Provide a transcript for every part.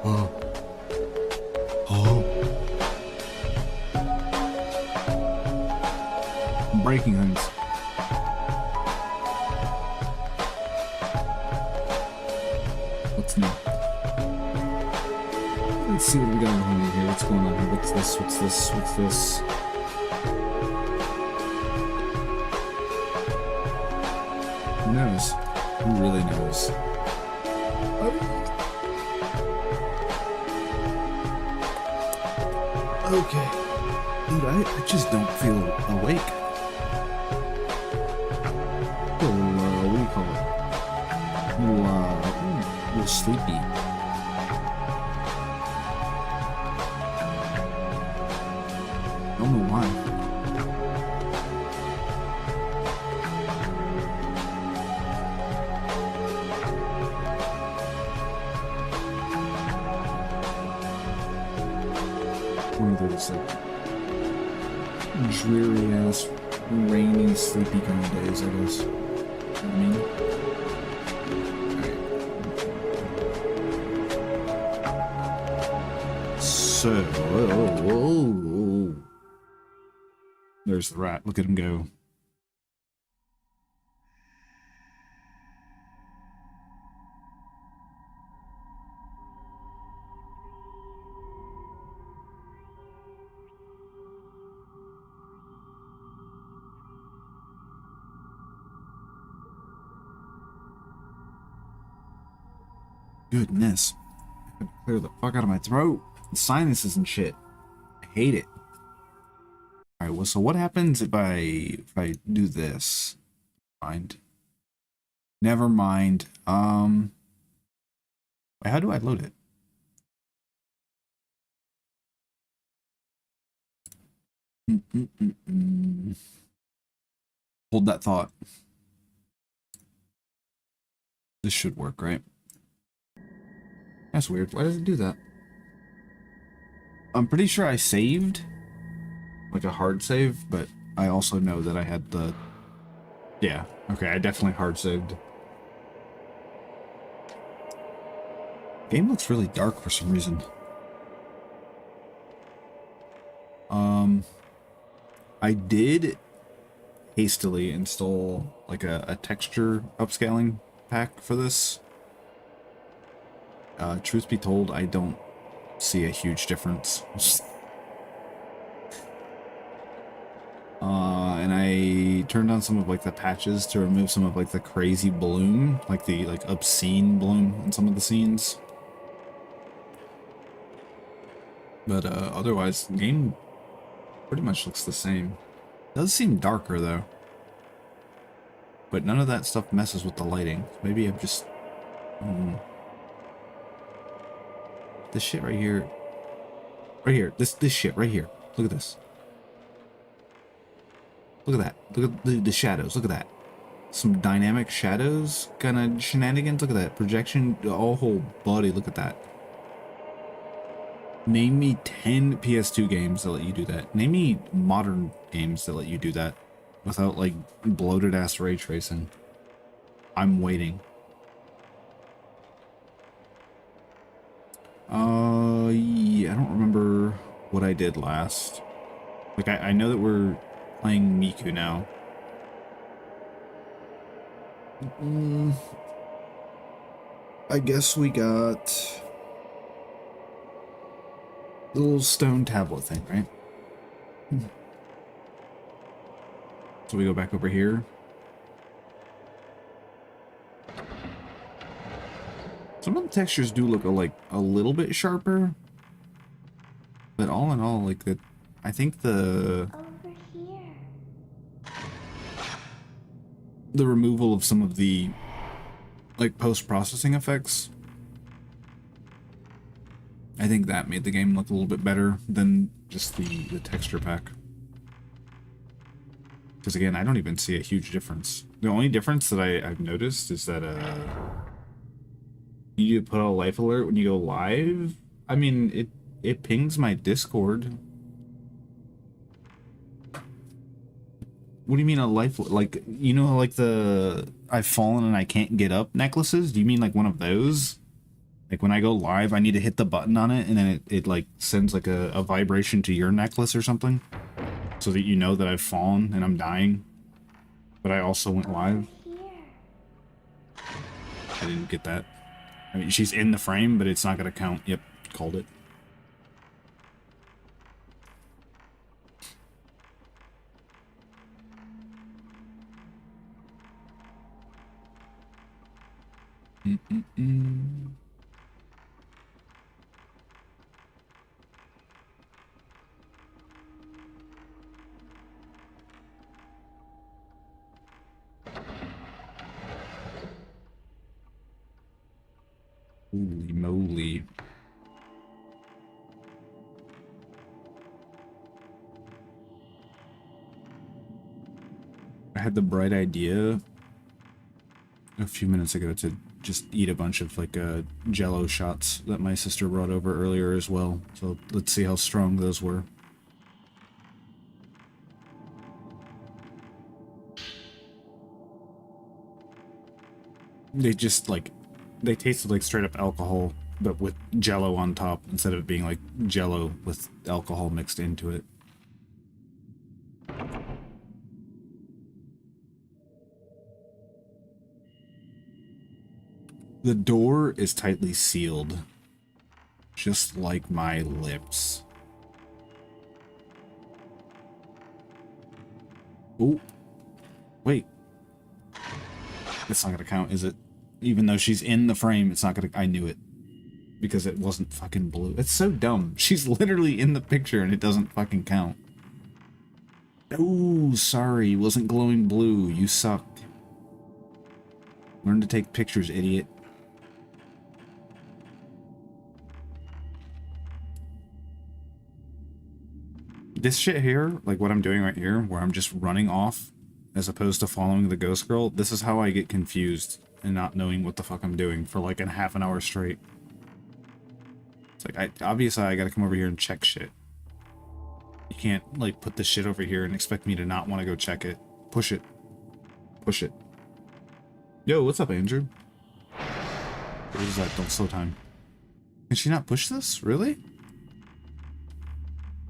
Oh. Oh. I'm breaking things. What's new? Let's see what we got going on here. What's going on here? What's this? What's this? What's this? Who knows? Who really knows? Okay. Dude, I just don't feel awake. I feel a little, what do you call it? A little sleepy. I don't know why. One of those like dreary ass, rainy, sleepy kind of days, I guess. You know what I mean? Alright. So, whoa. There's the rat. Look at him go. Goodness. I gotta clear the fuck out of my throat. The sinuses and shit. I hate it. Alright, well, so what happens if I do this? Never mind. How do I load it? Hold that thought. This should work, right? That's weird. Why does it do that? I'm pretty sure I saved, like a hard save, but I also know that I had the... Yeah, okay, I definitely hard saved. Game looks really dark for some reason. I did hastily install like a texture upscaling pack for this. Truth be told, I don't see a huge difference. And I turned on some of like the patches to remove some of like the crazy bloom, like the obscene bloom in some of the scenes. But otherwise, the game pretty much looks the same. It does seem darker though. But none of that stuff messes with the lighting. Maybe I'm just... This shit right here. Right here. This shit right here. Look at this. Look at that. Look at the shadows. Look at that. Some dynamic shadows kind of shenanigans. Look at that. Projection. Oh, whole buddy. Look at that. Name me 10 PS2 games that let you do that. Name me modern games that let you do that without like bloated ass ray tracing. I'm waiting. Yeah, I don't remember what I did last. Like, I know that we're playing Miku now. I guess we got the little stone tablet thing, right? So we go back over here. Some of the textures do look like a little bit sharper, but all in all, like I think the removal of some of the like post-processing effects, I think that made the game look a little bit better than just the texture pack. Because again, I don't even see a huge difference. The only difference that I've noticed is that you put a life alert when you go live. I mean, it pings my Discord. What do you mean a life? Like, you know, like the I've fallen and I can't get up necklaces? Do you mean like one of those? Like when I go live, I need to hit the button on it, and then it like sends like a vibration to your necklace or something, so that you know that I've fallen and I'm dying. But I also went live. I didn't get that. I mean, she's in the frame, but it's not gonna count. Yep, called it. Holy moly. I had the bright idea a few minutes ago to just eat a bunch of like jello shots that my sister brought over earlier as well. So let's see how strong those were. They just like, they tasted like straight up alcohol, but with jello on top instead of it being like jello with alcohol mixed into it. The door is tightly sealed, just like my lips. Oh, wait. It's not gonna count, is it? Even though she's in the frame, it's not gonna... I knew it. Because it wasn't fucking blue. It's so dumb. She's literally in the picture and it doesn't fucking count. Oh, sorry. It wasn't glowing blue. You suck. Learn to take pictures, idiot. This shit here, like what I'm doing right here, where I'm just running off as opposed to following the ghost girl, this is how I get confused and not knowing what the fuck I'm doing for like a half an hour straight. It's like, obviously I gotta come over here and check shit. You can't, like, put this shit over here and expect me to not want to go check it. Push it. Push it. Yo, what's up, Andrew? What is that? Don't slow time. Can she not push this? Really?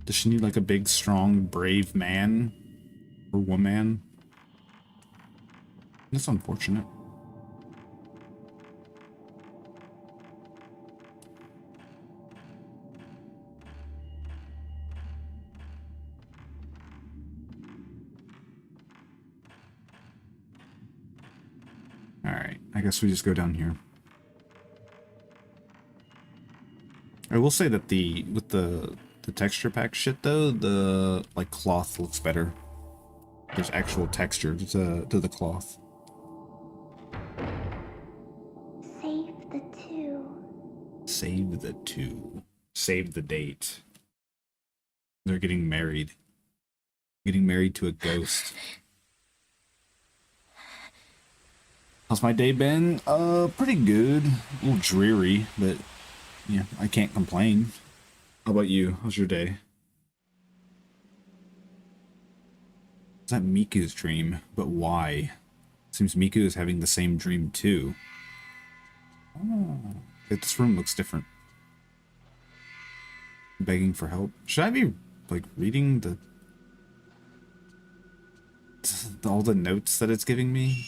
Does she need, like, a big, strong, brave man? Or woman? That's unfortunate. Alright, I guess we just go down here. I will say that with the texture pack shit though, the like cloth looks better. There's actual texture to the cloth. Save the two. Save the two. Save the date. They're getting married. Getting married to a ghost. How's my day been? Pretty good. A little dreary, but yeah, I can't complain. How about you? How's your day? Is that Miku's dream? But why? Seems Miku is having the same dream too. Oh, this room looks different. Begging for help. Should I be like reading all the notes that it's giving me?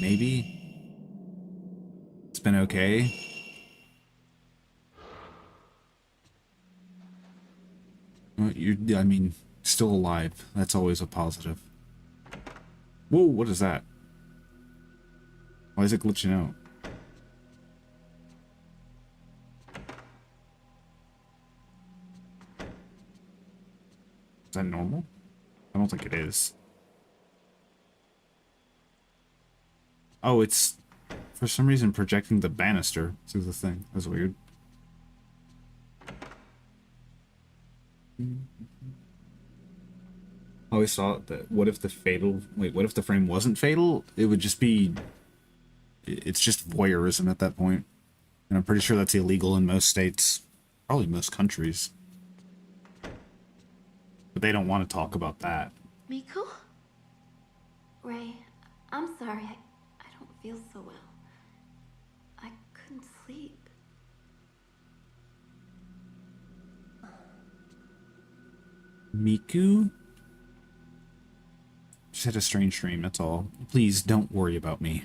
Maybe. It's been okay. Well, I mean, still alive. That's always a positive. Whoa, what is that? Why is it glitching out? Is that normal? I don't think it is. Oh, it's for some reason projecting the banister through the thing. That's weird. I always thought that what if the frame wasn't fatal? It would just be... It's just voyeurism at that point. And I'm pretty sure that's illegal in most states. Probably most countries. But they don't want to talk about that. Miku? Ray, I'm sorry. I don't feel so well. Miku? Just had a strange dream, that's all. Please don't worry about me.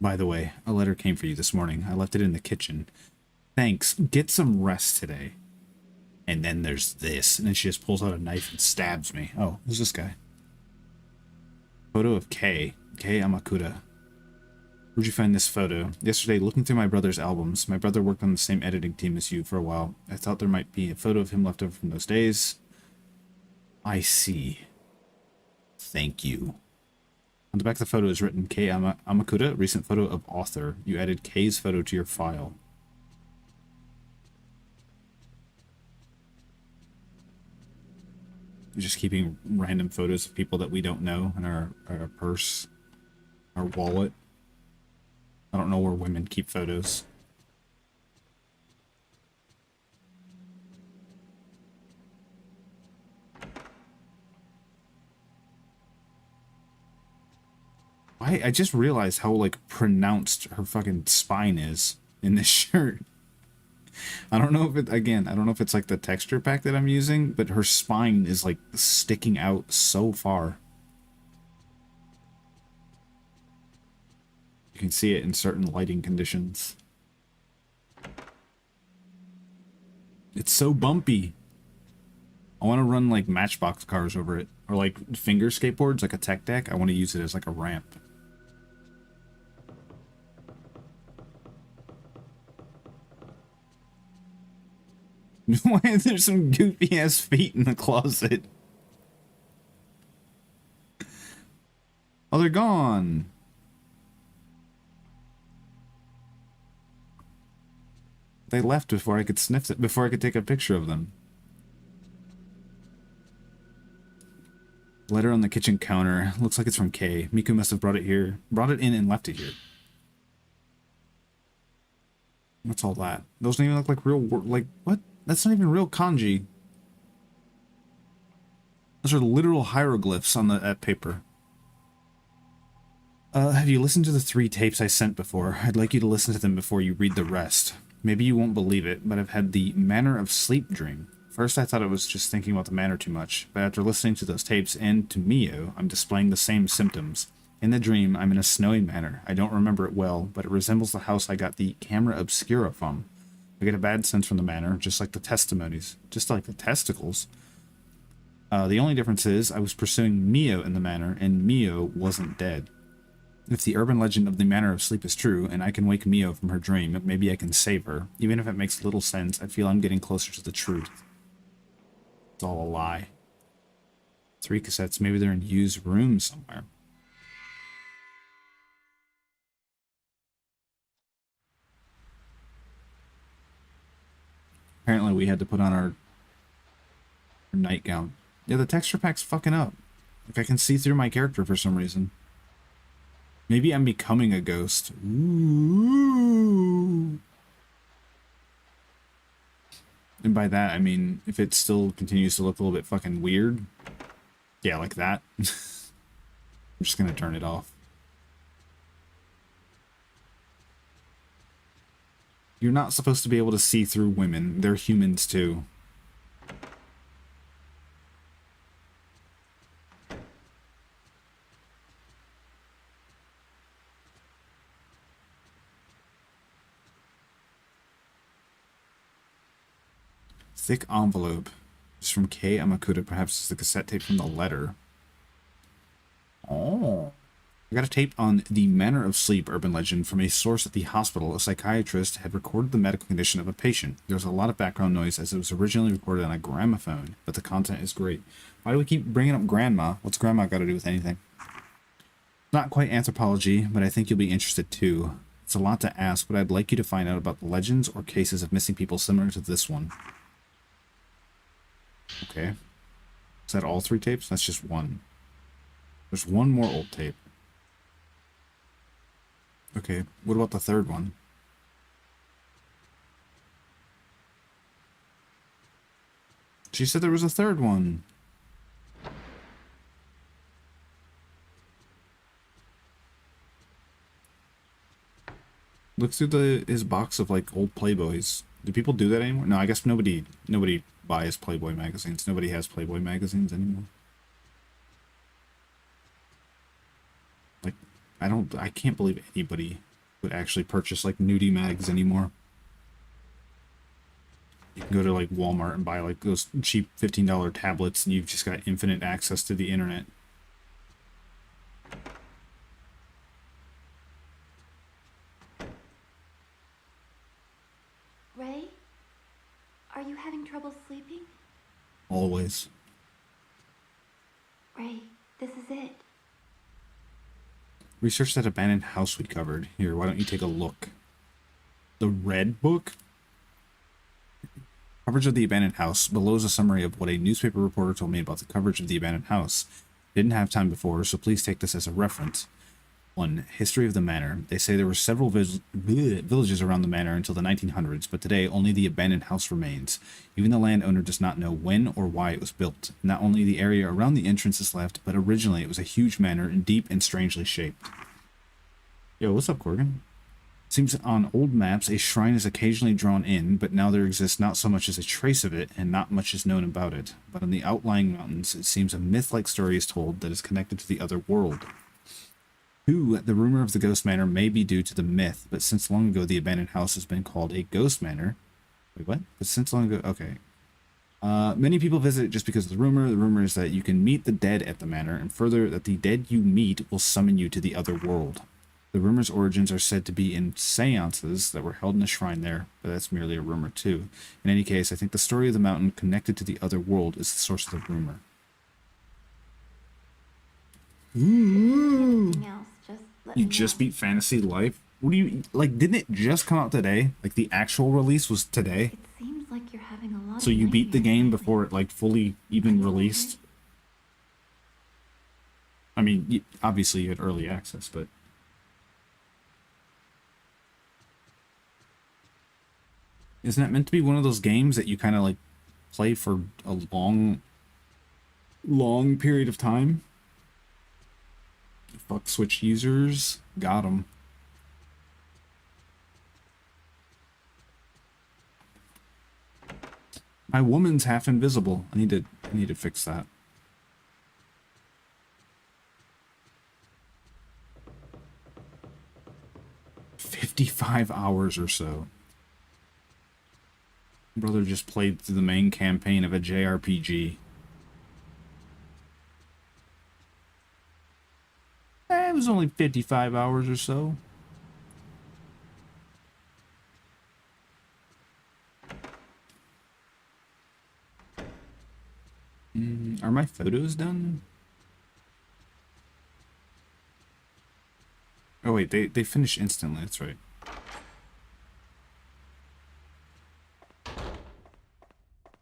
By the way, a letter came for you this morning. I left it in the kitchen. Thanks. Get some rest today. And then there's this. And then she just pulls out a knife and stabs me. Oh, who's this guy? Photo of Kei. Kei Amakura. Where'd you find this photo? Yesterday, looking through my brother's albums. My brother worked on the same editing team as you for a while. I thought there might be a photo of him left over from those days. I see. Thank you. On the back of the photo is written Kei Amakura, recent photo of author. You added Kei's photo to your file. You're just keeping random photos of people that we don't know in our purse, our wallet. I don't know where women keep photos. I just realized how, like, pronounced her fucking spine is in this shirt. I don't know if it, again, I don't know if it's like the texture pack that I'm using, but her spine is like sticking out so far. You can see it in certain lighting conditions. It's so bumpy. I want to run like Matchbox cars over it, or like finger skateboards, like a tech deck. I want to use it as like a ramp. Why is there some goofy ass feet in the closet? Oh, they're gone. They left before I could sniff it, before I could take a picture of them. Letter on the kitchen counter. Looks like it's from Kei. Miku must have brought it here. Brought it in and left it here. What's all that? Those don't even look like real, like, what? That's not even real kanji. Those are literal hieroglyphs on that paper. Have you listened to the 3 tapes I sent before? I'd like you to listen to them before you read the rest. Maybe you won't believe it, but I've had the manner of sleep dream. First I thought I was just thinking about the manor too much, but after listening to those tapes and to Mio, I'm displaying the same symptoms. In the dream, I'm in a snowy manor. I don't remember it well, but it resembles the house I got the camera obscura from. I get a bad sense from the manor, just like the testimonies. Just like the testicles. The only difference is I was pursuing Mio in the manor, and Mio wasn't dead. If the urban legend of the manor of sleep is true, and I can wake Mio from her dream, maybe I can save her. Even if it makes little sense, I feel I'm getting closer to the truth. It's all a lie. 3 cassettes, maybe they're in used rooms somewhere. Apparently we had to put on our nightgown. Yeah, the texture pack's fucking up. Like, I can see through my character for some reason. Maybe I'm becoming a ghost. Ooh. And by that, I mean, if it still continues to look a little bit fucking weird. Yeah, like that. I'm just gonna turn it off. You're not supposed to be able to see through women. They're humans too. Thick envelope. It's from Kei Amakura. Perhaps it's the cassette tape from the letter. Oh. I got a tape on the manner of sleep urban legend from a source at the hospital. A psychiatrist had recorded the medical condition of a patient. There was a lot of background noise as it was originally recorded on a gramophone, but the content is great. Why do we keep bringing up grandma? What's grandma got to do with anything? Not quite anthropology, but I think you'll be interested too. It's a lot to ask, but I'd like you to find out about the legends or cases of missing people similar to this one. Okay. Is that all 3 tapes? That's just one. There's one more old tape. Okay, what about the 3rd one? She said there was a 3rd one. Look through his box of like old Playboys. Do people do that anymore? No, I guess nobody buys Playboy magazines. Nobody has Playboy magazines anymore. Like, I can't believe anybody would actually purchase like nudie mags anymore. You can go to like Walmart and buy like those cheap $15 tablets and you've just got infinite access to the internet. Ray? Are you having trouble sleeping? Always. Ray, this is it. Research that abandoned house we covered. Here, why don't you take a look? The Red Book? Coverage of the abandoned house. Below is a summary of what a newspaper reporter told me about the coverage of the abandoned house. Didn't have time before, so please take this as a reference. 1. History of the manor. They say there were several villages around the manor until the 1900s, but today only the abandoned house remains. Even the landowner does not know when or why it was built. Not only the area around the entrance is left, but originally it was a huge manor, deep and strangely shaped. Yo, what's up, Corgan? Seems on old maps a shrine is occasionally drawn in, but now there exists not so much as a trace of it, and not much is known about it. But on the outlying mountains, it seems a myth-like story is told that is connected to the other world. 2. The rumor of the ghost manor may be due to the myth, but since long ago the abandoned house has been called a ghost manor. Wait, what? But since long ago, okay. Many people visit it just because of the rumor. The rumor is that you can meet the dead at the manor, and further, that the dead you meet will summon you to the other world. The rumor's origins are said to be in seances that were held in a shrine there, but that's merely a rumor too. In any case, I think the story of the mountain connected to the other world is the source of the rumor. Ooh. You just beat Fantasy Life? What do you, like, didn't it just come out today? Like, the actual release was today? It seems like you're having a lot So you beat the game before it, like, fully even released? I mean, obviously you had early access, but... Isn't that meant to be one of those games that you kind of, like, play for a long period of time? Fuck Switch users. Got them. My woman's half invisible. I need to fix that. $55 hours or so. Brother just played through the main campaign of a JRPG. It was only 55 hours or so. Are my photos done? Oh wait, they finish instantly, that's right.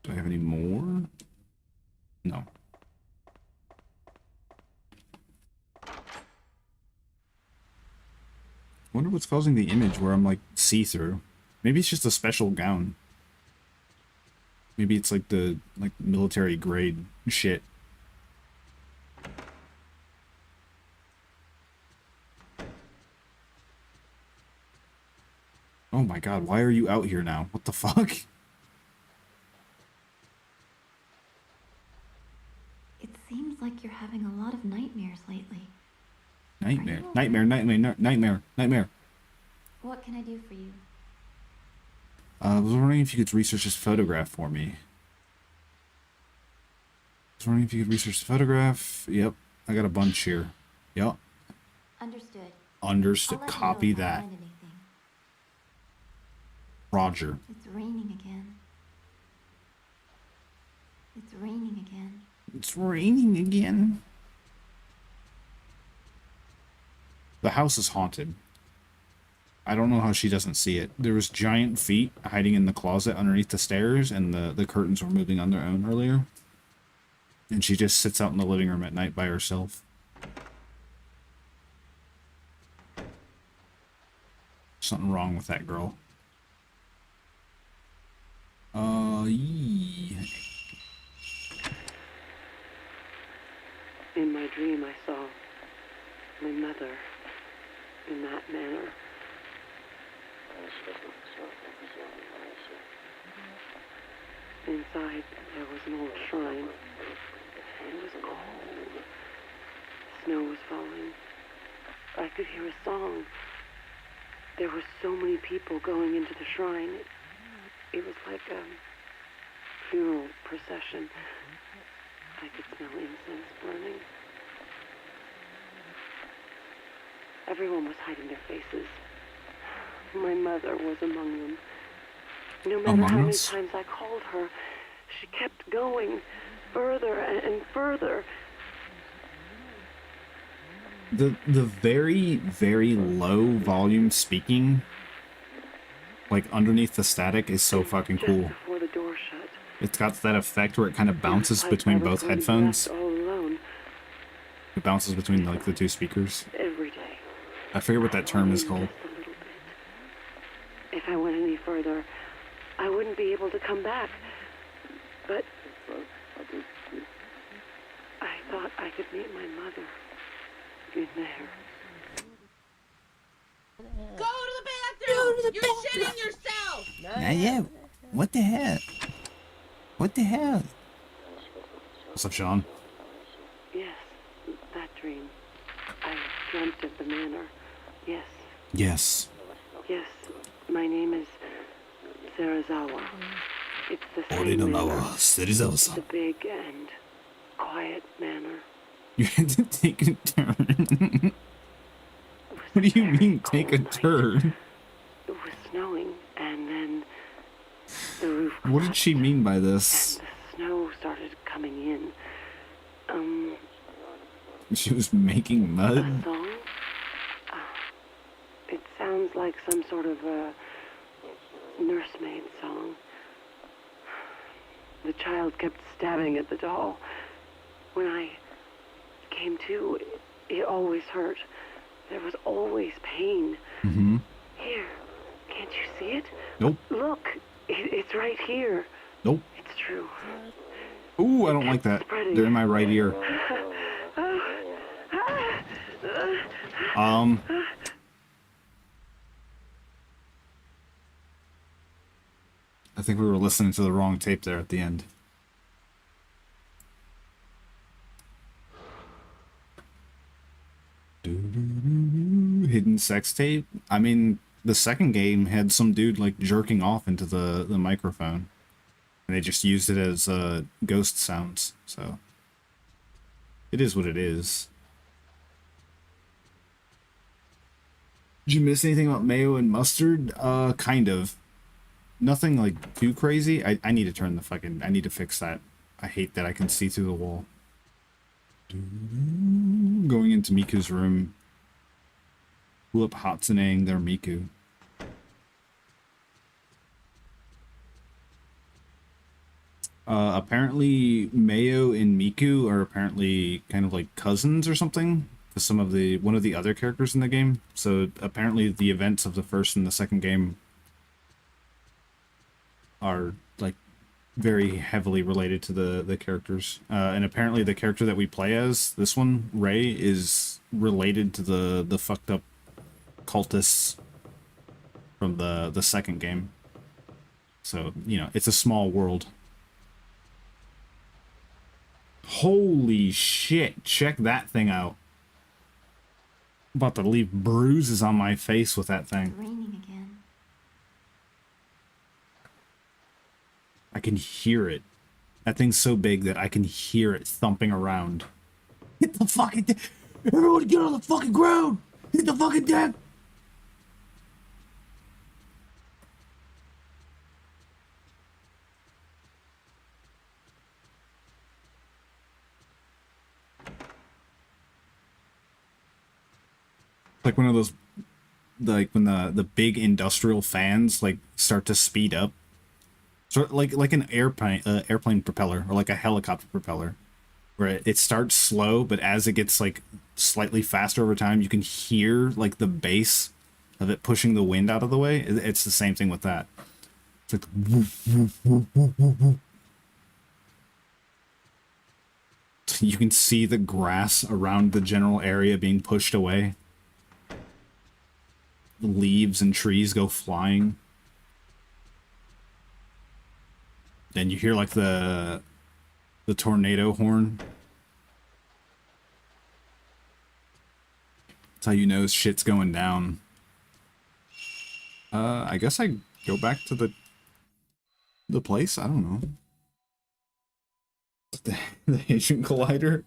Do I have any more? No. I wonder what's causing the image where I'm like see-through. Maybe it's just a special gown. Maybe it's like the military grade shit. Oh my god, why are you out here now? What the fuck? It seems like you're having a lot of nightmares lately. Nightmare. Nightmare. What can I do for you? I was wondering if you could research this photograph for me. Yep, I got a bunch here. Yep. Understood. Understood. I'll let you know Copy if I that. find anything. Roger. It's raining again. It's raining again. It's raining again. The house is haunted. I don't know how she doesn't see it. There was giant feet hiding in the closet underneath the stairs, and the curtains were moving on their own earlier. And she just sits out in the living room at night by herself. Something wrong with that girl. Yeah. In my dream, I saw my mother in that manner. Inside, there was an old shrine. It was cold. Snow was falling. I could hear a song. There were so many people going into the shrine. It was like a funeral procession. I could smell incense burning. Everyone was hiding their faces. My mother was among them. No matter how many times I called her, she kept going further and further. The very, very low volume speaking, like underneath the static, is so fucking cool. Just before the door shut, It's got that effect where it kind of bounces like between I was both going to be headphones. left all alone It bounces between like the two speakers. every day. I forget what that term is called. Just a little bit. If I went any further, I wouldn't be able to come back. But I thought I could meet my mother in there. Go to the bathroom! You're shitting yourself! Yeah. What the hell? What the hell? What's up, Sean? Yes, that dream. I dreamt of the manor. Yes, Yes. yes. My name is Sarazawa. It's the same manor. The big and quiet manor. You had to take a turn. What do you mean, take a turn? It was snowing, and then the roof What did she mean by this? and the snow started coming in. She was making A mud? song? It sounds like some sort of a nursemaid song. The child kept stabbing at the doll. When I came to, it always hurt. There was always pain. Mm-hmm. Here, can't you see it? Nope. Look, it's right here. Nope. It's true. Ooh, I don't like that. They're in my right ear. I think we were listening to the wrong tape there at the end. Hidden sex tape? I mean, the second game had some dude like jerking off into the microphone. And they just used it as ghost sounds, so it is what it is. Did you miss anything about mayo and mustard? Kind of. Nothing like too crazy. I need to turn the fucking... I need to fix that. I hate that I can see through the wall. Going into Miku's room. Pull up Hatsuneing their Miku. Apparently Mayo and Miku are apparently kind of like cousins or something to one of the other characters in the game. So apparently the events of the first and the second game are like very heavily related to the characters. And apparently the character that we play as, this one, Ray, is related to the fucked up cultists from the second game. So, you know, it's a small world. Holy shit, check that thing out. I'm about to leave bruises on my face with that thing. It's raining again. I can hear it. That thing's so big that I can hear it thumping around. Hit the fucking deck! Everyone get on the fucking ground! Hit the fucking deck! Like one of those, like when the big industrial fans like start to speed up, sort of like an airplane propeller or like a helicopter propeller, where it starts slow, but as it gets like slightly faster over time, you can hear like the bass of it pushing the wind out of the way. It's the same thing with that. It's like woof, woof, woof, woof, woof, woof. You can see the grass around the general area being pushed away. Leaves and trees go flying. then you hear like the tornado horn. That's how you know shit's going down. I guess I go back to the place. I don't know. The Asian Collider.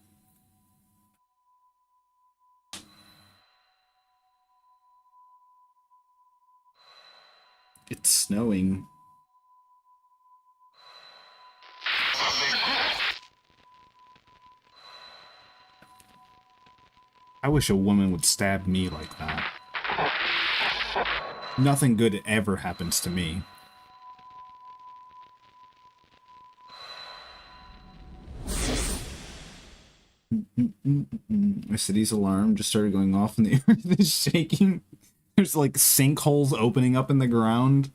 It's snowing. I wish a woman would stab me like that. Nothing good ever happens to me. The city's alarm just started going off and the earth is shaking. There's like sinkholes opening up in the ground.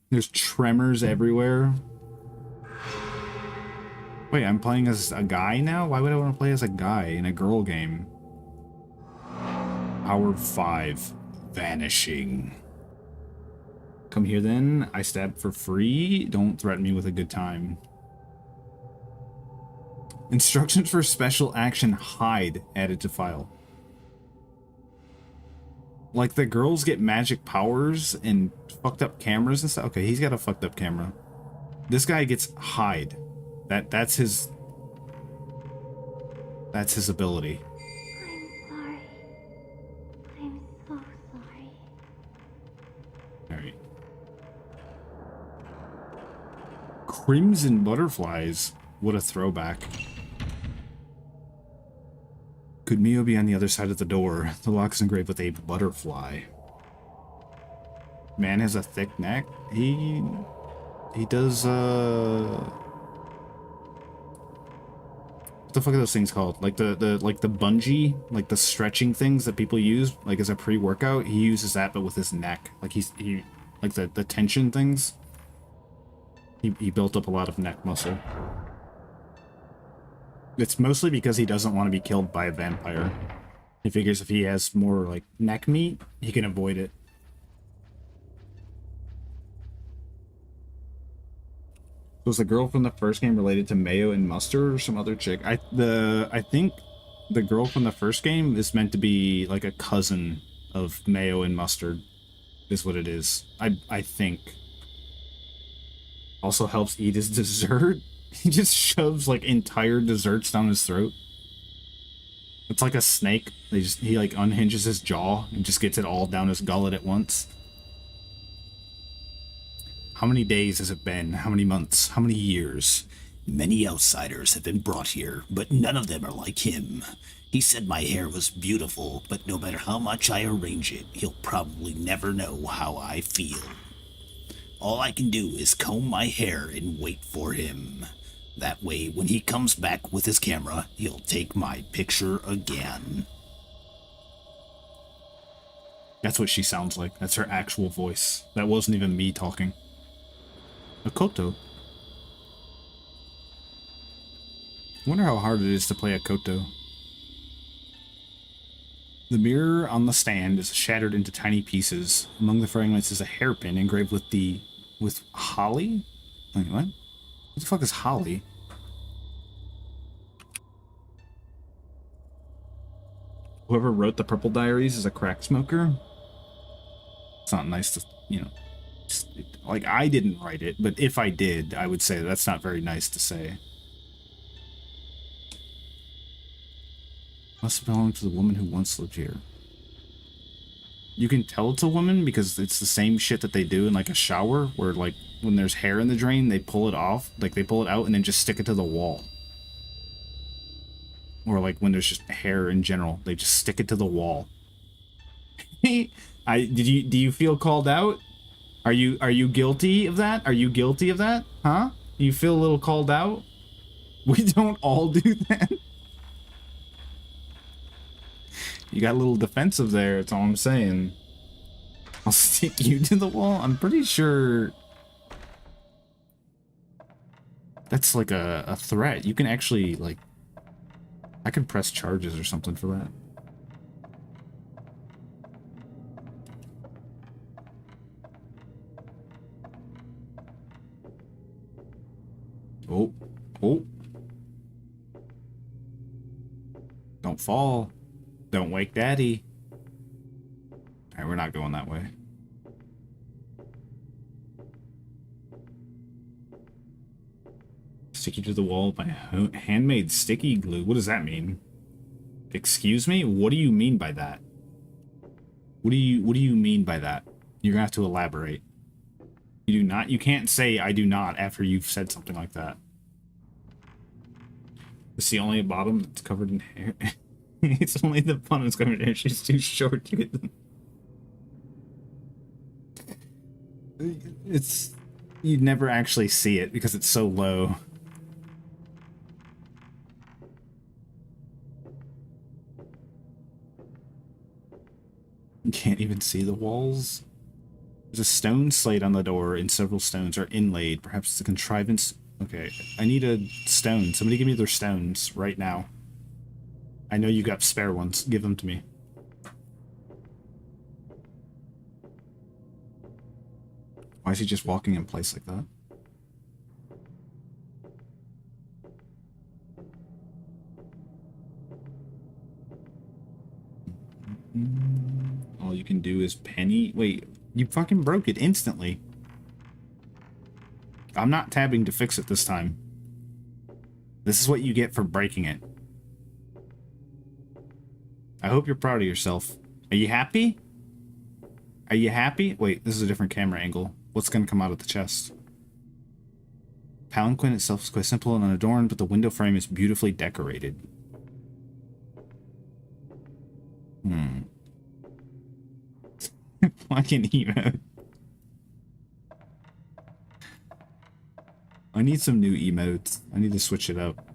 There's tremors everywhere. Wait, I'm playing as a guy now? Why would I want to play as a guy in a girl game? Hour 5. Vanishing. Come here then. I stab for free. Don't threaten me with a good time. Instructions for special action hide added to file. Like the girls get magic powers and fucked up cameras and stuff. Okay, he's got a fucked up camera. This guy gets hide. That's his ability. I'm sorry. I'm so sorry. Alright. Crimson butterflies. What a throwback. Could Mio be on the other side of the door? The lock is engraved with a butterfly. Man has a thick neck. He does what the fuck are those things called? Like the bungee, like the stretching things that people use like as a pre-workout. He uses that but with his neck. Like he like the tension things. He built up a lot of neck muscle. It's mostly because he doesn't want to be killed by a vampire. He figures if he has more, like, neck meat, he can avoid it. Was the girl from the first game related to Mayo and Mustard or some other chick? I think the girl from the first game is meant to be, like, a cousin of Mayo and Mustard, is what it is. I think. Also helps eat his dessert. He just shoves like entire desserts down his throat. It's like a snake. He like unhinges his jaw and just gets it all down his gullet at once. How many days has it been? How many months? How many years? Many outsiders have been brought here, but none of them are like him. He said my hair was beautiful, but no matter how much I arrange it, he'll probably never know how I feel. All I can do is comb my hair and wait for him. That way, when he comes back with his camera, he'll take my picture again. That's what she sounds like. That's her actual voice. That wasn't even me talking. Akoto. I wonder how hard it is to play Akoto. The mirror on the stand is shattered into tiny pieces. Among the fragments is a hairpin engraved with holly? Wait, what? What the fuck is holly? Whoever wrote the Purple Diaries is a crack smoker. It's not nice to, you know, just, like, I didn't write it, but if I did, I would say that's not very nice to say. Must belong to the woman who once lived here. You can tell it's a woman because it's the same shit that they do in like a shower where like when there's hair in the drain, they pull it off, like they pull it out and then just stick it to the wall. Or like when there's just hair in general, they just stick it to the wall. Do you feel called out? Are you guilty of that? Are you guilty of that? Huh? You feel a little called out? We don't all do that. You got a little defensive there, that's all I'm saying. I'll stick you to the wall? I'm pretty sure that's like a threat. You can actually, like, I can press charges or something for that. Oh, oh. Don't fall. Don't wake daddy. Alright, we're not going that way. Sticky to the wall by handmade sticky glue. What does that mean? Excuse me? What do you mean by that? What do you mean by that? You're gonna have to elaborate. You do not. You can't say I do not after you've said something like that. It's the only bottom that's covered in hair. It's only the bottom that's covered in hair. She's too short to get them. It's... You'd never actually see it because it's so low. You can't even see the walls. There's a stone slate on the door and several stones are inlaid. Perhaps it's a contrivance. Okay, I need a stone. Somebody give me their stones right now. I know you got spare ones. Give them to me. Why is he just walking in place like that? All you can do is penny. Wait, you fucking broke it instantly. I'm not tabbing to fix it this time. This is what you get for breaking it. I hope you're proud of yourself. Are you happy? Are you happy? Wait, this is a different camera angle. What's gonna come out of the chest? Palanquin itself is quite simple and unadorned, but the window frame is beautifully decorated. Fucking emote. I need some new emotes. I need to switch it up.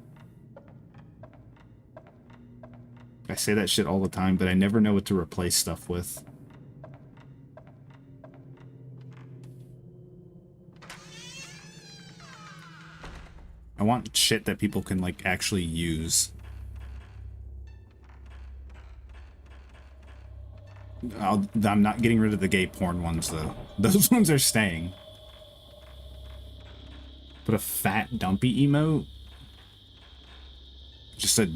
I say that shit all the time, but I never know what to replace stuff with. I want shit that people can, like, actually use. I'm not getting rid of the gay porn ones, though. Those ones are staying. But a fat, dumpy emote? Just a...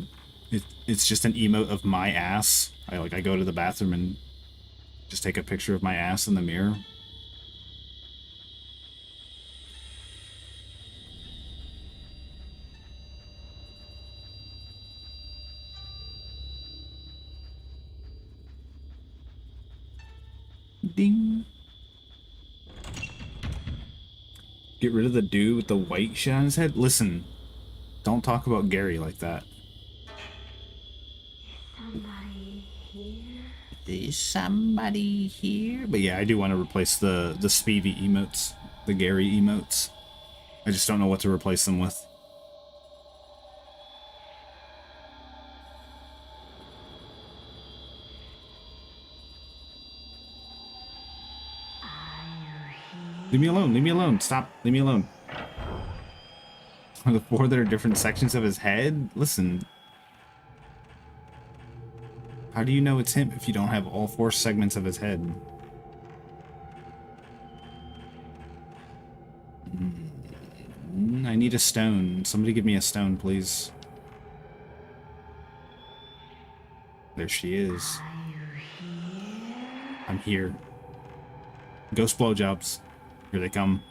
It's just an emote of my ass. I go to the bathroom and just take a picture of my ass in the mirror. Ding. Get rid of the dude with the white shit on his head? Listen, don't talk about Gary like that. Somebody here? Is somebody here? But yeah, I do want to replace the Speevy emotes, the Gary emotes. I just don't know what to replace them with. Leave me alone, leave me alone, stop, leave me alone. The four that are different sections of his head? Listen. How do you know it's him if you don't have all four segments of his head? I need a stone. Somebody give me a stone, please. There she is. I'm here. Ghost blowjobs. Here they come.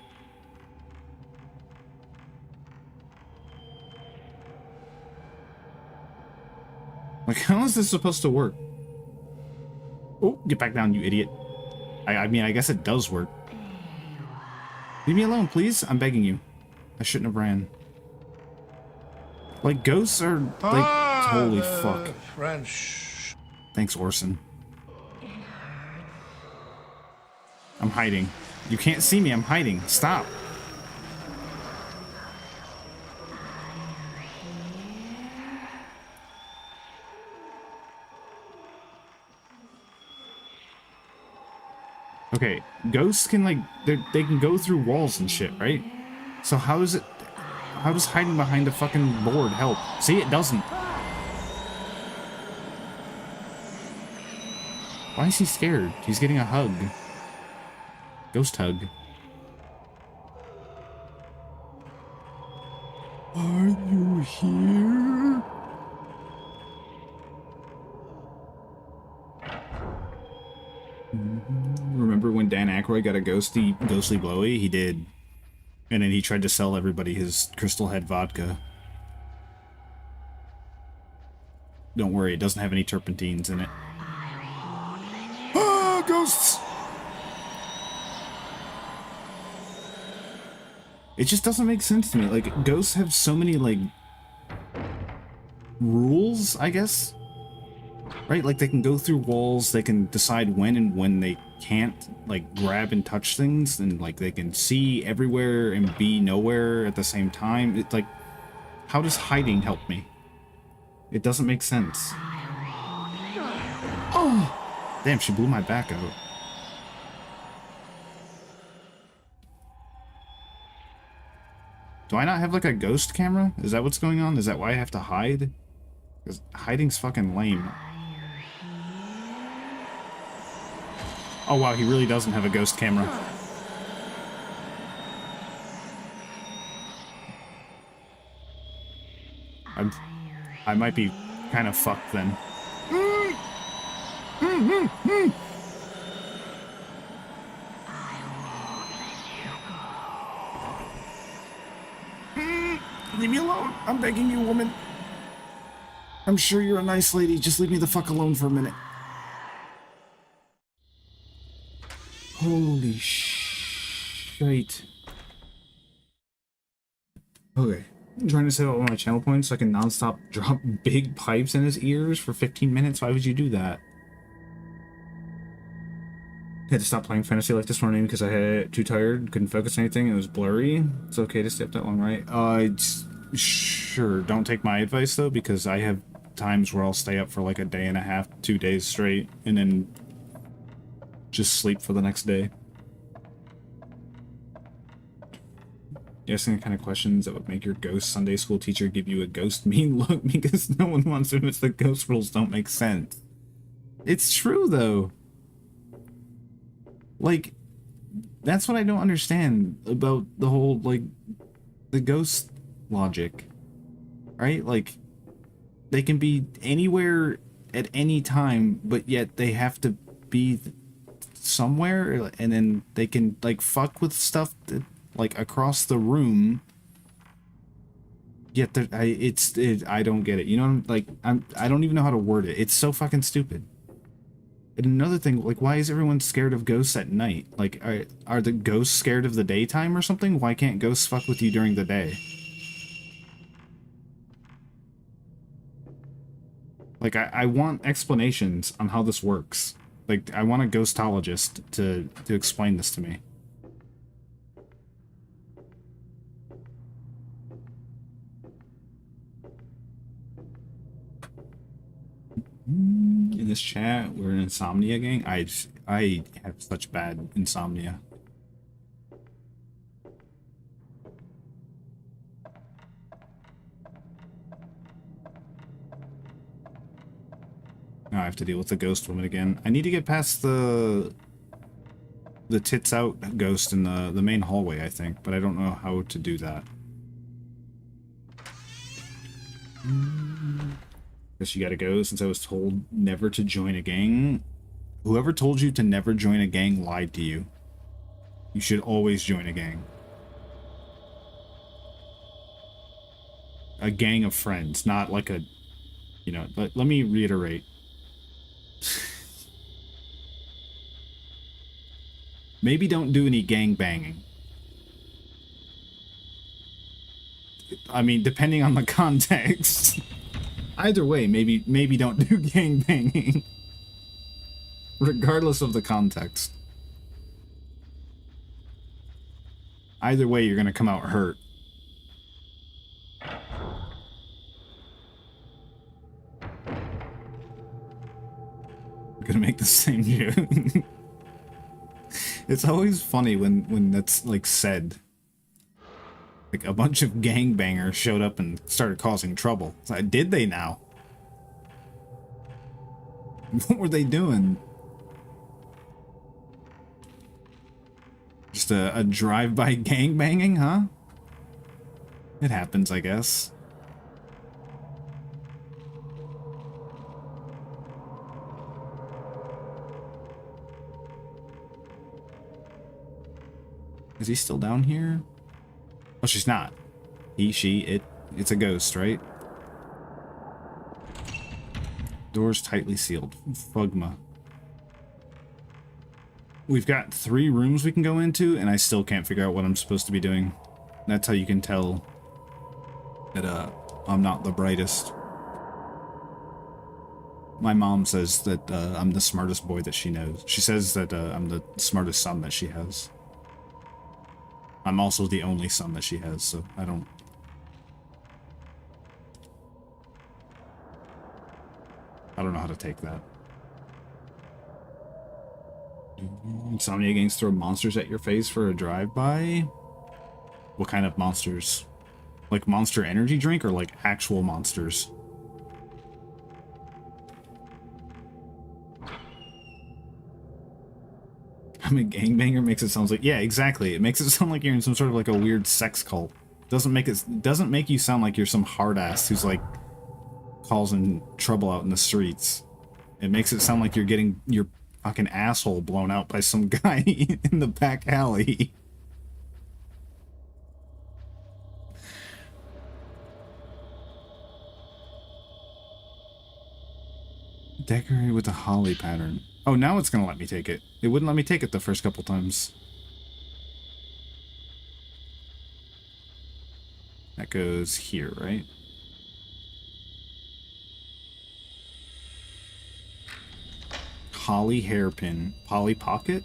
Like, how is this supposed to work? Oh, get back down, you idiot. I mean, I guess it does work. Leave me alone, please. I'm begging you. I shouldn't have ran. Like, ghosts are, like, holy fuck. French. Thanks, Orson. I'm hiding. You can't see me. I'm hiding. Stop. Okay, ghosts can, like, they can go through walls and shit, right? So how does hiding behind a fucking board help? See, it doesn't. Why is he scared? He's getting a hug. Ghost hug. Are you here? Remember when Dan Aykroyd got a ghostly blowy? He did. And then he tried to sell everybody his Crystal Head vodka. Don't worry, it doesn't have any turpentines in it. Ah, ghosts! It just doesn't make sense to me. Like, ghosts have so many, like, rules, I guess? Right? Like, they can go through walls, they can decide when and when they can't, like, grab and touch things, and, like, they can see everywhere and be nowhere at the same time. It's like, how does hiding help me? It doesn't make sense. Oh! Damn, she blew my back out. Do I not have, like, a ghost camera? Is that what's going on? Is that why I have to hide? Because hiding's fucking lame. Oh wow, he really doesn't have a ghost camera. I might be kind of fucked then. Leave me alone. I'm begging you, woman. I'm sure you're a nice lady. Just leave me the fuck alone for a minute. Holy shit. Okay. I'm trying to set up all my channel points so I can non-stop drop big pipes in his ears for 15 minutes. Why would you do that? I had to stop playing Fantasy Life this morning because I had too tired, couldn't focus on anything, it was blurry. It's okay to stay up that long, right? Sure. Don't take my advice though, because I have times where I'll stay up for like a day and a half, 2 days straight, and then just sleep for the next day. You're asking the kind of questions that would make your ghost Sunday school teacher give you a ghost mean look because no one wants to admit the ghost rules don't make sense. It's true though. Like, that's what I don't understand about the whole, like, the ghost logic. Right? Like, they can be anywhere at any time, but yet they have to be somewhere, and then they can, like, fuck with stuff that, like, across the room, yet I don't get it. You know, like, I don't even know how to word it. It's so fucking stupid. And another thing, like, why is everyone scared of ghosts at night? Like, are the ghosts scared of the daytime or something? Why can't ghosts fuck with you during the day? Like, I want explanations on how this works. Like, I want a ghostologist to explain this to me. In this chat, we're an insomnia gang. I have such bad insomnia. Now I have to deal with the ghost woman again. I need to get past the tits out ghost in the main hallway, I think, but I don't know how to do that. Guess you gotta go since I was told never to join a gang. Whoever told you to never join a gang lied to you. You should always join a gang. A gang of friends, not like a, you know, let me reiterate. Maybe don't do any gang banging. I mean, depending on the context. Either way, maybe don't do gang banging. Regardless of the context. Either way, you're gonna come out hurt. I'm gonna make the same joke. It's always funny when that's, like, said. Like, a bunch of gangbangers showed up and started causing trouble. It's like, did they now? What were they doing? Just a drive-by gangbanging, huh? It happens, I guess. Is he still down here? Oh, she's not. He, she, it's a ghost, right? Doors tightly sealed. Fugma. We've got 3 rooms we can go into, and I still can't figure out what I'm supposed to be doing. That's how you can tell that I'm not the brightest. My mom says that I'm the smartest boy that she knows. She says that I'm the smartest son that she has. I'm also the only son that she has, so I don't know how to take that. Insomnia gangs throw monsters at your face for a drive-by? What kind of monsters? Like Monster Energy drink or like actual monsters? I'm a gangbanger makes it sound like, yeah, exactly. It makes it sound like you're in some sort of like a weird sex cult. Doesn't make you sound like you're some hard ass who's like causing trouble out in the streets. It makes it sound like you're getting your fucking asshole blown out by some guy in the back alley. Decorate with a holly pattern. Oh, now it's gonna let me take it. It wouldn't let me take it the first couple times. That goes here, right? Holly hairpin. Polly pocket?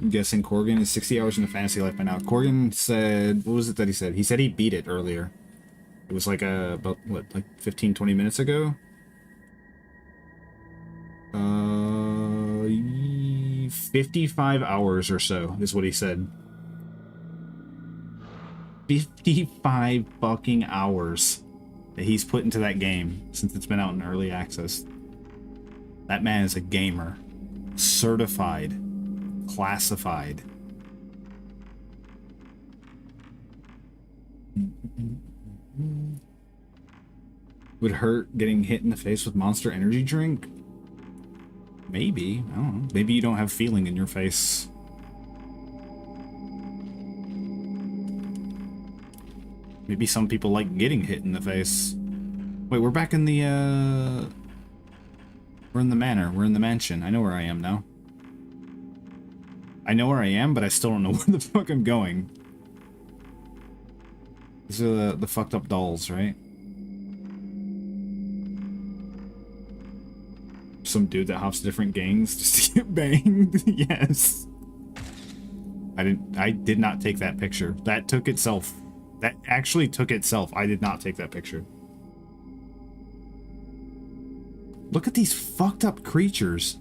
I'm guessing Corgan is 60 hours in a fantasy life by now. Corgan said, what was it that he said? He said he beat it earlier. It was like about, what, like 15, 20 minutes ago? 55 hours or so is what he said. 55 fucking hours that he's put into that game since it's been out in early access. That man is a gamer. Certified. Classified. Would hurt getting hit in the face with Monster Energy drink? Maybe. I don't know. Maybe you don't have feeling in your face. Maybe some people like getting hit in the face. Wait, we're back in the, we're in the manor. We're in the mansion. I know where I am now. I know where I am, but I still don't know where the fuck I'm going. These are the fucked up dolls, right? Some dude that hops different gangs just to get banged. Yes. I did not take that picture. That took itself. That actually took itself. I did not take that picture. Look at these fucked up creatures.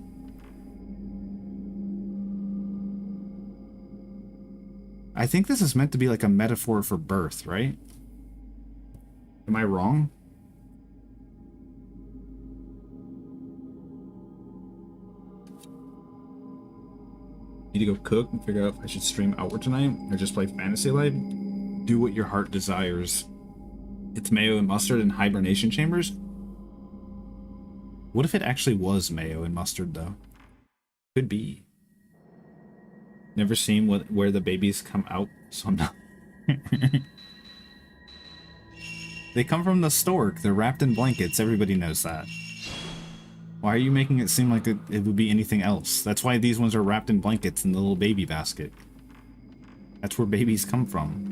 I think this is meant to be like a metaphor for birth, right? Am I wrong? Need to go cook and figure out if I should stream Outward tonight or just play Fantasy Life. Do what your heart desires. It's mayo and mustard in hibernation chambers? What if it actually was mayo and mustard, though? Could be. Never seen where the babies come out, so I'm not... They come from the stork. They're wrapped in blankets. Everybody knows that. Why are you making it seem like it would be anything else? That's why these ones are wrapped in blankets in the little baby basket. That's where babies come from.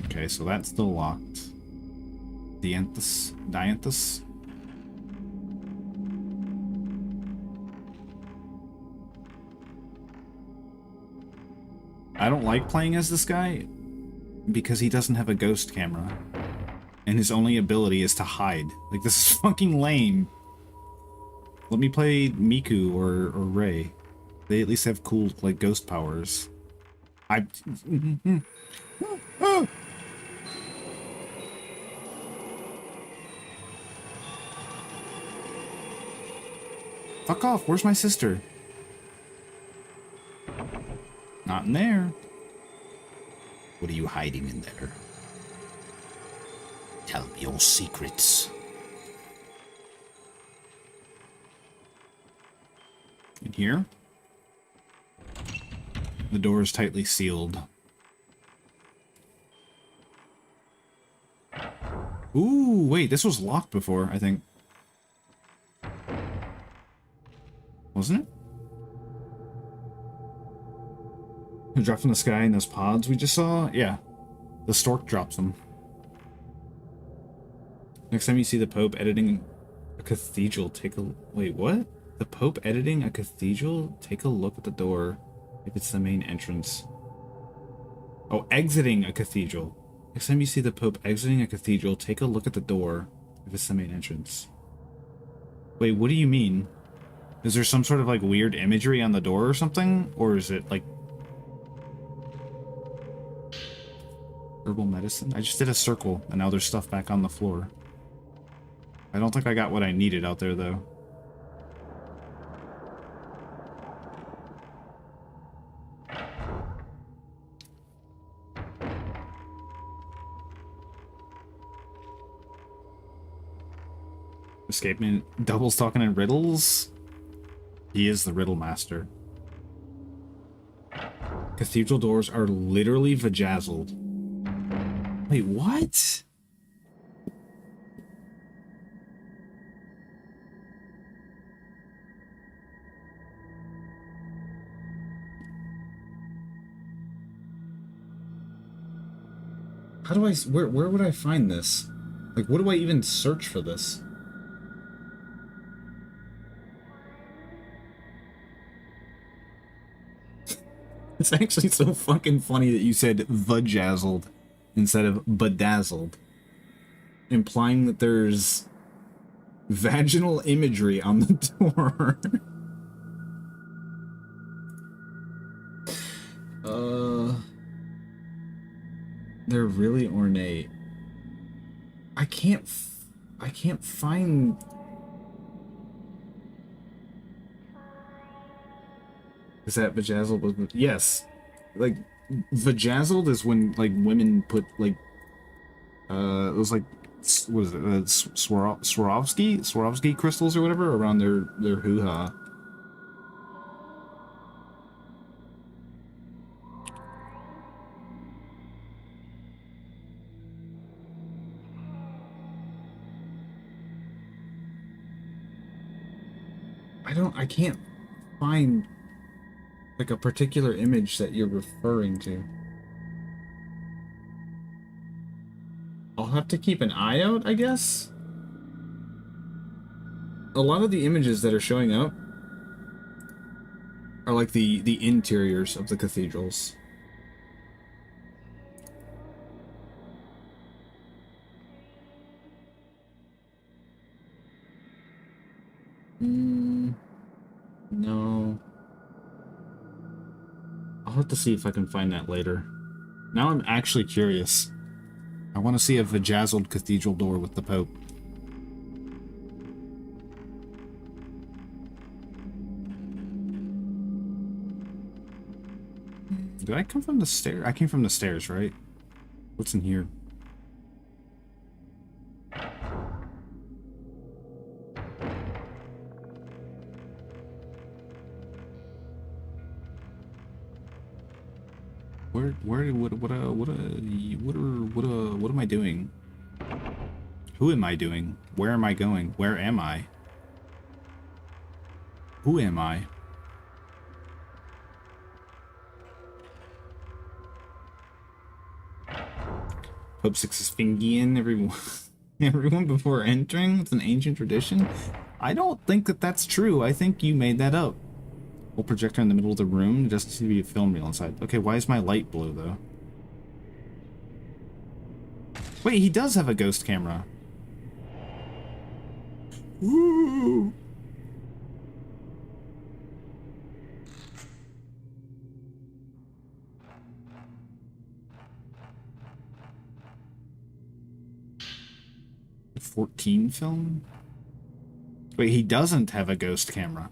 Okay, so that's still locked. Dianthus? I don't like playing as this guy because he doesn't have a ghost camera. And his only ability is to hide. Like, this is fucking lame. Let me play Miku or Rei. They at least have cool, like, ghost powers. Fuck off, where's my sister? Not in there. What are you hiding in there? Tell me your secrets. In here? The door is tightly sealed. Ooh, wait, this was locked before, I think. Wasn't it? It dropped from the sky in those pods we just saw? Yeah. The stork drops them. Next time you see the Pope editing a cathedral, take a... Wait, what? The Pope editing a cathedral? Take a look at the door if it's the main entrance. Oh, exiting a cathedral. Next time you see the Pope exiting a cathedral, take a look at the door if it's the main entrance. Wait, what do you mean? Is there some sort of, like, weird imagery on the door or something? Or is it, like... herbal medicine? I just did a circle, and now there's stuff back on the floor. I don't think I got what I needed out there, though. Escaping doubles talking in riddles? He is the riddle master. Cathedral doors are literally vajazzled. Wait, what? How do I... Where would I find this? Like, what do I even search for this? It's actually so fucking funny that you said vajazzled instead of bedazzled, implying that there's vaginal imagery on the door. They're really ornate. I can't find... Is that vajazzled? Yes. Like, vajazzled is when, like, women put, like, it was like, what is it, Swarovski crystals or whatever around their hoo-ha. I can't find, like, a particular image that you're referring to. I'll have to keep an eye out, I guess? A lot of the images that are showing up are like the interiors of the cathedrals. No. I'll have to see if I can find that later. Now I'm actually curious. I want to see a vajazzled cathedral door with the Pope. Did I come from the stairs? I came from the stairs, right? What's in here? What am I doing? Who am I doing? Where am I going? Where am I? Who am I? Pope Six's Fingian, everyone before entering. It's an ancient tradition. I don't think that that's true. I think you made that up. Whole projector in the middle of the room just to be a film reel inside. Okay, why is my light blue though? Wait, he does have a ghost camera. Woo! '14 film? Wait, he doesn't have a ghost camera.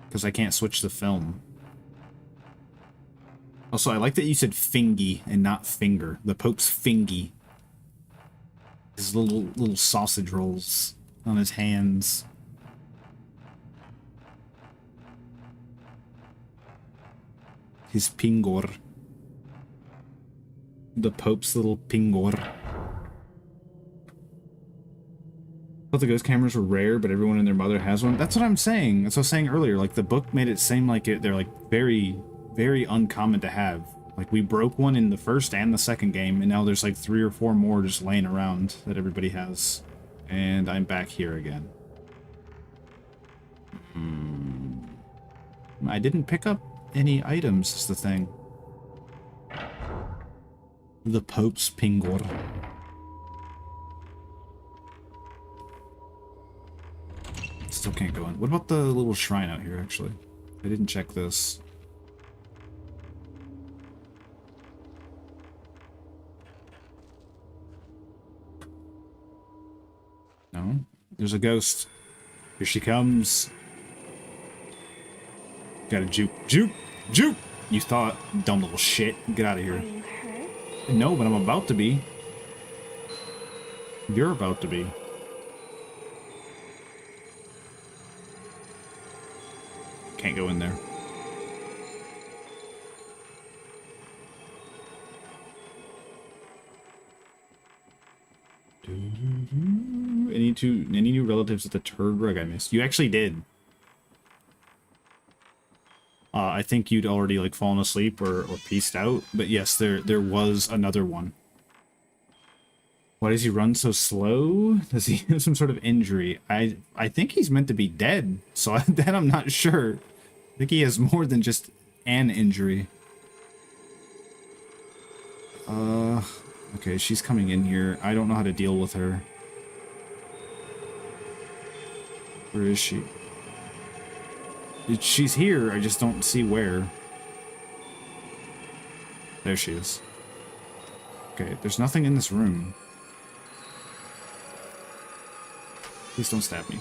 Because I can't switch the film. Also, I like that you said fingy and not finger. The Pope's fingy. His little sausage rolls on his hands. His pingor. The Pope's little pingor. I thought the ghost cameras were rare, but everyone and their mother has one. That's what I'm saying. That's what I was saying earlier. Like, the book made it seem like they're like very, very uncommon to have. Like, we broke one in the first and the second game, and now there's like 3 or 4 more just laying around that everybody has. And I'm back here again. I didn't pick up any items, is the thing. The Pope's pingor. Still can't go in. What about the little shrine out here, actually? I didn't check this. No? There's a ghost. Here she comes. Gotta juke. Juke! Juke! You thought, dumb little shit. Get out of here. Are you hurt? No, but I'm about to be. You're about to be. Can't go in there. Any new relatives at the turd rug I missed? You actually did. I think you'd already like fallen asleep or pieced out, but yes, there was another one. Why does he run so slow? Does he have some sort of injury? I think he's meant to be dead, so that I'm not sure. I think he has more than just an injury. Okay, she's coming in here. I don't know how to deal with her. Where is she? She's here, I just don't see where. There she is. Okay, there's nothing in this room. Please don't stab me.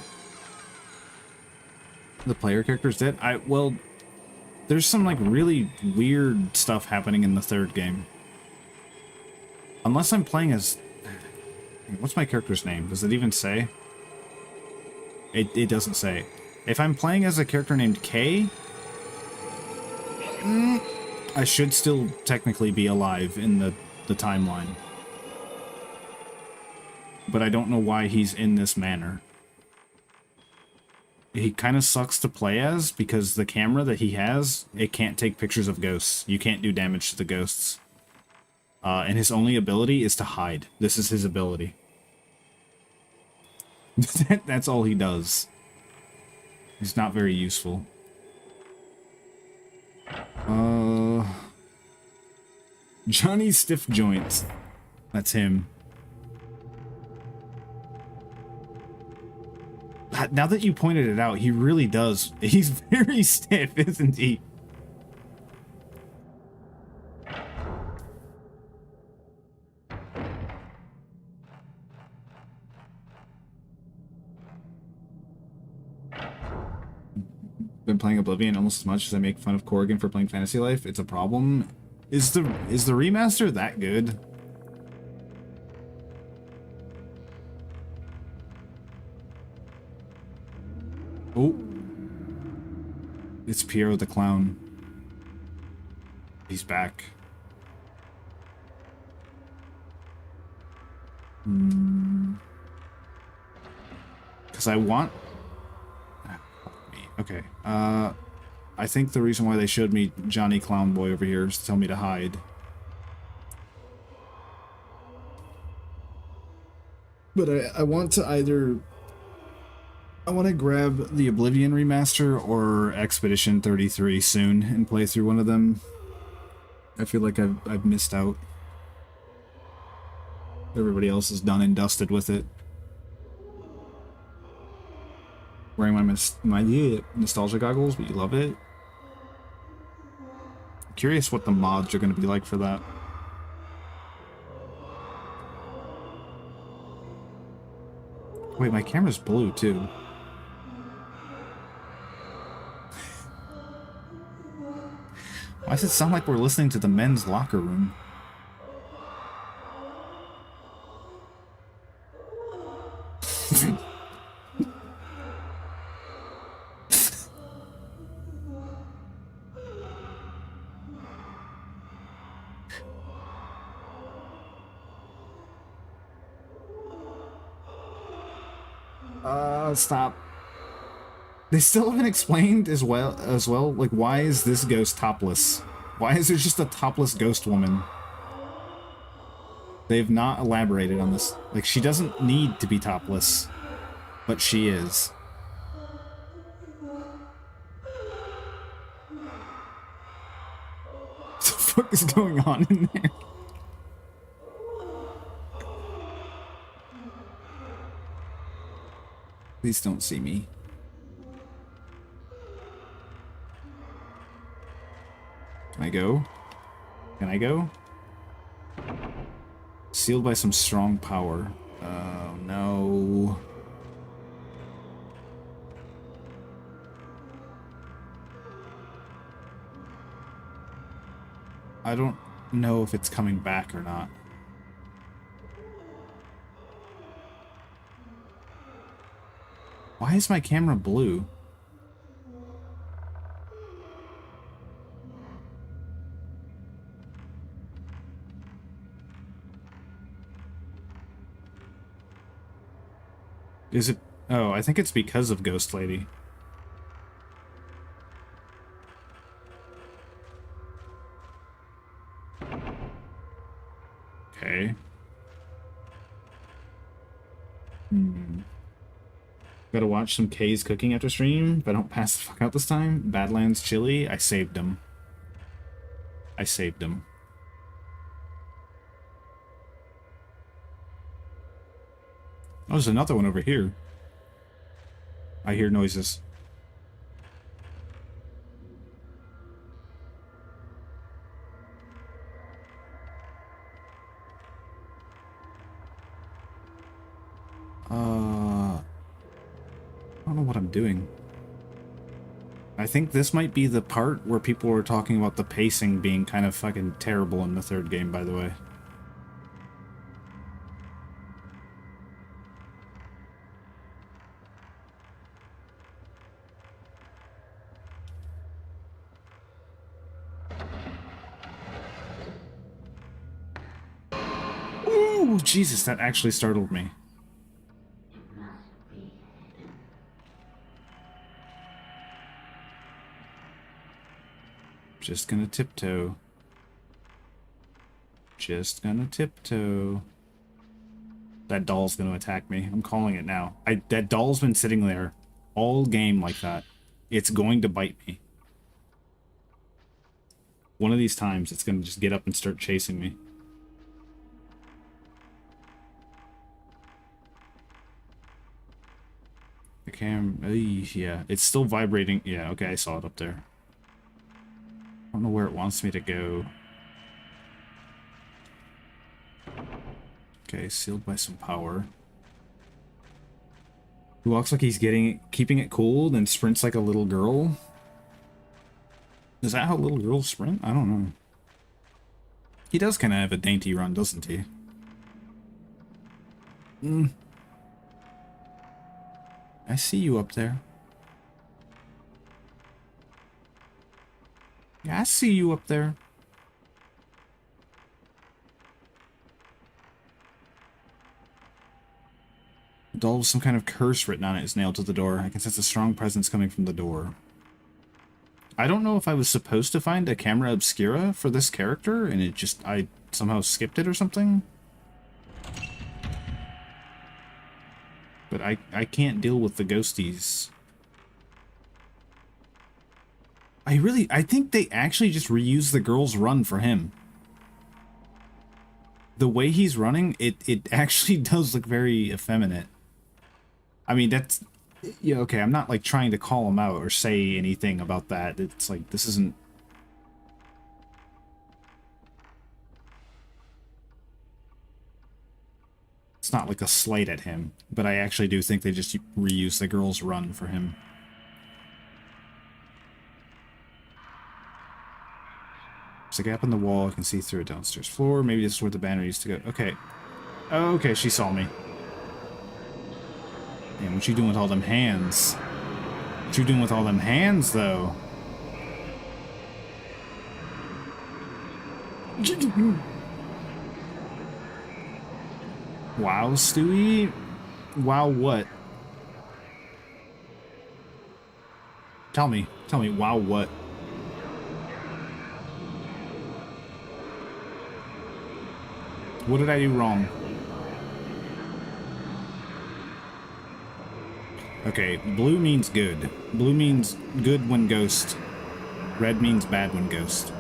The player character's dead? Well, there's some, like, really weird stuff happening in the third game. Unless I'm playing as... What's my character's name? Does it even say? It doesn't say. If I'm playing as a character named Kay, I should still technically be alive in the timeline. But I don't know why he's in this manner. He kind of sucks to play as, because the camera that he has, it can't take pictures of ghosts. You can't do damage to the ghosts. And his only ability is to hide. This is his ability. That's all he does. He's not very useful. Johnny Stiff Joints. That's him. Now that you pointed it out, he really does. He's very stiff, isn't he? Been playing Oblivion almost as much as I make fun of Corrigan for playing Fantasy Life. It's a problem. Is the remaster that good? Oh. It's Piero the Clown. He's back. Because I want... Okay. I think the reason why they showed me Johnny Clown Boy over here is to tell me to hide. But I want to either... I want to grab the Oblivion remaster or Expedition 33 soon and play through one of them. I feel like I've missed out. Everybody else is done and dusted with it. Wearing my nostalgia goggles, but you love it. I'm curious what the mods are going to be like for that. Wait, my camera's blue too. Why does it sound like we're listening to the men's locker room? Stop. They still haven't explained as well, like, why is this ghost topless? Why is there just a topless ghost woman? They've not elaborated on this. Like, she doesn't need to be topless, but she is. What the fuck is going on in there? Please don't see me. Can I go? Can I go? Sealed by some strong power. Oh, no. I don't know if it's coming back or not. Why is my camera blue? Is it? Oh, I think it's because of Ghost Lady. Okay. Gotta watch some K's cooking after stream. If I don't pass the fuck out this time. Badlands chili. I saved him. I saved him. Oh, there's another one over here. I hear noises. I don't know what I'm doing. I think this might be the part where people were talking about the pacing being kind of fucking terrible in the third game, by the way. Ooh, Jesus, that actually startled me. Just gonna tiptoe. Just gonna tiptoe. That doll's gonna attack me. I'm calling it now. That doll's been sitting there all game like that. It's going to bite me. One of these times, it's gonna just get up and start chasing me. The yeah, it's still vibrating. Yeah, okay, I saw it up there. I don't know where it wants me to go. Okay, sealed by some power. He walks like he's keeping it cool, then sprints like a little girl. Is that how little girls sprint? I don't know. He does kind of have a dainty run, doesn't he? I see you up there. Yeah, I see you up there. A doll with some kind of curse written on it is nailed to the door. I can sense a strong presence coming from the door. I don't know if I was supposed to find a camera obscura for this character, and I somehow skipped it or something. But I can't deal with the ghosties. I think they actually just reused the girl's run for him. The way he's running, it actually does look very effeminate. I mean, that's... Yeah, okay, I'm not, like, trying to call him out or say anything about that. It's like, this isn't... It's not like a slight at him, but I actually do think they just reused the girl's run for him. There's a gap in the wall. I can see through a downstairs floor. Maybe this is where the banner used to go. Okay. Okay, she saw me. Damn, what you doing with all them hands? What you doing with all them hands, though? Wow, Stewie? Wow, what? Tell me, wow, what? What did I do wrong? Okay, blue means good. Blue means good when ghost. Red means bad when ghost.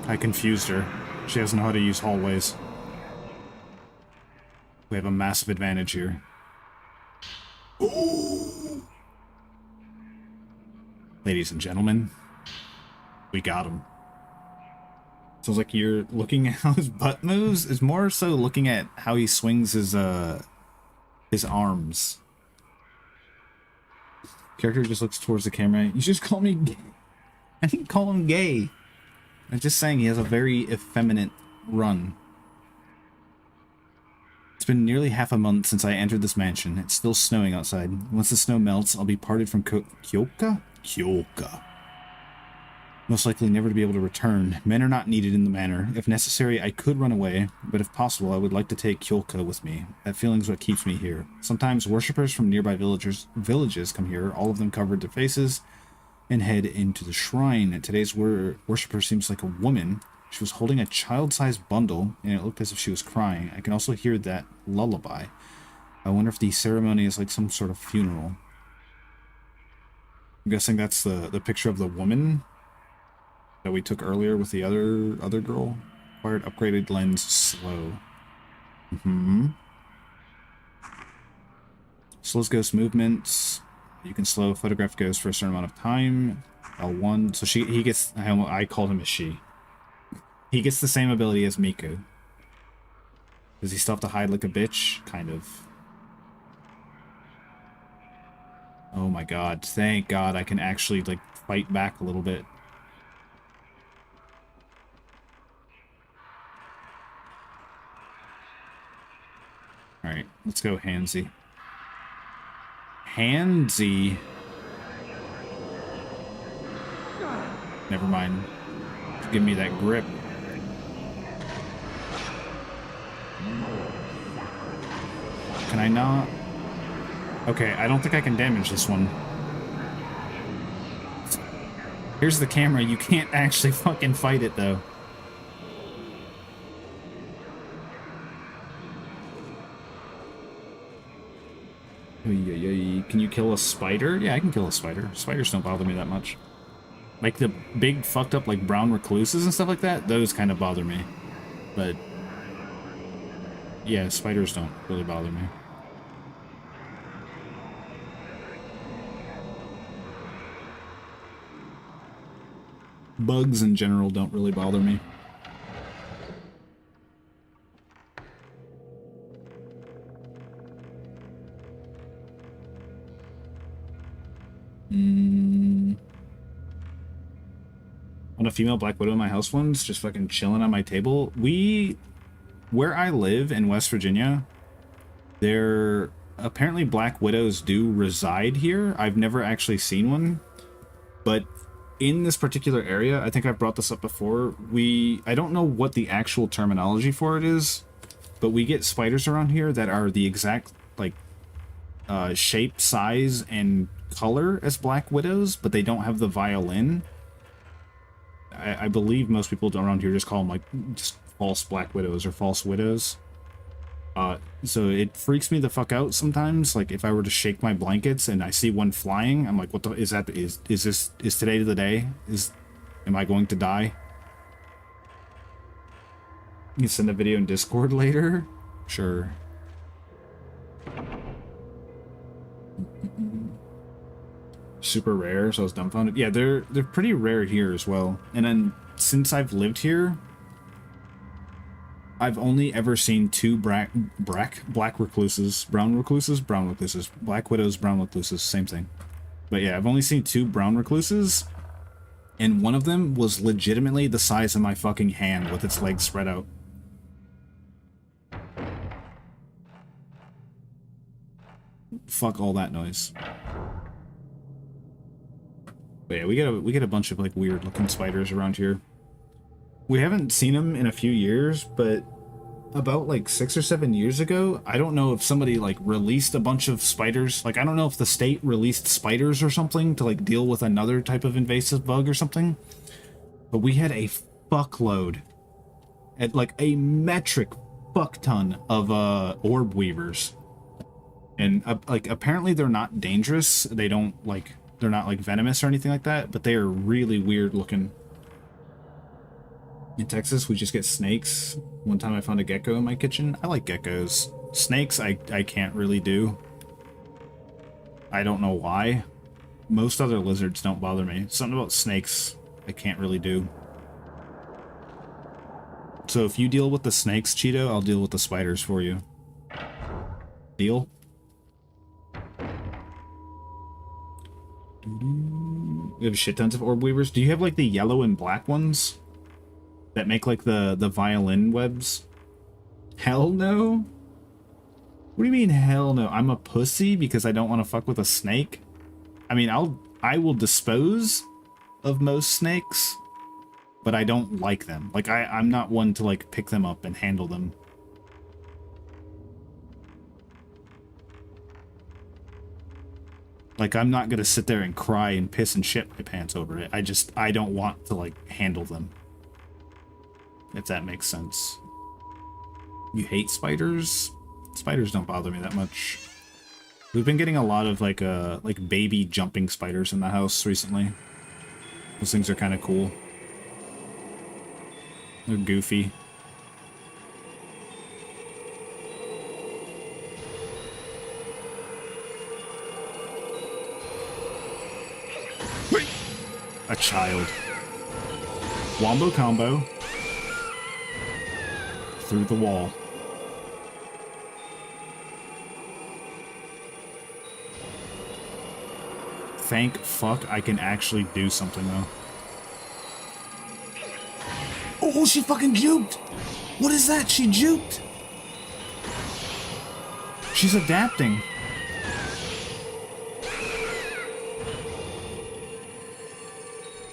I confused her. She doesn't know how to use hallways. We have a massive advantage here. Ooh. Ladies and gentlemen, we got him. Sounds like you're looking at how his butt moves. It's more so looking at how he swings his arms. Character just looks towards the camera. You just call me gay. I didn't call him gay. I'm just saying he has a very effeminate run. It's been nearly half a month since I entered this mansion. It's still snowing outside. Once the snow melts, I'll be parted from Kyoka? Kyoka. Most likely never to be able to return. Men are not needed in the manor. If necessary, I could run away, but if possible, I would like to take Kyoka with me. That feeling's what keeps me here. Sometimes worshippers from nearby villages come here, all of them covered their faces, and head into the shrine. Today's worshipper seems like a woman. She was holding a child-sized bundle, and it looked as if she was crying. I can also hear that lullaby. I wonder if the ceremony is like some sort of funeral. I'm guessing that's the picture of the woman that we took earlier with the other girl. Acquired upgraded lens slow. Slows ghost movements. You can slow photograph ghosts for a certain amount of time. L1. So he gets. I called him a she. He gets the same ability as Miku. Does he still have to hide like a bitch? Kind of. Oh my god. Thank god I can actually like fight back a little bit. Alright, let's go handsy. Handsy. Never mind. Give me that grip. Can I not? Okay, I don't think I can damage this one. Here's the camera. You can't actually fucking fight it, though. Can you kill a spider? Yeah, I can kill a spider. Spiders don't bother me that much. Like the big fucked up like brown recluses and stuff like that, those kind of bother me. But yeah, spiders don't really bother me. Bugs in general don't really bother me. On a female Black Widow in my house once, just fucking chilling on my table. Where I live in West Virginia, there apparently Black Widows do reside here. I've never actually seen one, but in this particular area, I think I've brought this up before, I don't know what the actual terminology for it is, but we get spiders around here that are the exact like shape, size, and color as Black Widows, but they don't have the violin. I believe most people around here just call them like just false Black Widows or false widows. So it freaks me the fuck out sometimes. Like if I were to shake my blankets and I see one flying, I'm like, what the is that? Is today the day? Am I going to die? You can send a video in Discord later? Sure. Super rare, so I was dumbfounded. Yeah, they're pretty rare here as well. And then since I've lived here, I've only ever seen two black recluses, brown recluses, Black Widows, brown recluses, same thing. But yeah, I've only seen two brown recluses, And one of them was legitimately the size of my fucking hand with its legs spread out. Fuck all that noise. But yeah, we get a bunch of like weird looking spiders around here. We haven't seen them in a few years, but about like 6 or 7 years ago, I don't know if somebody like released a bunch of spiders. Like I don't know if the state released spiders or something to like deal with another type of invasive bug or something. But we had a fuckload, at like a metric fuck ton of orb weavers. And like apparently they're not dangerous. They don't like, they're not like venomous or anything like that, but they are really weird looking. In Texas, we just get snakes. One time I found a gecko in my kitchen. I like geckos. Snakes, I can't really do. I don't know why. Most other lizards don't bother me. Something about snakes, I can't really do. So if you deal with the snakes, Cheeto, I'll deal with the spiders for you. Deal? We have shit tons of orb weavers. Do you have like the yellow and black ones? That make like the violin webs? Hell no? What do you mean hell no? I'm a pussy because I don't want to fuck with a snake? I mean, I will dispose of most snakes, but I don't like them. Like I'm not one to like pick them up and handle them. Like I'm not gonna sit there and cry and piss and shit my pants over it. I don't want to like handle them. If that makes sense. You hate spiders? Spiders don't bother me that much. We've been getting a lot of like baby jumping spiders in the house recently. Those things are kind of cool. They're goofy. A child. Wombo combo. Through the wall. Thank fuck I can actually do something though. Oh, she fucking juked! What is that? She juked! She's adapting.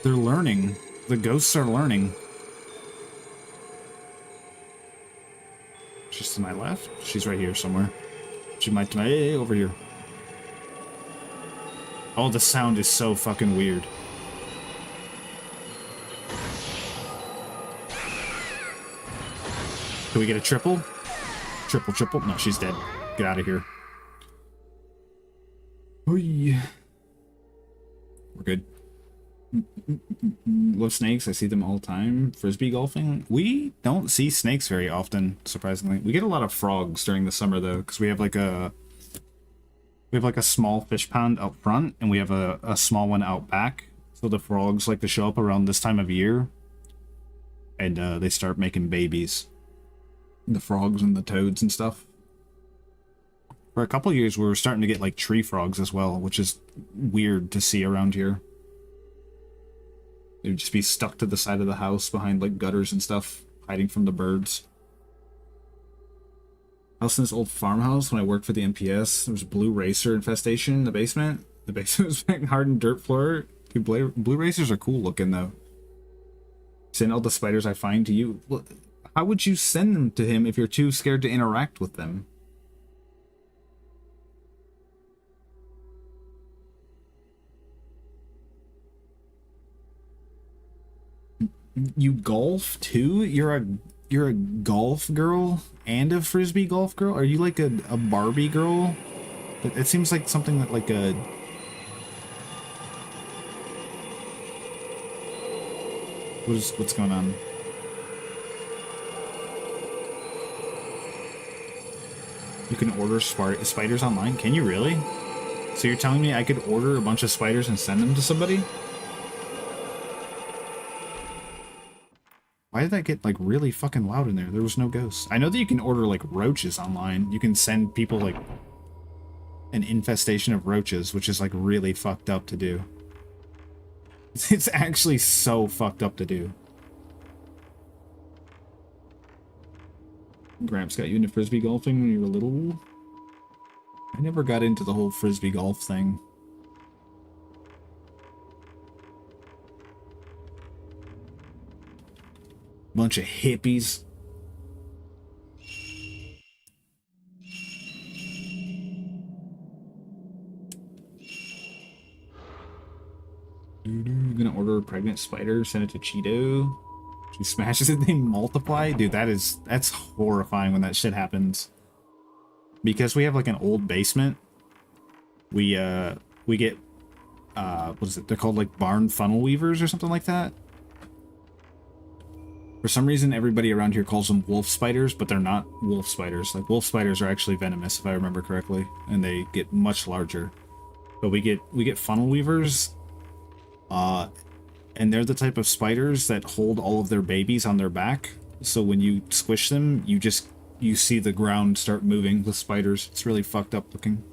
They're learning. The ghosts are learning. She's to my left. She's right here somewhere. She might to my over here. Oh, the sound is so fucking weird. Can we get a triple? Triple, triple. No, she's dead. Get out of here. Oh yeah. We're good. Love snakes. I see them all the time. Frisbee golfing. We don't see snakes very often, surprisingly. We get a lot of frogs during the summer though, because we have like a small fish pond out front, and we have a small one out back. So the frogs like to show up around this time of year, and they start making babies. The frogs and the toads and stuff. For a couple years, we were starting to get like tree frogs as well, which is weird to see around here. They would just be stuck to the side of the house behind like gutters and stuff, hiding from the birds. I was in this old farmhouse when I worked for the NPS. There was a blue racer infestation in the basement. The basement was making hardened dirt floor. Dude, blue racers are cool looking though. Send all the spiders I find to you. Well, how would you send them to him if you're too scared to interact with them? You golf too? You're a golf girl and a frisbee golf girl? Are you like a Barbie girl? It seems like something that like a... What's going on? You can order spiders online? Can you really? So you're telling me I could order a bunch of spiders and send them to somebody? Why did that get, like, really fucking loud in there? There was no ghosts. I know that you can order, like, roaches online. You can send people, like, an infestation of roaches, which is, like, really fucked up to do. It's actually so fucked up to do. Gramps got you into frisbee golfing when you were little? I never got into the whole frisbee golf thing. Bunch of hippies. Gonna order a pregnant spider, send it to Cheeto. She smashes it, they multiply? Dude, that's horrifying when that shit happens. Because we have like an old basement, we get what is it? They're called like barn funnel weavers or something like that. For some reason everybody around here calls them wolf spiders, but they're not wolf spiders. Like wolf spiders are actually venomous if I remember correctly, and they get much larger. But we get funnel weavers. And they're the type of spiders that hold all of their babies on their back. So when you squish them, you see the ground start moving with spiders. It's really fucked up looking.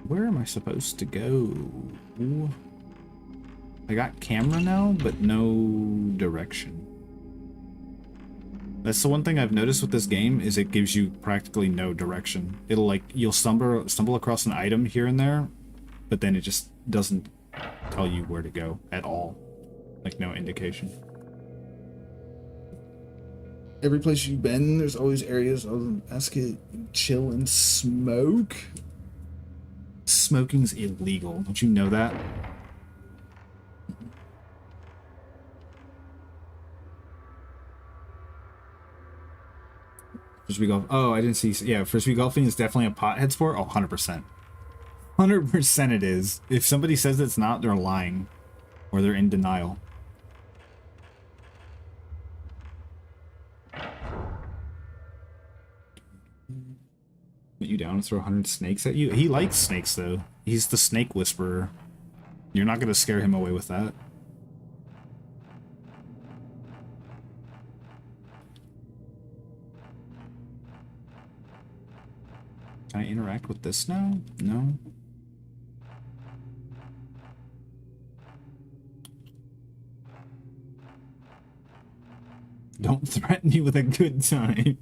Where am I supposed to go? I got camera now, but no direction. That's the one thing I've noticed with this game, is it gives you practically no direction. It'll like, you'll stumble across an item here and there, but then it just doesn't tell you where to go at all. Like, no indication. Every place you've been, there's always areas of basket, chill and smoke. Smoking's illegal. Don't you know that? Frisbee golf. Oh, I didn't see. Yeah, frisbee golfing is definitely a pothead sport. Oh, 100%. 100% it is. If somebody says it's not, they're lying. Or they're in denial. Put you down and throw 100 snakes at you? He likes snakes, though. He's the snake whisperer. You're not going to scare him away with that. Can I interact with this now? No. Don't threaten me with a good time.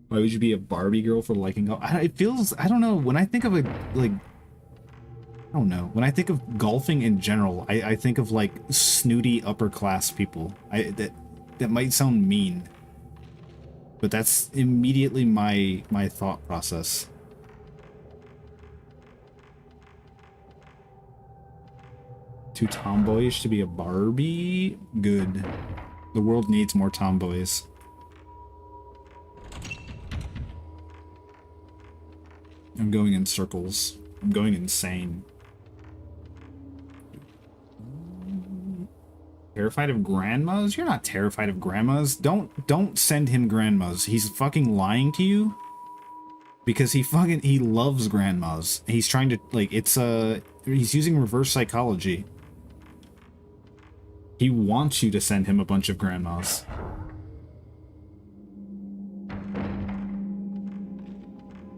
Why would you be a Barbie girl for liking golf? It feels, I don't know, when I think of a, like, I don't know. When I think of golfing in general, I think of, like, snooty upper class people. That might sound mean. But that's immediately my thought process. Too tomboyish to be a Barbie? Good. The world needs more tomboys. I'm going in circles. I'm going insane. Terrified of grandmas? You're not terrified of grandmas. Don't send him grandmas. He's fucking lying to you. Because he loves grandmas. He's trying to, like, he's using reverse psychology. He wants you to send him a bunch of grandmas.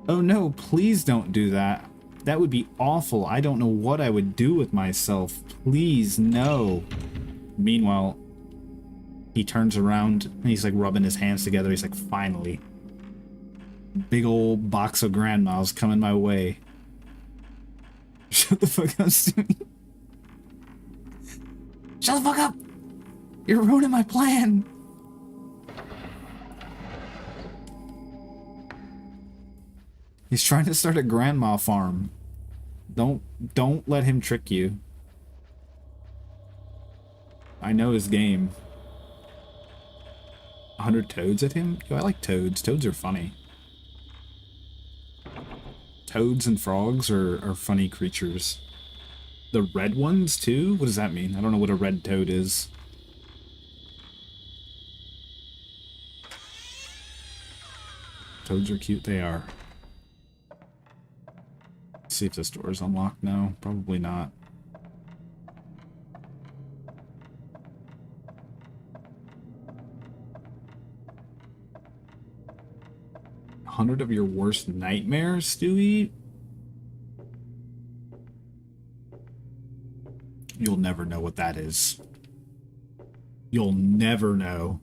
Oh no, please don't do that. That would be awful. I don't know what I would do with myself. Please, no. Meanwhile, he turns around and he's like rubbing his hands together. He's like, finally. Big old box of grandmas coming my way. Shut the fuck up, Steven. Shut the fuck up! You're ruining my plan! He's trying to start a grandma farm. Don't let him trick you. I know his game. 100 toads at him? Yo, I like toads. Toads are funny. Toads and frogs are funny creatures. The red ones, too? What does that mean? I don't know what a red toad is. Toads are cute, they are. Let's see if this door is unlocked now. Probably not. 100 of your worst nightmares, Stewie? You'll never know what that is. You'll never know.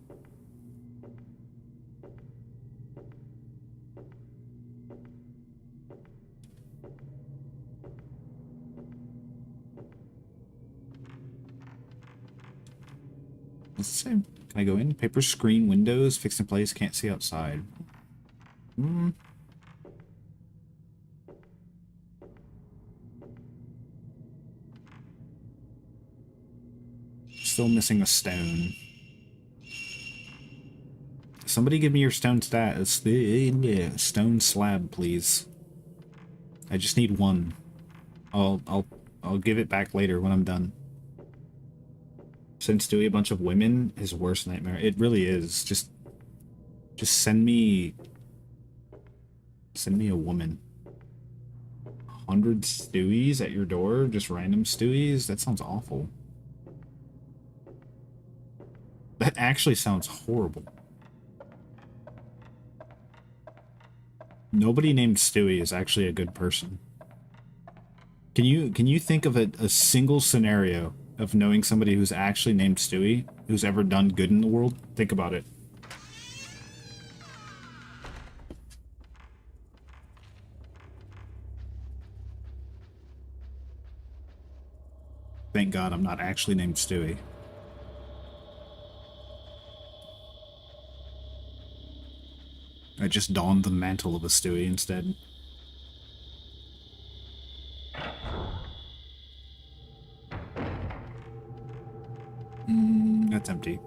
What's it say? Can I go in? Paper screen windows fixed in place. Can't see outside. Still missing a stone. Somebody give me your stone stone slab, please. I just need one. I'll give it back later when I'm done. Send Stewie a bunch of women, his worst nightmare. It really is. Just send me a woman. 100 Stewies at your door, just random Stewies. That sounds awful. That actually sounds horrible. Nobody named Stewie is actually a good person. Can you think of a single scenario of knowing somebody who's actually named Stewie who's ever done good in the world? Think about it. Thank God I'm not actually named Stewie. I just donned the mantle of a Stewie instead. That's empty.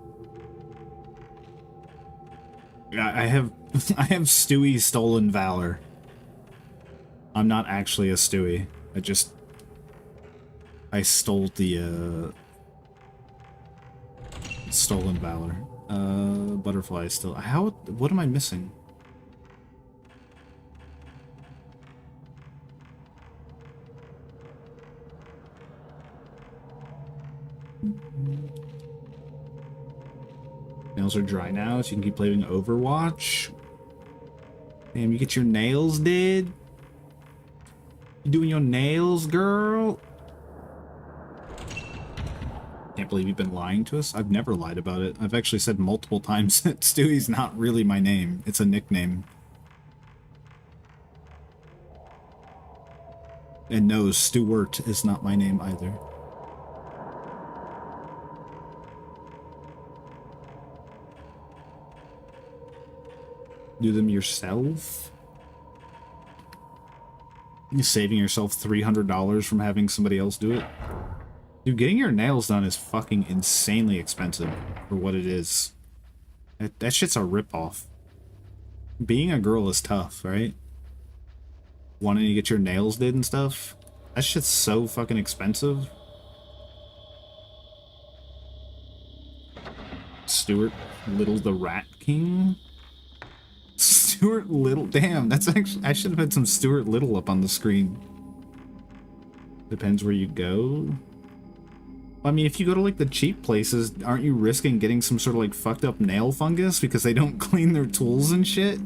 I have Stewie stolen valor. I'm not actually a Stewie. I stole the stolen valor. Butterfly still. What am I missing? Nails are dry now, so you can keep playing Overwatch. Damn, you get your nails did? You doing your nails, girl? Can't believe you've been lying to us. I've never lied about it. I've actually said multiple times that Stewie's not really my name. It's a nickname. And no, Stewart is not my name either. Do them yourself? You're saving yourself $300 from having somebody else do it? Dude, getting your nails done is fucking insanely expensive for what it is. That shit's a ripoff. Being a girl is tough, right? Wanting to get your nails did and stuff? That shit's so fucking expensive. Stuart Little the Rat King? Stuart Little, damn, that's actually, I should have had some Stuart Little up on the screen. Depends where you go. I mean, if you go to like the cheap places, aren't you risking getting some sort of like fucked up nail fungus because they don't clean their tools and shit?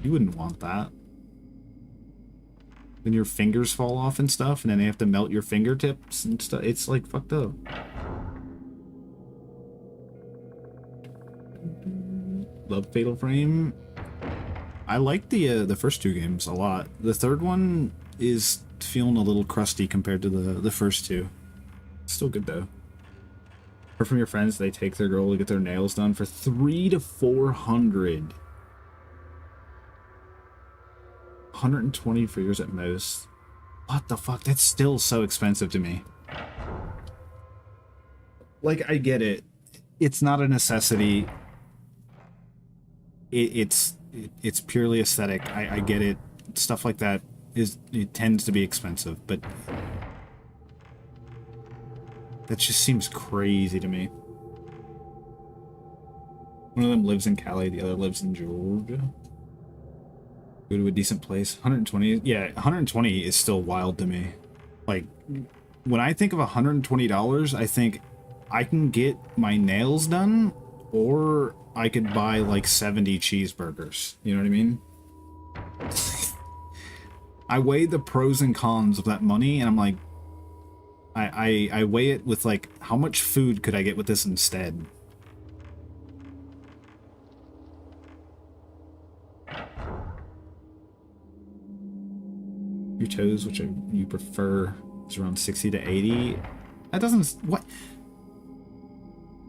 You wouldn't want that. Then your fingers fall off and stuff, and then they have to melt your fingertips and stuff. It's like fucked up. Love Fatal Frame. I like the first two games a lot. The third one is feeling a little crusty compared to the first two. Still good though. Heard from your friends they take their girl to get their nails done for $300 to $400. 120 for yours at most. What the fuck? That's still so expensive to me. Like, I get it. It's not a necessity. It's purely aesthetic. I get it. Stuff like that it tends to be expensive, but that just seems crazy to me. One of them lives in Cali, the other lives in Georgia. Go to a decent place. 120. Yeah, 120 is still wild to me. Like, when I think of $120, I think I can get my nails done Or I could buy like 70 cheeseburgers. You know what I mean? I weigh the pros and cons of that money, and I'm like, I weigh it with like, how much food could I get with this instead? Your toes, which you prefer, is around 60 to 80. That doesn't... What?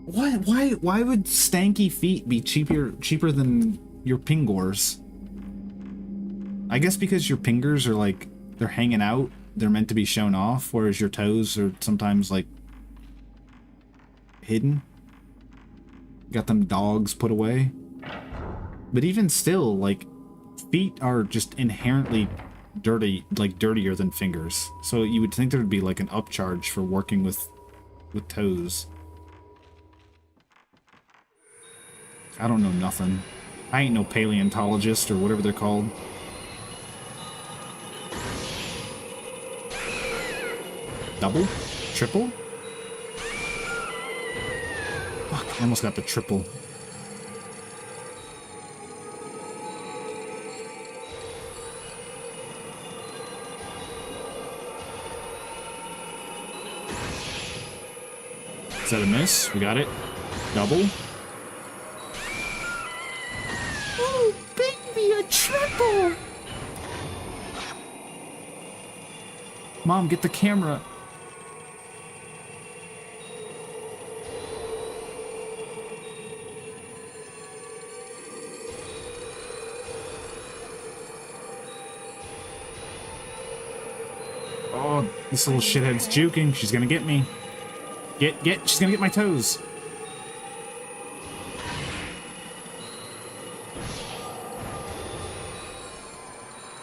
Why would stanky feet be cheaper than your pingors? I guess because your fingers are like, they're hanging out, they're meant to be shown off, whereas your toes are sometimes like hidden. Got them dogs put away. But even still, like, feet are just inherently dirty, like dirtier than fingers. So you would think there would be like an upcharge for working with toes. I don't know nothing. I ain't no paleontologist or whatever they're called. Double? Triple? Fuck, I almost got the triple. Is that a miss? We got it. Double. Oh, baby, a triple! Mom, get the camera. Oh, this little shithead's juking. She's gonna get me. She's gonna get my toes.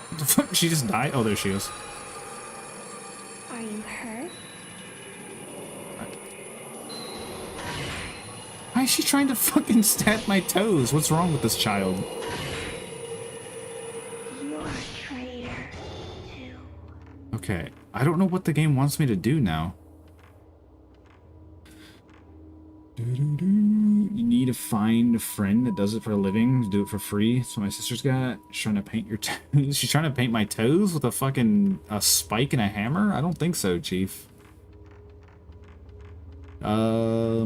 What the fuck? She just died? Oh, there she is. Are you hurt? Why is she trying to fucking stab my toes? What's wrong with this child? You're a traitor, too. Okay, I don't know what the game wants me to do now. You need to find a friend that does it for a living, do it for free. That's what my sister's got. She's trying to paint your toes. She's trying to paint my toes with a spike and a hammer? I don't think so, Chief. Yeah,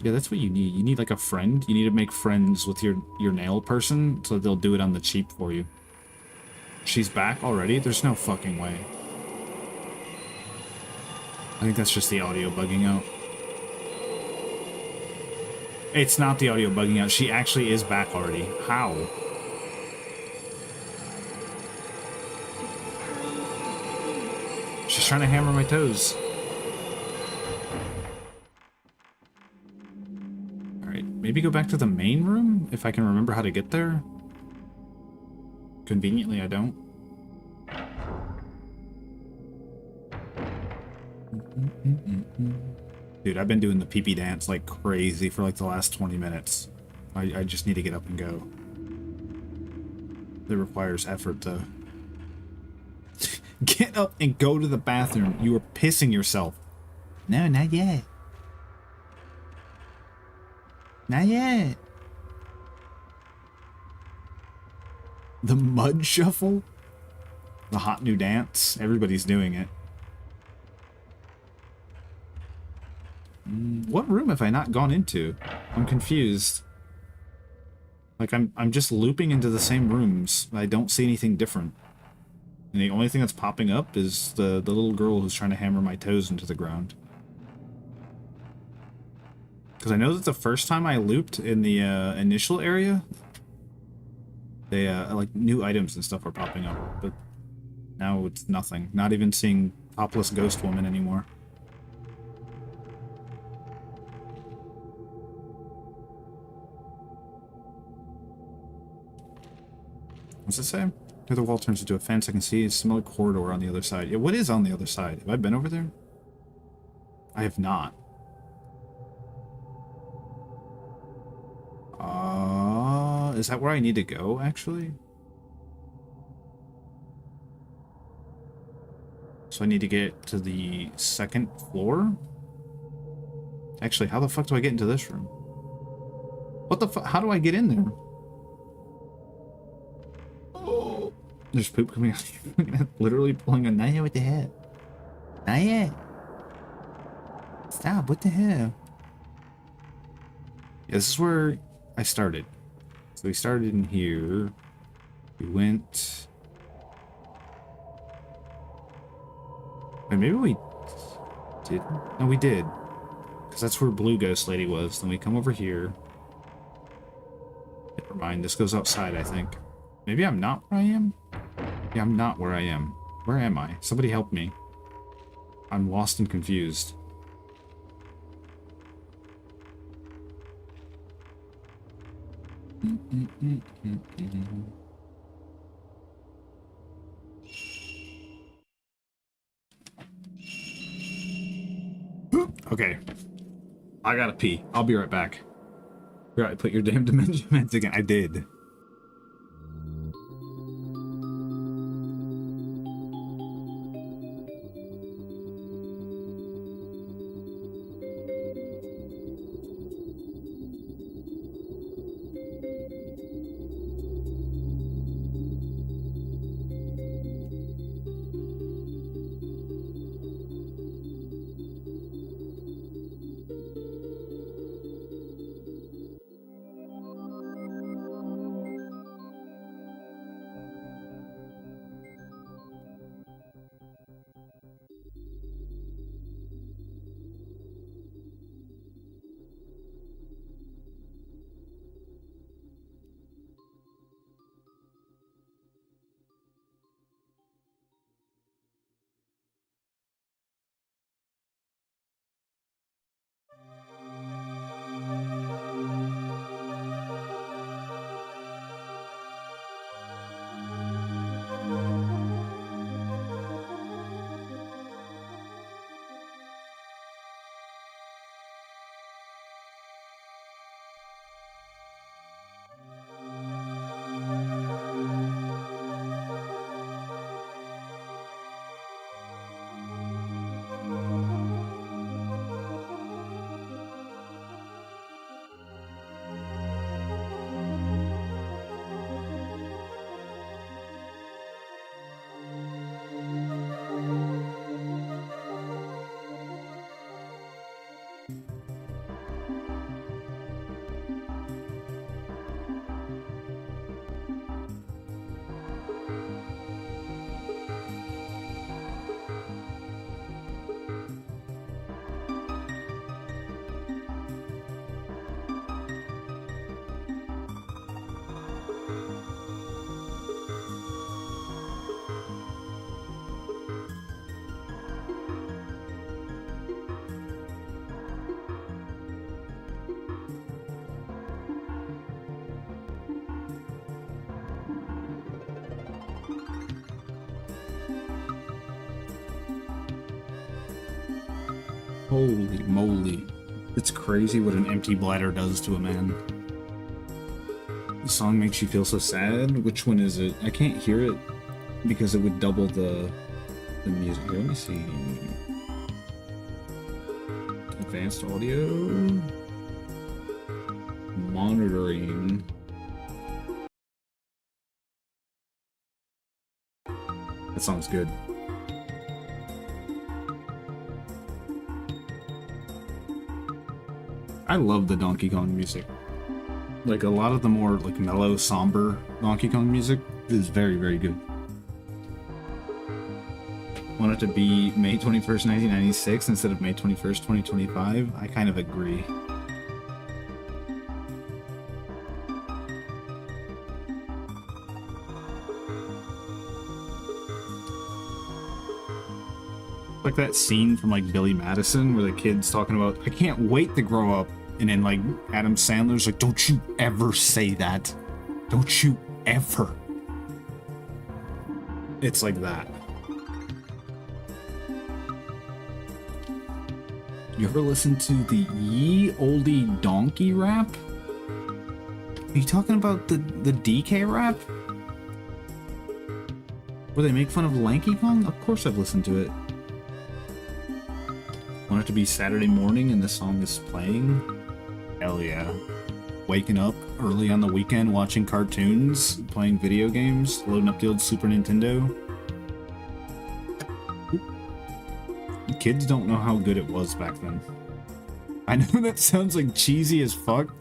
that's what you need. You need like a friend. You need to make friends with your nail person so they'll do it on the cheap for you. She's back already? There's no fucking way. I think that's just the audio bugging out. It's not the audio bugging out. She actually is back already. How? She's trying to hammer my toes. Alright, maybe go back to the main room if I can remember how to get there. Conveniently, I don't. Dude, I've been doing the pee-pee dance like crazy for like the last 20 minutes. I just need to get up and go. It requires effort to get up and go to the bathroom. You are pissing yourself. No, not yet. Not yet. The mud shuffle? The hot new dance? Everybody's doing it. What room have I not gone into? I'm confused. Like, I'm just looping into the same rooms. I don't see anything different. And the only thing that's popping up is the little girl who's trying to hammer my toes into the ground. Because I know that the first time I looped in the initial area, they, like, new items and stuff are popping up. But now it's nothing. Not even seeing topless ghost woman anymore. What's it say? Here the wall turns into a fence. I can see a similar corridor on the other side. Yeah, what is on the other side? Have I been over there? I have not. Is that where I need to go, actually? So So I need to get to the second floor? Actually, how the fuck do I get into this room? What the fuck? How do I get in there? Oh, there's poop coming out. Literally pulling a Naya. What the hell? Naya! Stop, what the hell? Yeah, this is where I started. So we started in here. We went... Wait, maybe we did? No, we did. Because that's where Blue Ghost Lady was. Then we come over here. Never mind, this goes outside, I think. Maybe I'm not where I am? Yeah, I'm not where I am. Where am I? Somebody help me. I'm lost and confused. Okay. I gotta pee. I'll be right back. Right, put your damn dimension meds again. I did. Holy moly. It's crazy what an empty bladder does to a man. The song makes you feel so sad. Which one is it? I can't hear it because it would double the music. Here, let me see. Advanced audio. Monitoring. That song's good. I love the Donkey Kong music. Like, a lot of the more, like, mellow, somber Donkey Kong music is very, very good. Want it to be May 21st, 1996 instead of May 21st, 2025? I kind of agree. Like that scene from, like, Billy Madison where the kid's talking about, I can't wait to grow up. And then, like, Adam Sandler's like, don't you ever say that. Don't you ever. It's like that. You ever listen to the Ye Olde Donkey rap? Are you talking about the DK rap? Where they make fun of Lanky Kong? Of course I've listened to it. it to be Saturday morning and this song is playing, hell yeah. Waking up early on the weekend, watching cartoons, playing video games, loading up the old Super Nintendo. Kids don't know how good it was back then. I know that sounds like cheesy as fuck,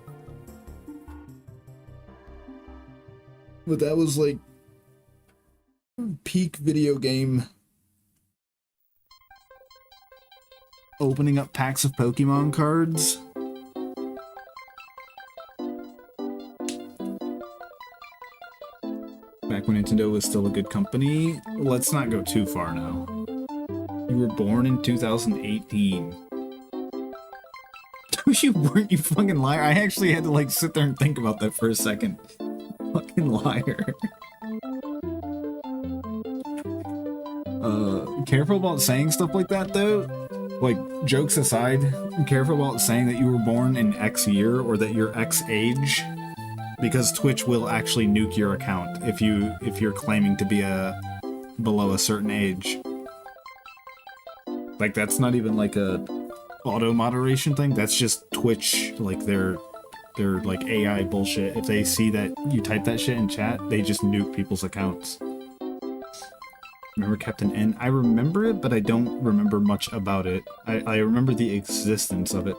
but that was like peak video game. Opening up packs of Pokemon cards. Back when Nintendo was still a good company. Let's not go too far now. You were born in 2018. You weren't, you fucking liar. I actually had to like sit there and think about that for a second. Fucking liar. Careful about saying stuff like that though. Like, jokes aside, careful about saying that you were born in X year or that you're X age, because Twitch will actually nuke your account if you're claiming to be below a certain age. Like, that's not even like a auto moderation thing. That's just Twitch, like their like AI bullshit. If they see that you type that shit in chat, they just nuke people's accounts. Remember Captain N? I remember it, but I don't remember much about it. I remember the existence of it.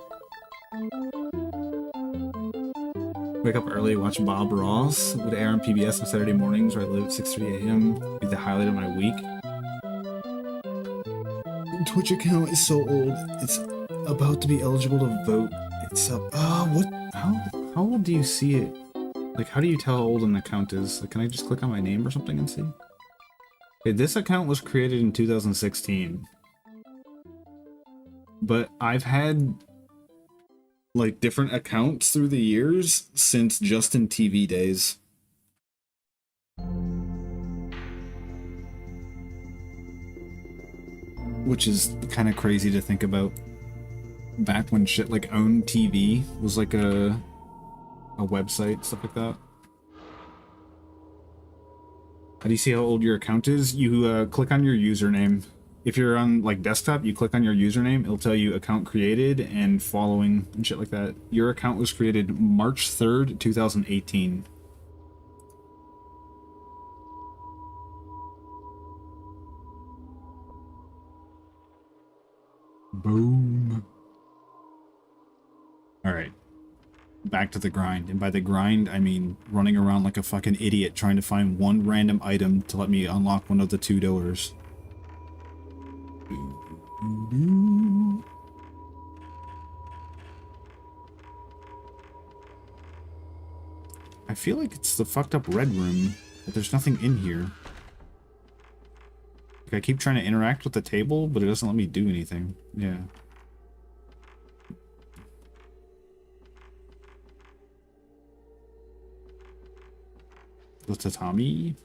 Wake up early, watch Bob Ross. Would air on PBS on Saturday mornings where I live at 6:30 a.m. Be the highlight of my week. Twitch account is so old. It's about to be eligible to vote. It's up. What? How old do you see it? Like, how do you tell how old an account is? Like, can I just click on my name or something and see? Okay, this account was created in 2016. But I've had like different accounts through the years since Justin TV days. Which is kind of crazy to think about. Back when shit like Own TV was like a website, stuff like that. How do you see how old your account is? You click on your username. If you're on like desktop, you click on your username, it'll tell you account created and following and shit like that. Your account was created March 3rd, 2018. Boom. Alright. Back to the grind. And by the grind, I mean running around like a fucking idiot trying to find one random item to let me unlock one of the 2 doors. I feel like it's the fucked up red room, but there's nothing in here. Like, I keep trying to interact with the table, but it doesn't let me do anything. Yeah. The tatami.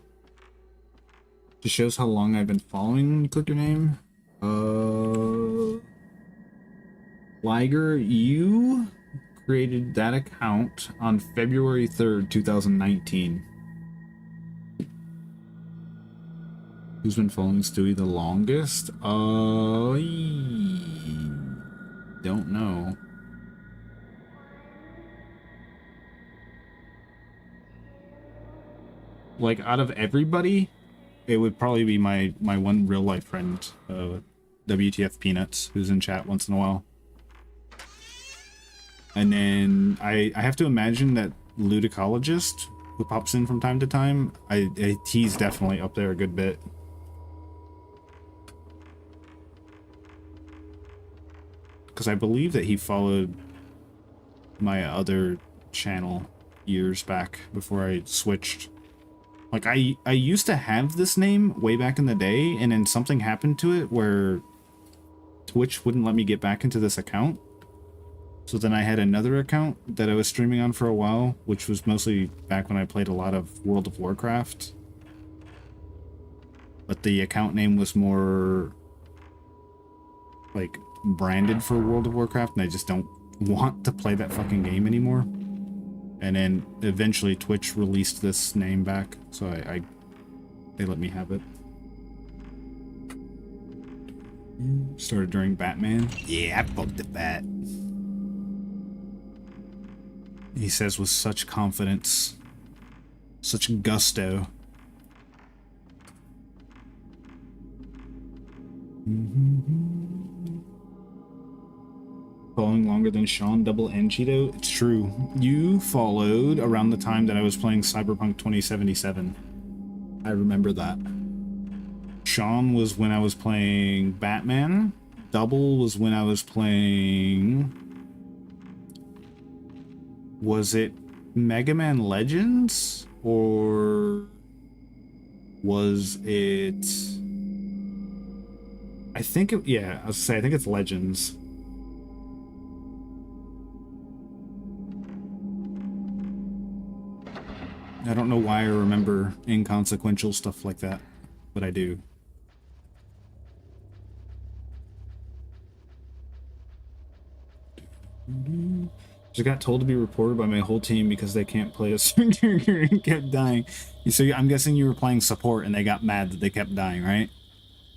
Just shows how long I've been following. You click your name. Liger, you created that account on February 3rd, 2019. Who's been following Stewie the longest? Don't know. Like, out of everybody, it would probably be my one real life friend, WTF Peanuts, who's in chat once in a while. And then I have to imagine that Ludicologist, who pops in from time to time, he's definitely up there a good bit. Because I believe that he followed my other channel years back before I switched. Like, I used to have this name way back in the day, and then something happened to it where Twitch wouldn't let me get back into this account. So then I had another account that I was streaming on for a while, which was mostly back when I played a lot of World of Warcraft. But the account name was more, like, branded for World of Warcraft, and I just don't want to play that fucking game anymore. And then eventually Twitch released this name back, so they let me have it. Started during Batman. Yeah, I fucked the bat. He says with such confidence. Such gusto. Following longer than Sean double and Cheeto? It's true. You followed around the time that I was playing Cyberpunk 2077. I remember that. Sean was when I was playing Batman. Double was when I was playing... Was it Mega Man Legends? Or was it... I think it... Yeah, I was say I think it's Legends. I don't know why I remember inconsequential stuff like that, but I do. Just got told to be reported by my whole team because they can't play a certain character and kept dying. So I'm guessing you were playing support and they got mad that they kept dying, right?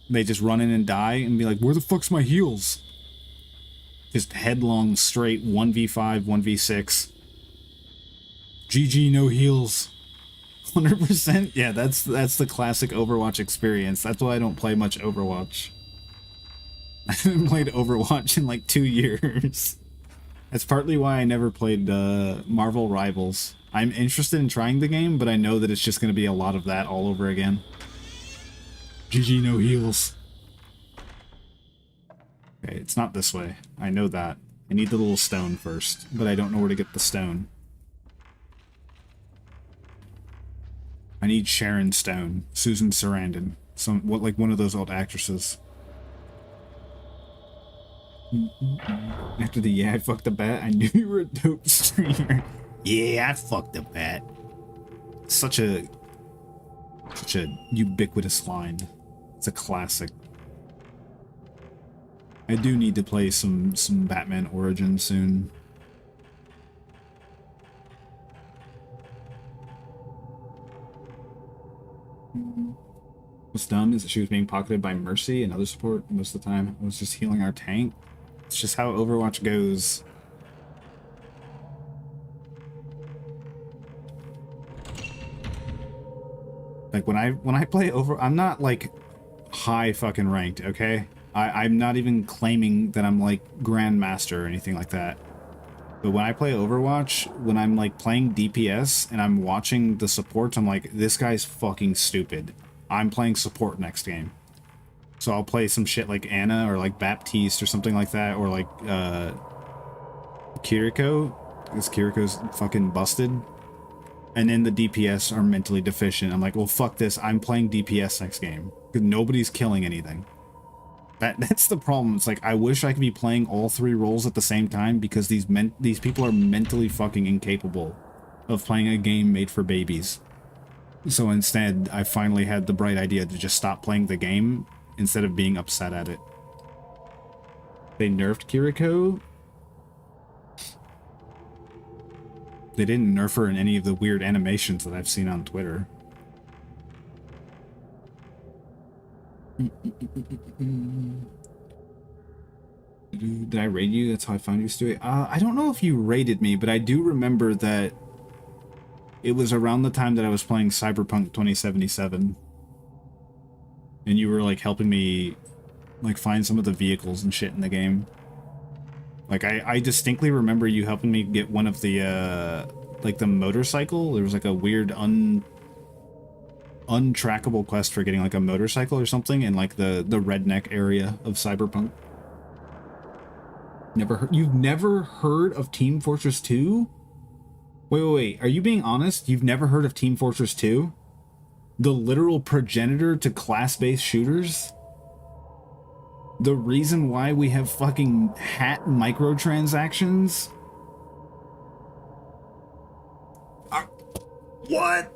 They just run in and die and be like, where the fuck's my heals? Just headlong straight 1v5, 1v6. GG, no heals. 100%? Yeah, that's the classic Overwatch experience. That's why I don't play much Overwatch. I haven't played Overwatch in like 2 years. That's partly why I never played Marvel Rivals. I'm interested in trying the game, but I know that it's just going to be a lot of that all over again. GG, no heals. Okay, it's not this way. I know that. I need the little stone first, but I don't know where to get the stone. I need Sharon Stone, Susan Sarandon, like one of those old actresses. After the yeah, I fucked the bat, I knew you were a dope streamer. Yeah, I fucked the bat. Such a ubiquitous line. It's a classic. I do need to play some Batman Origins soon. What's dumb is that she was being pocketed by Mercy and other support most of the time. It was just healing our tank. It's just how Overwatch goes. Like when I play I'm not like high fucking ranked, okay? I'm not even claiming that I'm like Grandmaster or anything like that. But when I play Overwatch, when I'm like playing DPS and I'm watching the supports, I'm like, this guy's fucking stupid. I'm playing support next game. So I'll play some shit like Anna or like Baptiste or something like that, or like Kiriko, because Kiriko's fucking busted. And then the DPS are mentally deficient. I'm like, well, fuck this. I'm playing DPS next game. Because nobody's killing anything. That's the problem. It's like, I wish I could be playing all three roles at the same time, because these people are mentally fucking incapable of playing a game made for babies. So instead, I finally had the bright idea to just stop playing the game instead of being upset at it. They nerfed Kiriko. They didn't nerf her in any of the weird animations that I've seen on Twitter. Did I raid you? That's how I found you, Stewie. I don't know if you raided me, but I do remember that it was around the time that I was playing Cyberpunk 2077. And you were like helping me like find some of the vehicles and shit in the game. Like I distinctly remember you helping me get one of the like the motorcycle. There was like a weird untrackable quest for getting like a motorcycle or something in like the redneck area of Cyberpunk. You've never heard of Team Fortress 2? Wait. Are you being honest? You've never heard of Team Fortress 2? The literal progenitor to class-based shooters? The reason why we have fucking hat microtransactions? What?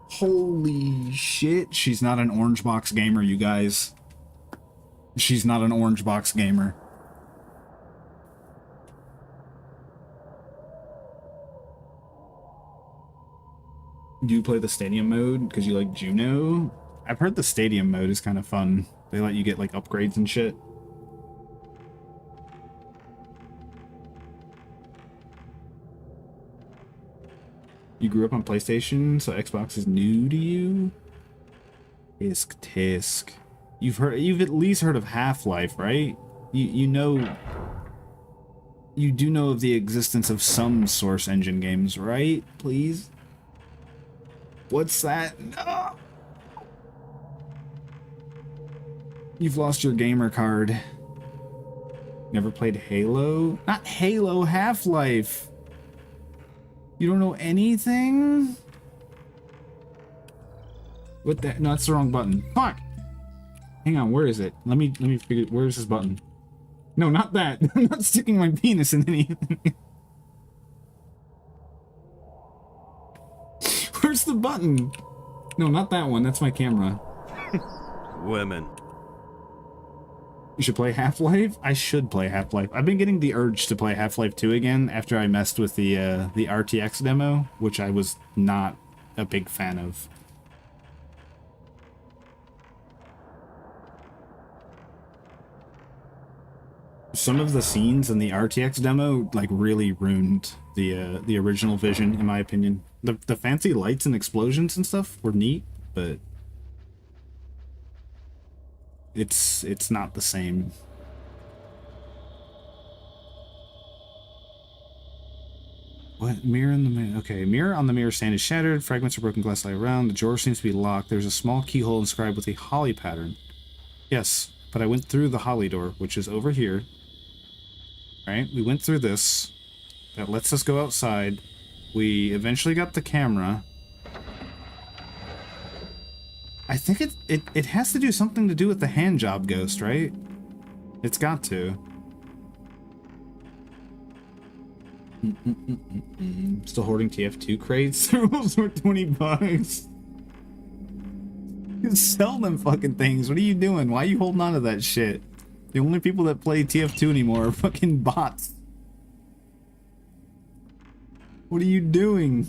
Holy shit. She's not an orange box gamer, you guys. She's not an orange box gamer. Do you play the stadium mode because you like Juno? I've heard the stadium mode is kind of fun. They let you get like upgrades and shit. You grew up on PlayStation, so Xbox is new to you? Tisk tisk. You've at least heard of Half-Life, right? You know, you do know of the existence of some Source Engine games, right? Please? What's that? No! You've lost your gamer card. Never played Halo? Not Halo, Half-Life! You don't know anything? What the? No, that's the wrong button. Fuck! Hang on, where is it? Let me figure. Where's this button? No, not that. I'm not sticking my penis in anything. Where's the button? No, not that one. That's my camera. Women. You should play Half-Life? I should play Half-Life. I've been getting the urge to play Half-Life 2 again after I messed with the RTX demo, which I was not a big fan of. Some of the scenes in the RTX demo like really ruined the original vision, in my opinion. The fancy lights and explosions and stuff were neat, but it's not the same. What? Mirror in the mirror. Okay, mirror on the mirror stand is shattered. Fragments of broken glass lie around. The drawer seems to be locked. There's a small keyhole inscribed with a holly pattern. Yes, but I went through the holly door, which is over here. Right? We went through this. That lets us go outside. We eventually got the camera. I think it has to do something to do with the hand job ghost, right? It's got to. Still hoarding TF2 crates? Those were 20 bucks. You sell them fucking things. What are you doing? Why are you holding on to that shit? The only people that play TF2 anymore are fucking bots. What are you doing?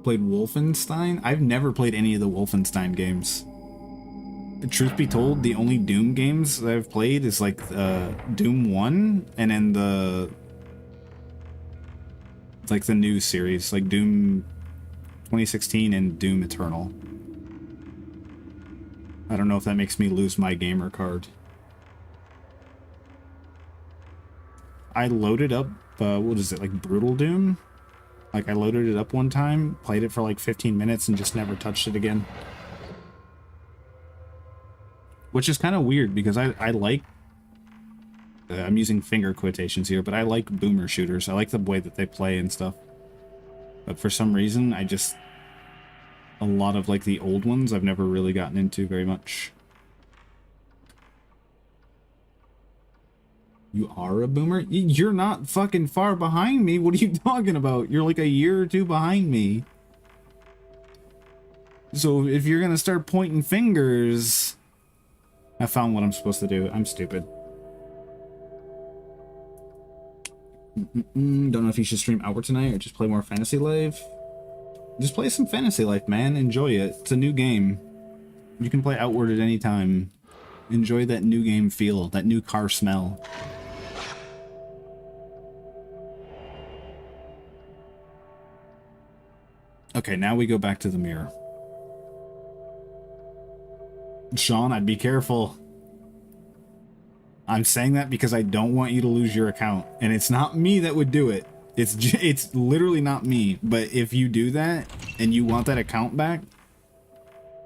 Played Wolfenstein? I've never played any of the Wolfenstein games. The truth be told, the only Doom games that I've played is like Doom 1 and then the new series, like Doom 2016 and Doom Eternal. I don't know if that makes me lose my gamer card. I loaded up, what is it, like Brutal Doom? Like I loaded it up one time, played it for like 15 minutes and just never touched it again. Which is kind of weird because I like, I'm using finger quotations here, but I like boomer shooters. I like the way that they play and stuff. But for some reason, a lot of like the old ones I've never really gotten into very much. You are a boomer? You're not fucking far behind me. What are you talking about? You're like a year or two behind me. So if you're gonna start pointing fingers... I found what I'm supposed to do. I'm stupid. Don't know if you should stream Outward tonight or just play more Fantasy Life. Just play some Fantasy Life, man. Enjoy it. It's a new game. You can play Outward at any time. Enjoy that new game feel, that new car smell. Okay, now we go back to the mirror. Sean, I'd be careful. I'm saying that because I don't want you to lose your account. And it's not me that would do it. It's literally not me. But if you do that and you want that account back,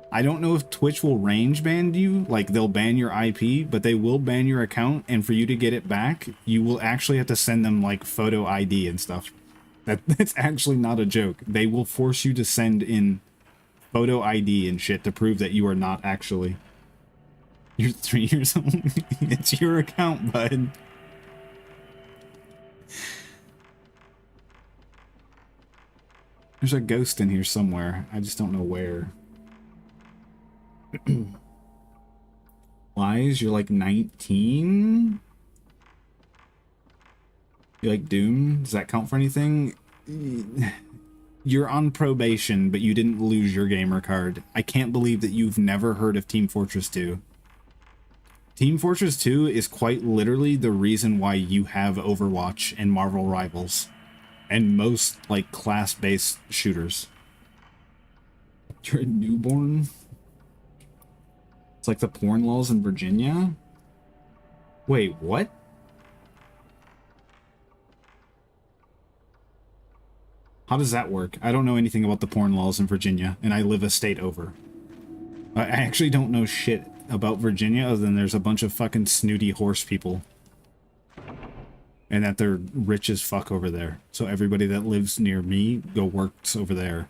I don't know if Twitch will range ban you. Like, they'll ban your IP, but they will ban your account. And for you to get it back, you will actually have to send them, like, photo ID and stuff. That's actually not a joke. They will force you to send in photo ID and shit to prove that you are not actually. You're 3 years old. It's your account, bud. There's a ghost in here somewhere. I just don't know where. Wise, you're like 19? You like Doom? Does that count for anything? You're on probation, but you didn't lose your gamer card. I can't believe that you've never heard of Team Fortress 2. Team Fortress 2 is quite literally the reason why you have Overwatch and Marvel Rivals. And most, like, class-based shooters. You're a newborn? It's like the porn laws in Virginia? Wait, what? How does that work? I don't know anything about the porn laws in Virginia, and I live a state over. I actually don't know shit about Virginia other than there's a bunch of fucking snooty horse people. And that they're rich as fuck over there. So everybody that lives near me works over there.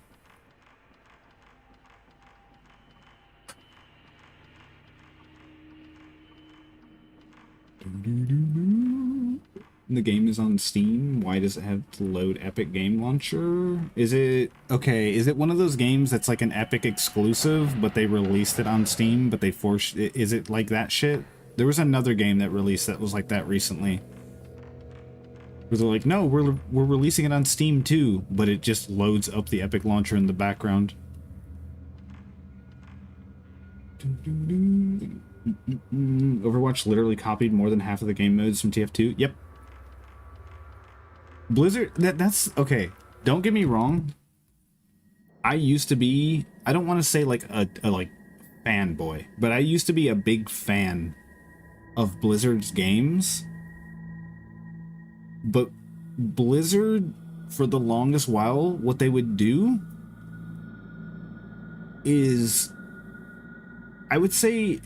The game is on Steam. Why does it have to load Epic Game Launcher? Is it... Okay, is it one of those games that's like an Epic exclusive, but they released it on Steam, but they forced... Is it like that shit? There was another game that released that was like that recently. Where they're like, no, we're releasing it on Steam too, but it just loads up the Epic Launcher in the background. Overwatch literally copied more than half of the game modes from TF2. Yep. Blizzard, that's okay. Don't get me wrong. I used to be, I don't want to say like a like fanboy, but I used to be a big fan of Blizzard's games. But Blizzard, for the longest while, what they would do is, I would say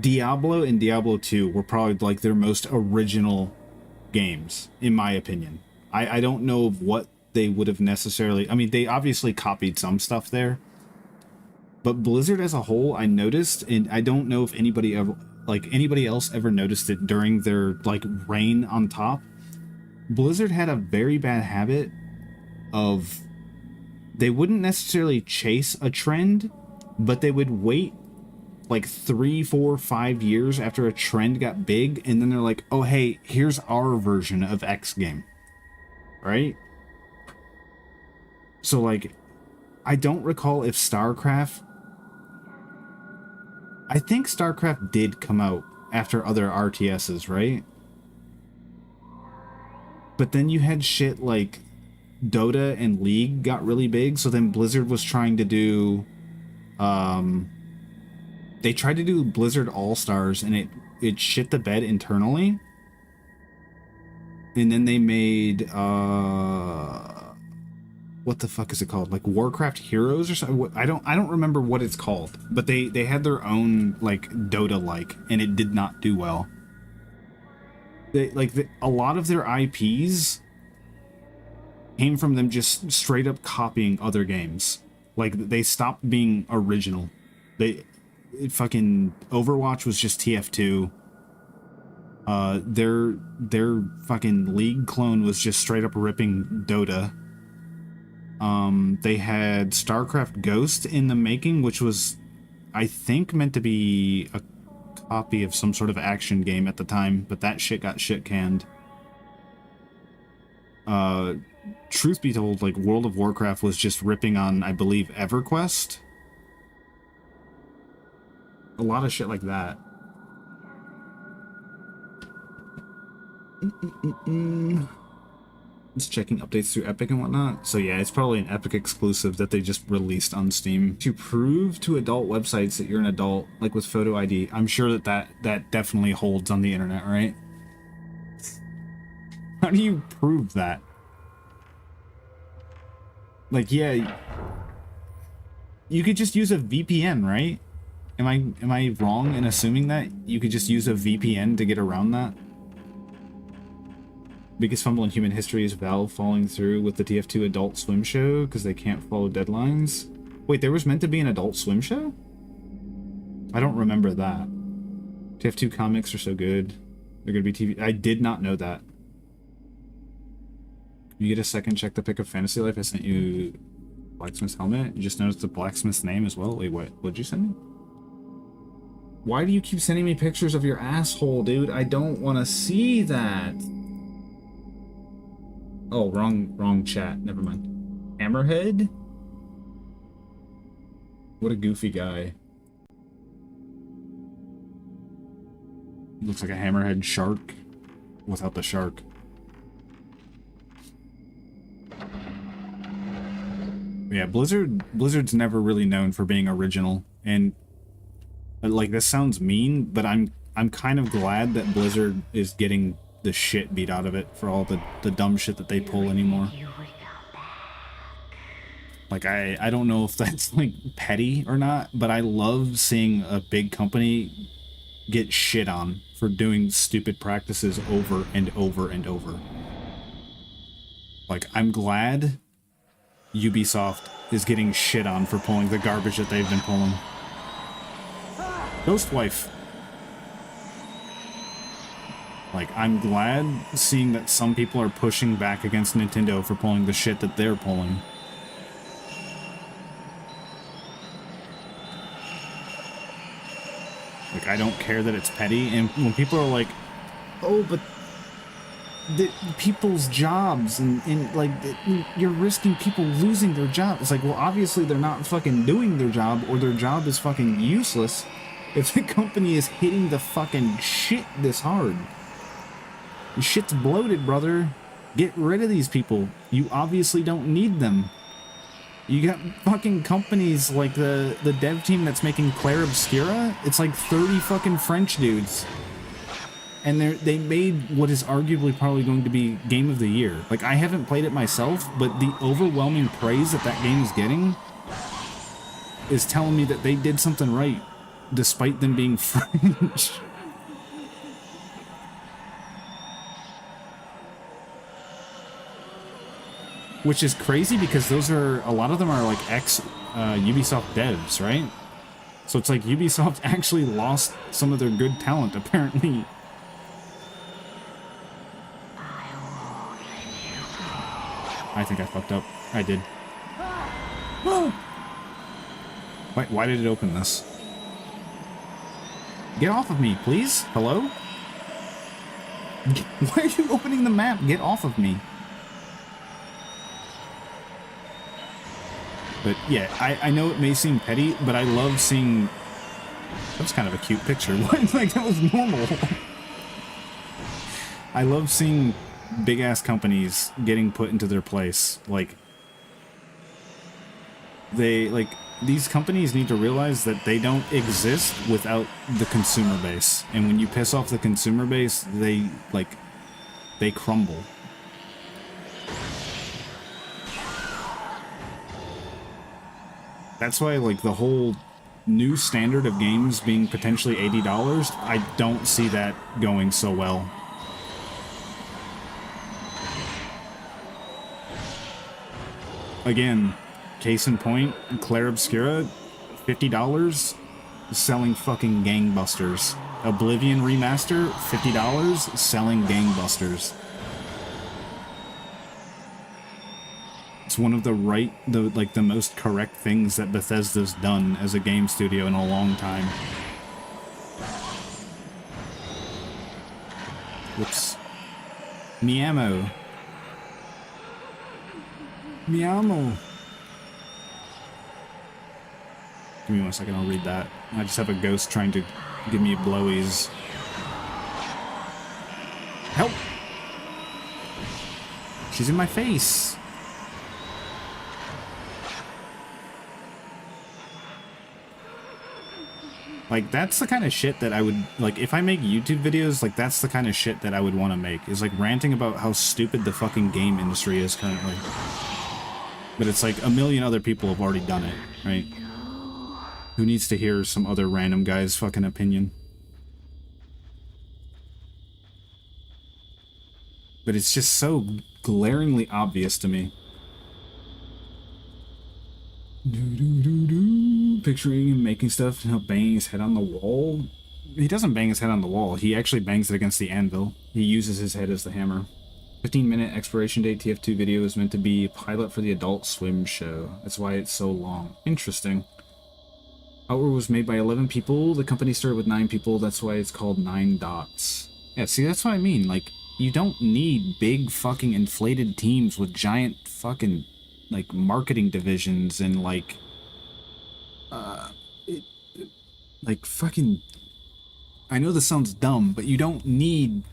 Diablo and Diablo 2 were probably like their most original games, in my opinion. I don't know of what they would have necessarily... I mean, they obviously copied some stuff there. But Blizzard as a whole, I noticed, and I don't know if anybody ever... like anybody else ever noticed it during their like reign on top. Blizzard had a very bad habit of, they wouldn't necessarily chase a trend, but they would wait like 3, 4, 5 years after a trend got big, and then they're like, oh hey, here's our version of X game, right? So like, I don't recall if StarCraft, I think StarCraft did come out after other RTSs, right? But then you had shit like Dota and League got really big, so then Blizzard was trying to do... they tried to do Blizzard All-Stars, and it shit the bed internally. And then they made... what the fuck is it called? Like Warcraft Heroes or something? I don't remember what it's called. But they had their own like Dota-like, and it did not do well. A lot of their IPs came from them just straight up copying other games. Like they stopped being original. Fucking Overwatch was just TF2. Their fucking League clone was just straight up ripping Dota. They had StarCraft Ghost in the making, which was, I think, meant to be a copy of some sort of action game at the time, but that shit got shit canned. Truth be told, like World of Warcraft was just ripping on, I believe, EverQuest. A lot of shit like that. Just checking updates through Epic and whatnot. So yeah, it's probably an Epic exclusive that they just released on Steam. To prove to adult websites that you're an adult, like with photo ID, I'm sure that definitely holds on the internet, right? How do you prove that? Like, yeah, you could just use a VPN, right? Am I wrong in assuming that you could just use a VPN to get around that? Biggest fumble in human history is Valve falling through with the TF2 Adult Swim show because they can't follow deadlines. Wait, there was meant to be an Adult Swim show? I don't remember that. TF2 comics are so good. They're gonna be TV. I did not know that. You get a second, check the pic of Fantasy Life. I sent you Blacksmith's helmet. You just noticed the blacksmith's name as well. Wait, what? What'd you send me? Why do you keep sending me pictures of your asshole, dude? I don't want to see that. Oh, wrong chat. Never mind. Hammerhead? What a goofy guy. Looks like a hammerhead shark without the shark. Yeah, Blizzard's never really known for being original, and like, this sounds mean, but I'm kind of glad that Blizzard is getting the shit beat out of it for all the dumb shit that they pull anymore. Like, I don't know if that's like petty or not, but I love seeing a big company get shit on for doing stupid practices over and over and over. Like, I'm glad Ubisoft is getting shit on for pulling the garbage that they've been pulling. Ghostwife. Like, I'm glad seeing that some people are pushing back against Nintendo for pulling the shit that they're pulling. Like, I don't care that it's petty, and when people are like, oh, but the people's jobs, and like, you're risking people losing their job. It's like, well, obviously they're not fucking doing their job, or their job is fucking useless if the company is hitting the fucking shit this hard. The shit's bloated, brother. Get rid of these people. You obviously don't need them. You got fucking companies like the dev team that's making Claire Obscura. It's like 30 fucking French dudes. And they made what is arguably probably going to be Game of the Year. Like, I haven't played it myself, but the overwhelming praise that that game is getting is telling me that they did something right, despite them being French. Which is crazy because those are, a lot of them are like ex-Ubisoft devs, right? So it's like Ubisoft actually lost some of their good talent, apparently. I think I fucked up. I did. Why did it open this? Get off of me, please? Hello? Why are you opening the map? Get off of me. But yeah, I know it may seem petty, but I love seeing... That was kind of a cute picture. Like, that was normal. I love seeing big-ass companies getting put into their place. Like, these companies need to realize that they don't exist without the consumer base. And when you piss off the consumer base, they crumble. That's why, like, the whole new standard of games being potentially $80, I don't see that going so well. Again, case in point, Claire Obscura, $50, selling fucking gangbusters. Oblivion Remaster, $50, selling gangbusters. It's one of the most correct things that Bethesda's done as a game studio in a long time. Whoops. Miamo. Miamo. Give me 1 second, I'll read that. I just have a ghost trying to give me blowies. Help! She's in my face. Like, that's the kind of shit that I would, like, if I make YouTube videos, like, that's the kind of shit that I would want to make, is, like, ranting about how stupid the fucking game industry is currently. But it's like, a million other people have already done it, right? Who needs to hear some other random guy's fucking opinion? But it's just so glaringly obvious to me. Picturing him making stuff and banging his head on the wall. He doesn't bang his head on the wall. He actually bangs it against the anvil. He uses his head as the hammer. 15-minute expiration date TF2 video is meant to be a pilot for the Adult Swim show. That's why it's so long. Interesting. Outward was made by 11 people. The company started with 9 people. That's why it's called 9 Dots. Yeah, see, that's what I mean. Like, you don't need big fucking inflated teams with giant fucking like marketing divisions and like like fucking, I know this sounds dumb, but you don't need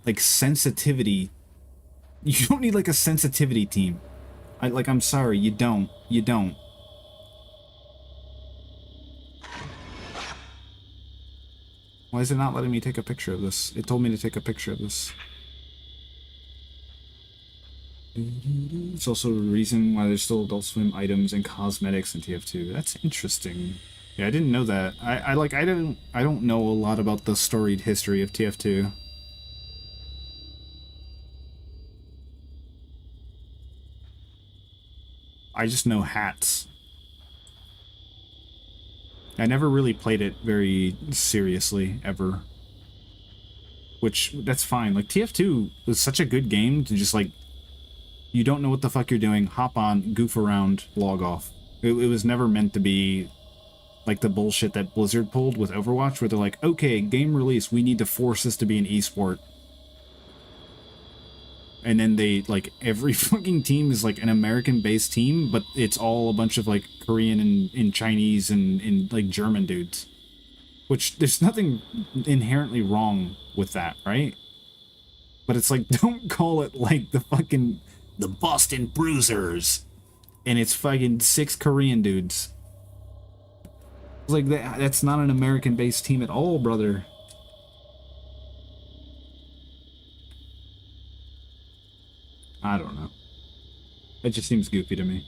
like sensitivity. You don't need like a sensitivity team. I'm sorry, you don't. You don't. Why is it not letting me take a picture of this? It told me to take a picture of this. It's also a reason why there's still Adult Swim items and cosmetics in TF2. That's interesting. Yeah, I didn't know that. I don't know a lot about the storied history of TF2. I just know hats. I never really played it very seriously, ever. Which, that's fine. Like, TF2 was such a good game to just, like, you don't know what the fuck you're doing, hop on, goof around, log off. It was never meant to be like the bullshit that Blizzard pulled with Overwatch, where they're like, okay, game release, we need to force this to be an esport. And then they, like, every fucking team is, like, an American-based team, but it's all a bunch of, like, Korean and Chinese and, like, German dudes. Which, there's nothing inherently wrong with that, right? But it's like, don't call it, like, the Boston Bruisers, and it's fucking 6 Korean dudes. It's like, that's not an American-based team at all, brother. I don't know. It just seems goofy to me.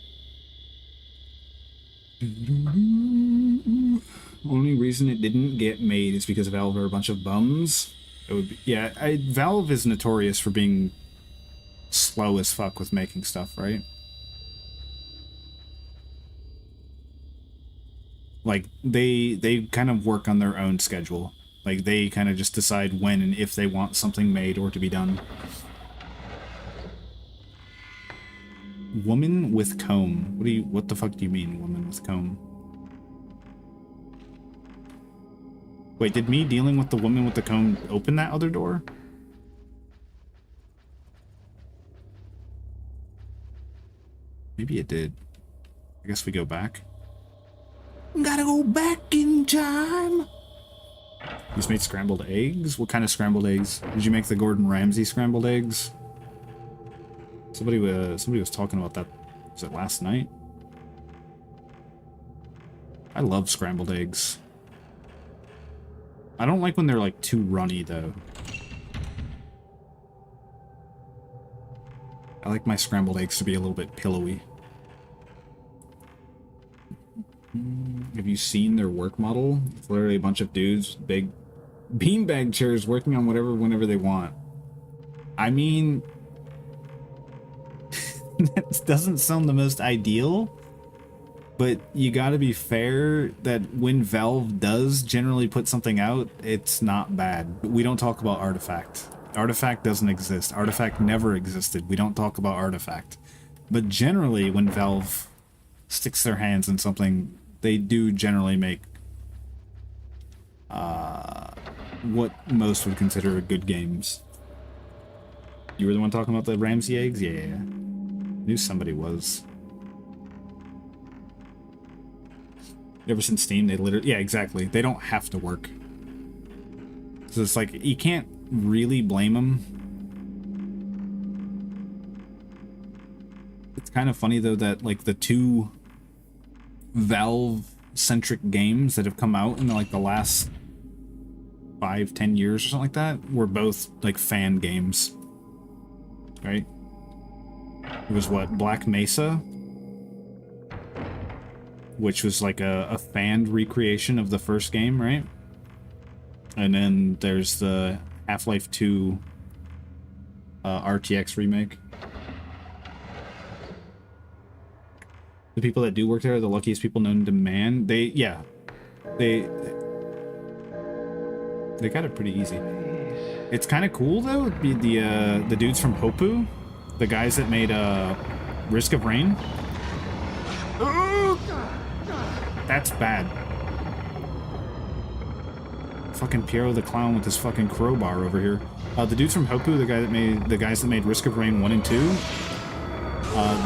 Only reason it didn't get made is because Valve are a bunch of bums. It would be, yeah, Valve is notorious for being slow as fuck with making stuff, right? Like, they kind of work on their own schedule. Like, they kind of just decide when and if they want something made or to be done. Woman with comb. What the fuck do you mean, woman with comb? Wait, did me dealing with the woman with the comb open that other door? Maybe it did. I guess we go back. Gotta go back in time. You just made scrambled eggs? What kind of scrambled eggs? Did you make the Gordon Ramsay scrambled eggs? Somebody was talking about that. Was it last night? I love scrambled eggs. I don't like when they're like too runny though. I like my scrambled eggs to be a little bit pillowy. Have you seen their work model? It's literally a bunch of dudes, big beanbag chairs working on whatever whenever they want. I mean, that doesn't sound the most ideal, but you gotta be fair that when Valve does generally put something out, it's not bad. We don't talk about Artifact. Artifact doesn't exist. Artifact never existed. We don't talk about Artifact. But generally, when Valve sticks their hands in something, they do generally make what most would consider good games. You were the one talking about the Ramsay eggs? Yeah. Knew somebody was. Ever since Steam, they literally... Yeah, exactly. They don't have to work. So it's like, you can't really blame them. It's kind of funny, though, that, like, the two Valve-centric games that have come out in, like, the last 5-10 years or something like that were both, like, fan games. Right? It was, what, Black Mesa? Which was, like, a fanned recreation of the first game, right? And then there's the Half-Life 2 RTX remake. The people that do work there are the luckiest people known to man. They got it pretty easy. It's kind of cool though. The dudes from Hopu, the guys that made Risk of Rain. That's bad. Fucking Piero the Clown with his fucking crowbar over here. The dudes from Hopu, the guys that made Risk of Rain 1 and 2.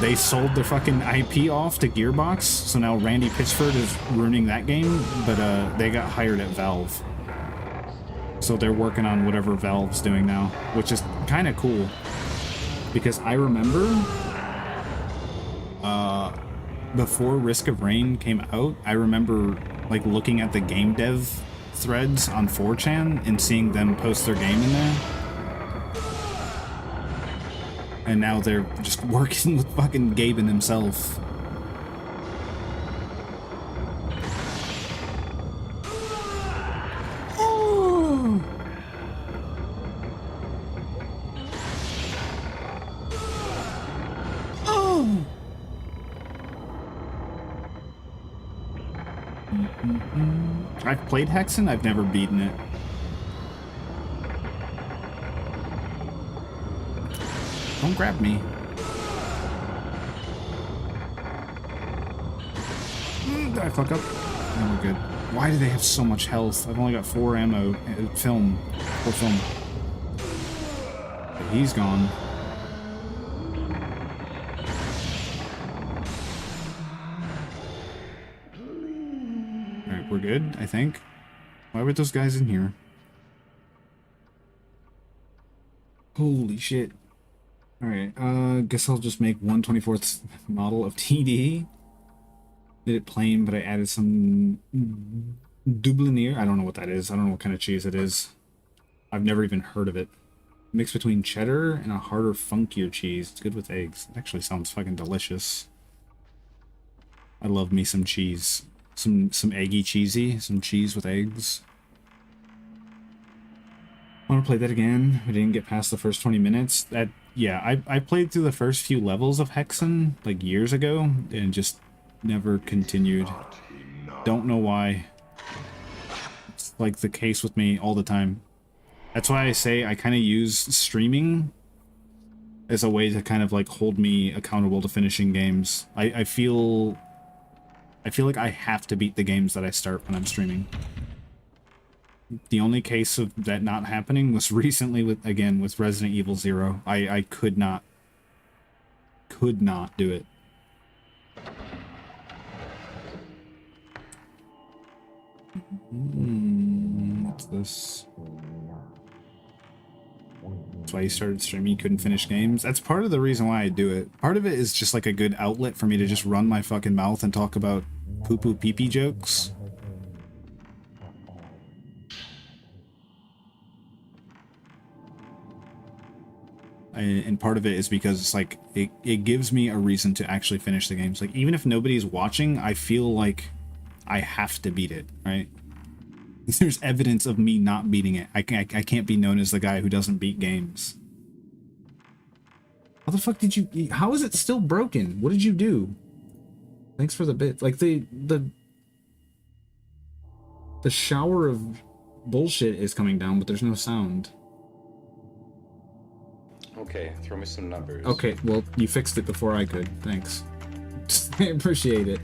They sold their fucking IP off to Gearbox, so now Randy Pitchford is ruining that game, but they got hired at Valve. So they're working on whatever Valve's doing now, which is kind of cool. Because I remember, before Risk of Rain came out, I remember like looking at the game dev threads on 4chan and seeing them post their game in there. And now they're just working with fucking Gaben himself. Oh. Oh. I've played Hexen, I've never beaten it. Don't grab me. Did I fuck up? No, we're good. Why do they have so much health? I've only got 4 ammo. Film. But he's gone. Alright, we're good, I think. Why were those guys in here? Holy shit. Alright, guess I'll just make 1/24th model of TD. Did it plain, but I added some Dublinier. I don't know what that is. I don't know what kind of cheese it is. I've never even heard of it. Mix between cheddar and a harder, funkier cheese. It's good with eggs. It actually sounds fucking delicious. I love me some cheese. Some eggy cheesy. Some cheese with eggs. I want to play that again. I didn't get past the first 20 minutes. Yeah, I played through the first few levels of Hexen, like, years ago, and just never continued. Don't know why. It's like the case with me all the time. That's why I say I kind of use streaming as a way to kind of, like, hold me accountable to finishing games. I feel like I have to beat the games that I start when I'm streaming. The only case of that not happening was recently with Resident Evil 0. I could not do it. What's this? That's why you started streaming, you couldn't finish games. That's part of the reason why I do it. Part of it is just like a good outlet for me to just run my fucking mouth and talk about poo-poo pee-pee jokes. And part of it is because it's like it gives me a reason to actually finish the games. Like, even if nobody's watching, I feel like I have to beat it, right? There's evidence of me not beating it. I can't be known as the guy who doesn't beat games. How the fuck did you... How is it still broken? What did you do? Thanks for the bit. Like, the shower of bullshit is coming down, but there's no sound. Okay, throw me some numbers. Okay, well, you fixed it before I could. Thanks. I appreciate it.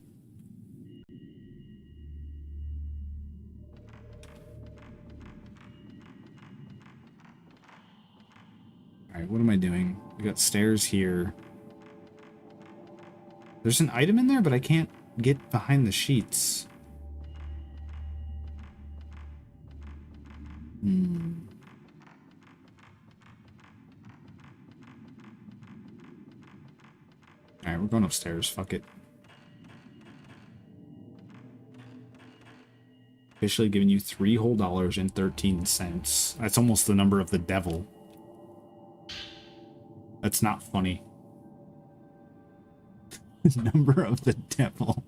Alright, what am I doing? We got stairs here. There's an item in there, but I can't get behind the sheets. Alright, we're going upstairs. Fuck it. Officially giving you $3 whole and 13 cents. That's almost the number of the devil. That's not funny. Number of the devil.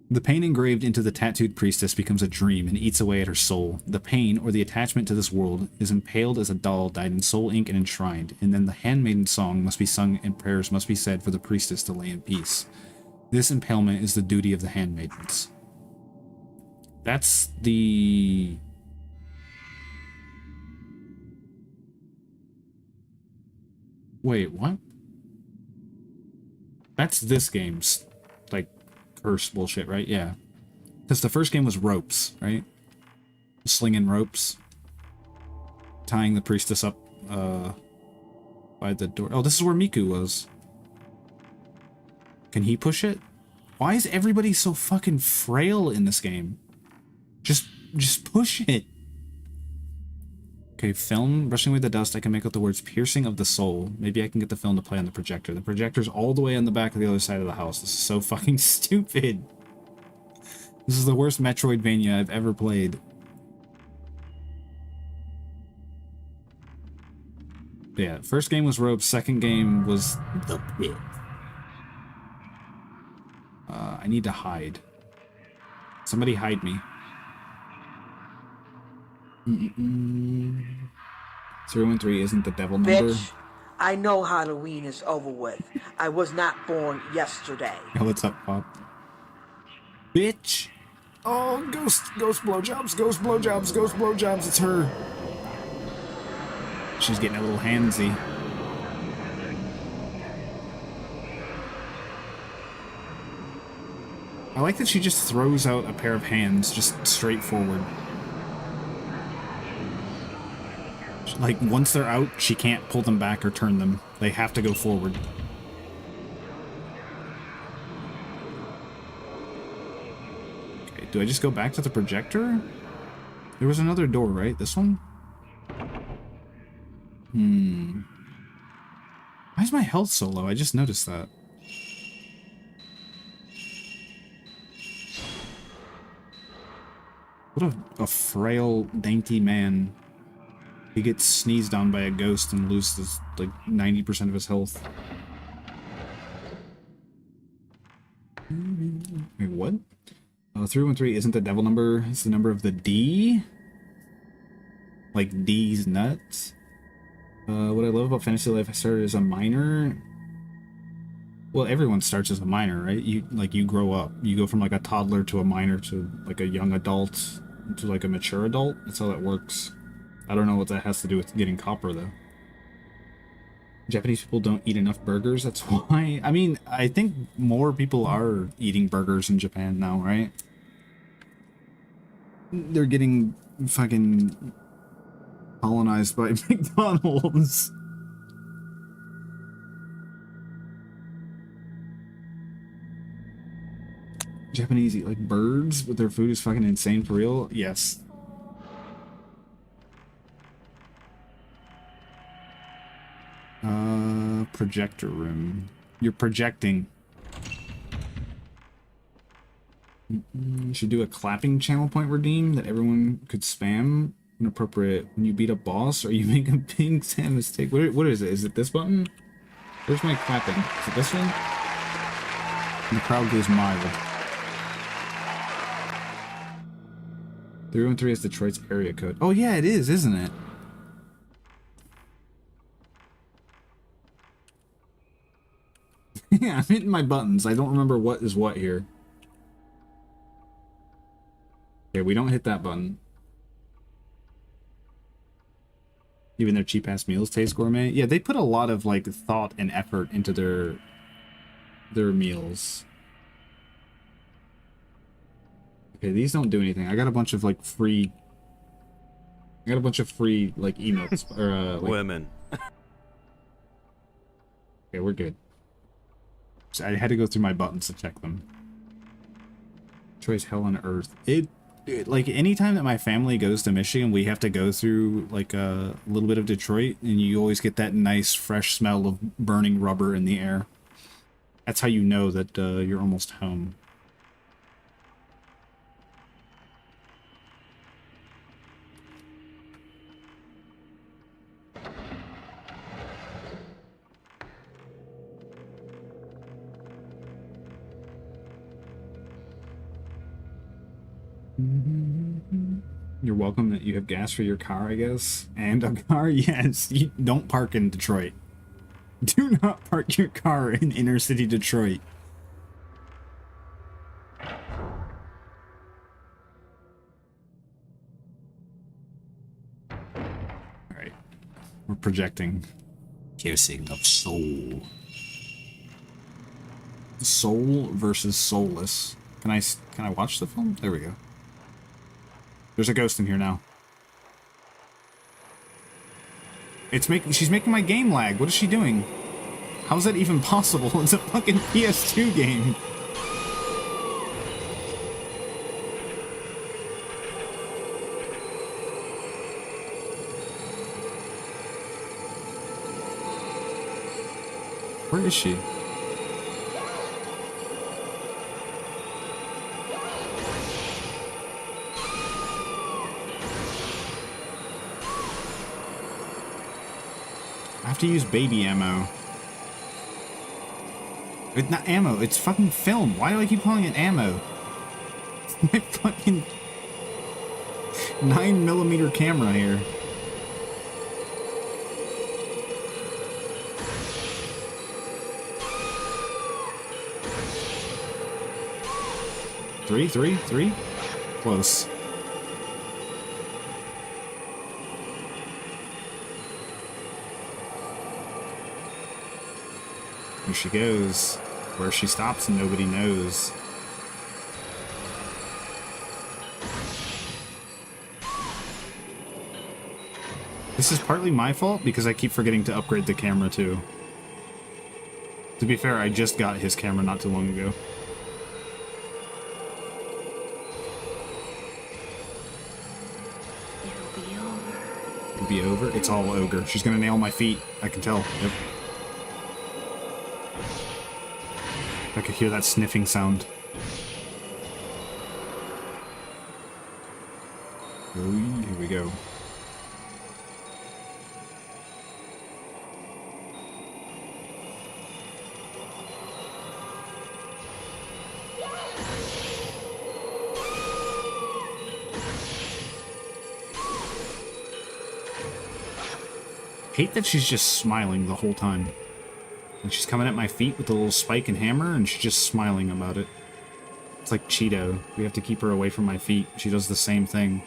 The pain engraved into the tattooed priestess becomes a dream and eats away at her soul. The pain, or the attachment to this world, is impaled as a doll dyed in soul ink and enshrined, and then the handmaiden song must be sung and prayers must be said for the priestess to lay in peace. This impalement is the duty of the handmaidens. That's the... Wait, what? That's this game's, like, curse bullshit, right? Yeah. Because the first game was ropes, right? Slinging ropes. Tying the priestess up, By the door. Oh, this is where Miku was. Can he push it? Why is everybody so fucking frail in this game? Just push it. Okay, film. Brushing away the dust, I can make out the words piercing of the soul. Maybe I can get the film to play on the projector. The projector's all the way on the back of the other side of the house. This is so fucking stupid. This is the worst Metroidvania I've ever played. Yeah, first game was rope, second game was the pit. I need to hide. Somebody hide me. 013 isn't the devil number. Bitch, I know Halloween is over with. I was not born yesterday. Yo, what's up, Pop? Bitch! Oh, ghost blowjobs, ghost blowjobs, ghost blowjobs, it's her. She's getting a little handsy. I like that she just throws out a pair of hands, just straight forward. Like, once they're out, she can't pull them back or turn them. They have to go forward. Okay, do I just go back to the projector? There was another door, right? This one? Why is my health so low? I just noticed that. What a frail, dainty man. He gets sneezed on by a ghost and loses, like, 90% of his health. Wait, what? 313 isn't the devil number. It's the number of the D? Like D's nuts? What I love about Fantasy Life, I started as a minor. Well, everyone starts as a minor, right? You grow up. You go from, like, a toddler to a minor to, like, a young adult to, like, a mature adult. That's how that works. I don't know what that has to do with getting copper, though. Japanese people don't eat enough burgers, that's why. I mean, I think more people are eating burgers in Japan now, right? They're getting fucking colonized by McDonald's. Japanese eat like birds, but their food is fucking insane for real? Yes. Projector room. You're projecting. You should do a clapping channel point redeem that everyone could spam. Inappropriate. When you beat a boss or you make a big Sam mistake. What is it? Is it this button? Where's my clapping? Is it this one? And the crowd goes mild. 313 is Detroit's area code. Oh yeah, it is, isn't it? Yeah, I'm hitting my buttons. I don't remember what is what here. Okay, we don't hit that button. Even their cheap-ass meals taste gourmet. Yeah, they put a lot of, like, thought and effort into their meals. Okay, these don't do anything. I got a bunch of, like, free... like, emotes. Or, like... Women. Okay, we're good. So I had to go through my buttons to check them. Choice hell on earth. Like, anytime that my family goes to Michigan, we have to go through, like, a little bit of Detroit, and you always get that nice, fresh smell of burning rubber in the air. That's how you know that you're almost home. You're welcome that you have gas for your car, I guess. And a car? Yes. You don't park in Detroit. Do not park your car in inner city Detroit. Alright. We're projecting. Piercing of soul. Soul versus soulless. Can I watch the film? There we go. There's a ghost in here now. She's making my game lag. What is she doing? How is that even possible? It's a fucking PS2 game. Where is she? I have to use baby ammo. It's not ammo, it's fucking film. Why do I keep calling it ammo? It's my fucking 9mm camera here. Three? Close. Here she goes. Where she stops and nobody knows. This is partly my fault because I keep forgetting to upgrade the camera too. To be fair, I just got his camera not too long ago. It'll be over? It's all ogre. She's gonna nail my feet. I can tell. Yep. I could hear that sniffing sound. Oh, here we go. Hate that she's just smiling the whole time. And she's coming at my feet with a little spike and hammer, and she's just smiling about it. It's like Cheeto. We have to keep her away from my feet. She does the same thing.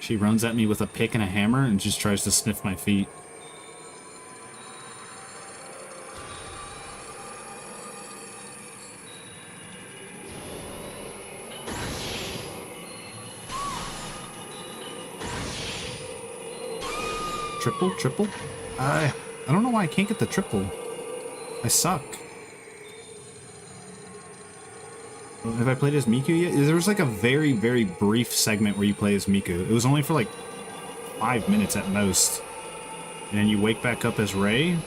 She runs at me with a pick and a hammer and just tries to sniff my feet. Triple? I don't know why I can't get the triple. I suck. Have I played as Miku yet? There was like a very, very brief segment where you play as Miku. It was only for like 5 minutes at most. And then you wake back up as Rei.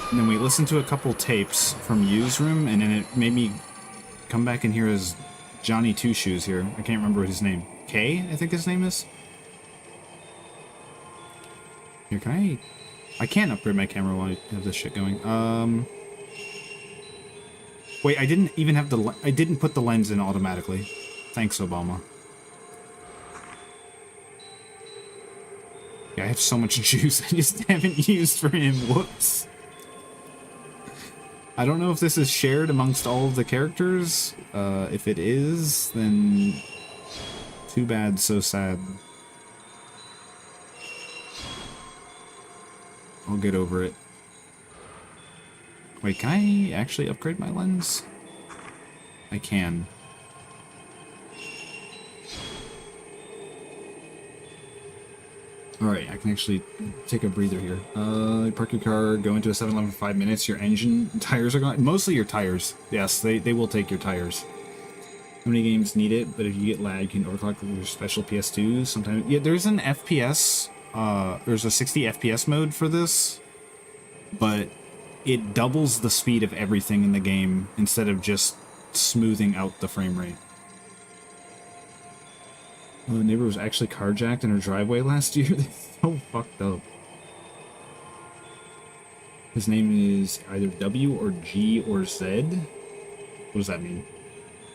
And then we listened to a couple tapes from Yu's room, and then it made me come back in here as Johnny Two Shoes here. I can't remember his name. Kay, I think his name is? Here, can I can't upgrade my camera while I have this shit going. Wait, I didn't even have I didn't put the lens in automatically. Thanks, Obama. Yeah, I have so much juice I just haven't used for him. Whoops. I don't know if this is shared amongst all of the characters. If it is, then too bad, so sad. I'll get over it. Wait, can I actually upgrade my lens? I can. Alright, I can actually take a breather here. Park your car, go into a 7-Eleven for 5 minutes, your engine tires are gone. Mostly your tires. Yes, they will take your tires. How many games need it, but if you get lag, you can overclock with your special PS2s. Sometimes, yeah, there's an FPS, there's a 60 FPS mode for this, but it doubles the speed of everything in the game instead of just smoothing out the frame rate. Well, the neighbor was actually carjacked in her driveway last year. That's so fucked up. His name is either W or G or Z. What does that mean?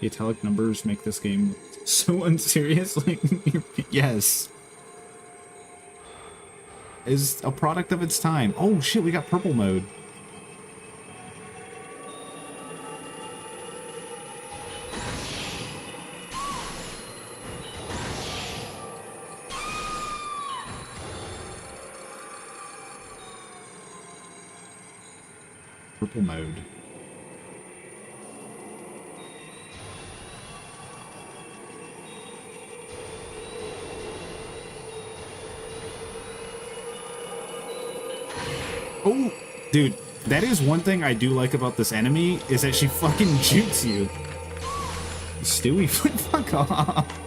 The italic numbers make this game so unserious. Like, yes. Is a product of its time. Oh shit, we got purple mode. Purple mode. Oh, dude, that is one thing I do like about this enemy, is that she fucking jukes you. Stewie, fuck off.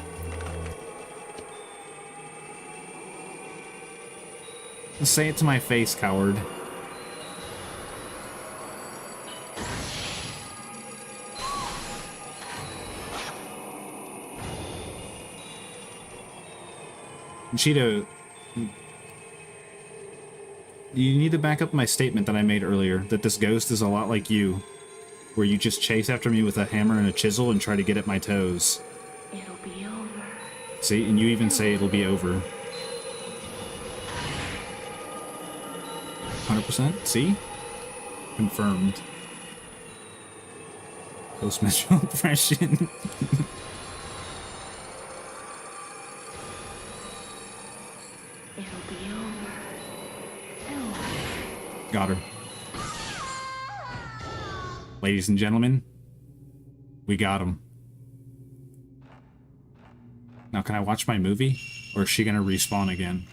Say it to my face, coward. Cheeto, you need to back up my statement that I made earlier, that this ghost is a lot like you, where you just chase after me with a hammer and a chisel and try to get at my toes. It'll be over. See, and you even say it'll be over. 100%? See? Confirmed. Post-menstrual depression. It'll be over. Soon. Got her. Ladies and gentlemen, we got him. Now, can I watch my movie? Or is she gonna respawn again?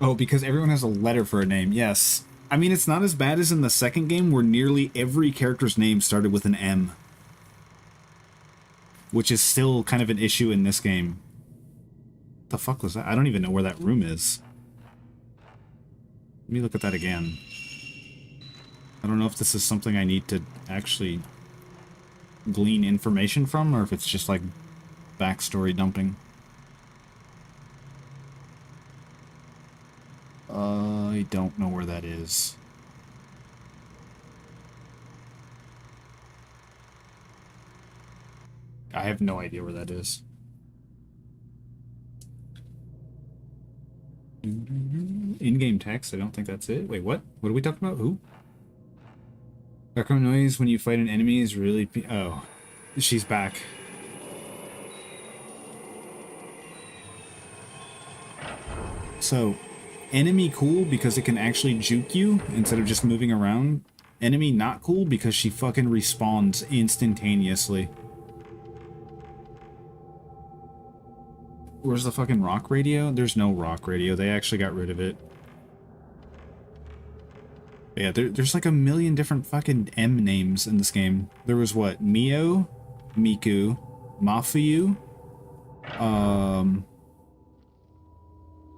Oh, because everyone has a letter for a name. Yes. I mean, it's not as bad as in the second game where nearly every character's name started with an M. Which is still kind of an issue in this game. What the fuck was that? I don't even know where that room is. Let me look at that again. I don't know if this is something I need to actually glean information from, or if it's just like backstory dumping. I don't know where that is. I have no idea where that is. In-game text, I don't think that's it. Wait, what? What are we talking about? Who? Background noise when you fight an enemy is really... Oh, she's back. So, enemy cool because it can actually juke you instead of just moving around. Enemy not cool because she fucking respawns instantaneously. Where's the fucking rock radio? There's no rock radio. They actually got rid of it. Yeah, there's like a million different fucking M names in this game. There was what? Mio, Miku, Mafuyu,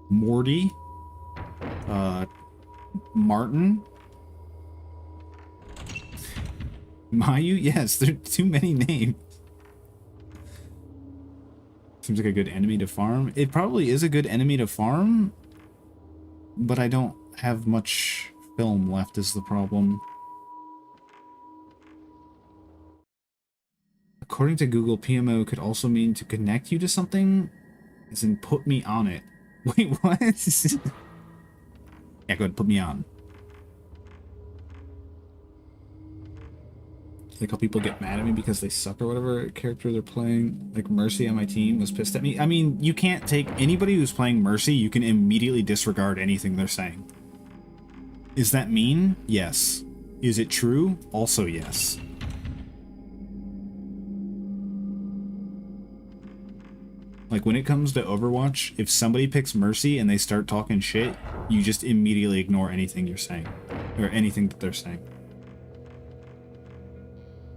Morty, Martin, Mayu. Yes, there are too many names. Seems like a good enemy to farm. It probably is a good enemy to farm, but I don't have much film left is the problem. According to Google, PMO could also mean to connect you to something, as in put me on it. Wait, what? Yeah, go ahead, put me on. Like how people get mad at me because they suck or whatever character they're playing. Like Mercy on my team was pissed at me. I mean, you can't take anybody who's playing Mercy, you can immediately disregard anything they're saying. Is that mean? Yes. Is it true? Also yes. Like when it comes to Overwatch, if somebody picks Mercy and they start talking shit, you just immediately ignore anything you're saying. Or anything that they're saying.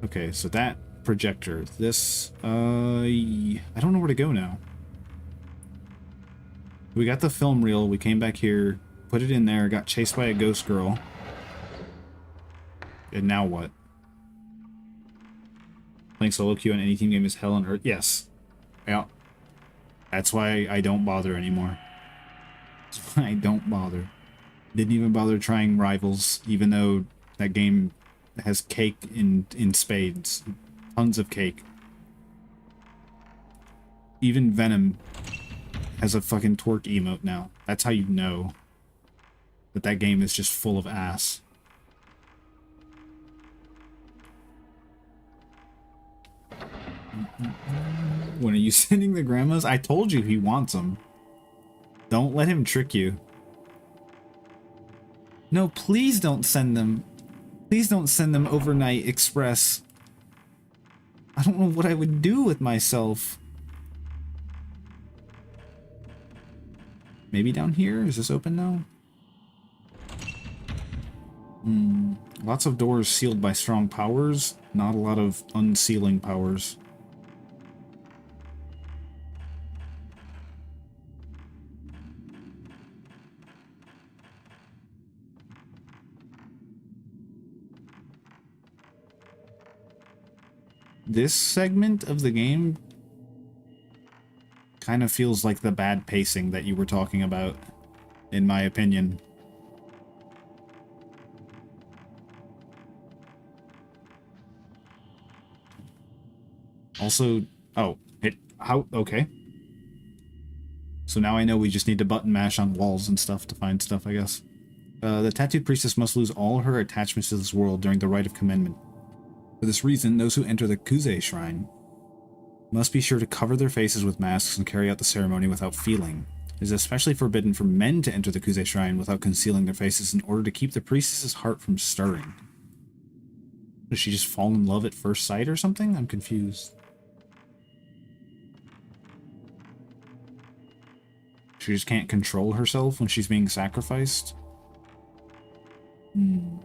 Okay, so that projector. This, I don't know where to go now. We got the film reel, we came back here, put it in there, got chased by a ghost girl. And now what? Playing solo queue on any team game is hell on earth. Yes. Yeah. That's why I don't bother anymore. That's why I don't bother. Didn't even bother trying Rivals, even though that game has cake in spades. Tons of cake. Even Venom has a fucking twerk emote now. That's how you know that that game is just full of ass. When are you sending the grandmas? I told you he wants them. Don't let him trick you. No, please don't send them. Please don't send them overnight express. I don't know what I would do with myself. Maybe down here? Is this open now? Lots of doors sealed by strong powers, not a lot of unsealing powers. This segment of the game kind of feels like the bad pacing that you were talking about, in my opinion. Also, oh, okay. So now I know we just need to button mash on walls and stuff to find stuff, I guess. The tattooed priestess must lose all her attachments to this world during the rite of commencement. For this reason, those who enter the Kuze shrine must be sure to cover their faces with masks and carry out the ceremony without feeling. It is especially forbidden for men to enter the Kuze shrine without concealing their faces in order to keep the priestess's heart from stirring. Does she just fall in love at first sight or something? I'm confused. She just can't control herself when she's being sacrificed? You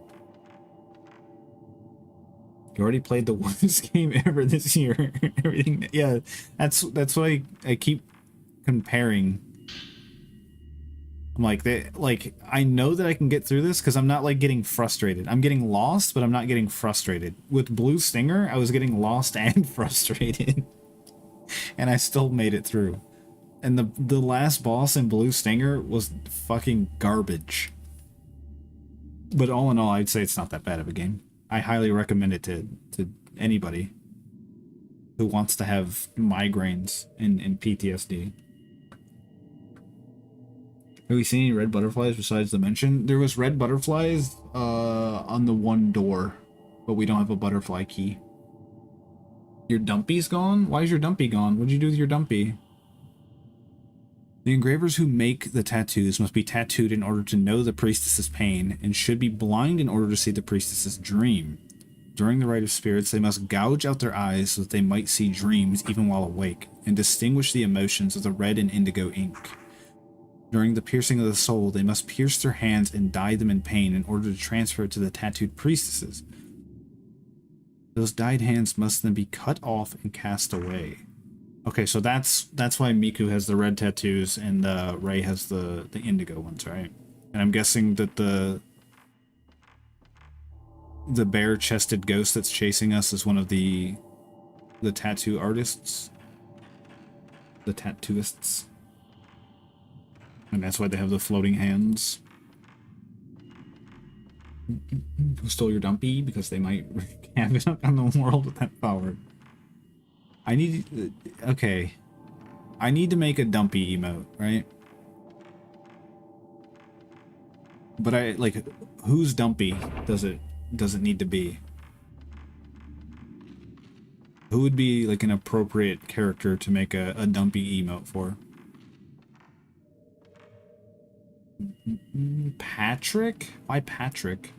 already played the worst game ever this year. Everything, yeah, that's why I keep comparing. I'm like, I know that I can get through this because I'm not like getting frustrated. I'm getting lost, but I'm not getting frustrated. With Blue Stinger, I was getting lost and frustrated, and I still made it through. And the last boss in Blue Stinger was fucking garbage. But all in all, I'd say it's not that bad of a game. I highly recommend it to anybody who wants to have migraines and PTSD. Have we seen any red butterflies besides the mention? There was red butterflies on the one door, but we don't have a butterfly key. Your dumpy's gone? Why is your dumpy gone? What'd you do with your dumpy? The engravers who make the tattoos must be tattooed in order to know the priestess's pain, and should be blind in order to see the priestess's dream. During the rite of spirits, they must gouge out their eyes so that they might see dreams even while awake, and distinguish the emotions of the red and indigo ink. During the piercing of the soul, they must pierce their hands and dye them in pain in order to transfer it to the tattooed priestesses. Those dyed hands must then be cut off and cast away. Okay, so that's why Miku has the red tattoos and Rei has the indigo ones, right? And I'm guessing that the bare-chested ghost that's chasing us is one of the tattoo artists, the tattooists, and that's why they have the floating hands. Who stole your dumpy? Because they might have it on the world with that power. I need... Okay. I need to make a dumpy emote, right? But I, like, whose dumpy does it need to be? Who would be, like, an appropriate character to make a dumpy emote for? Patrick? Why Patrick?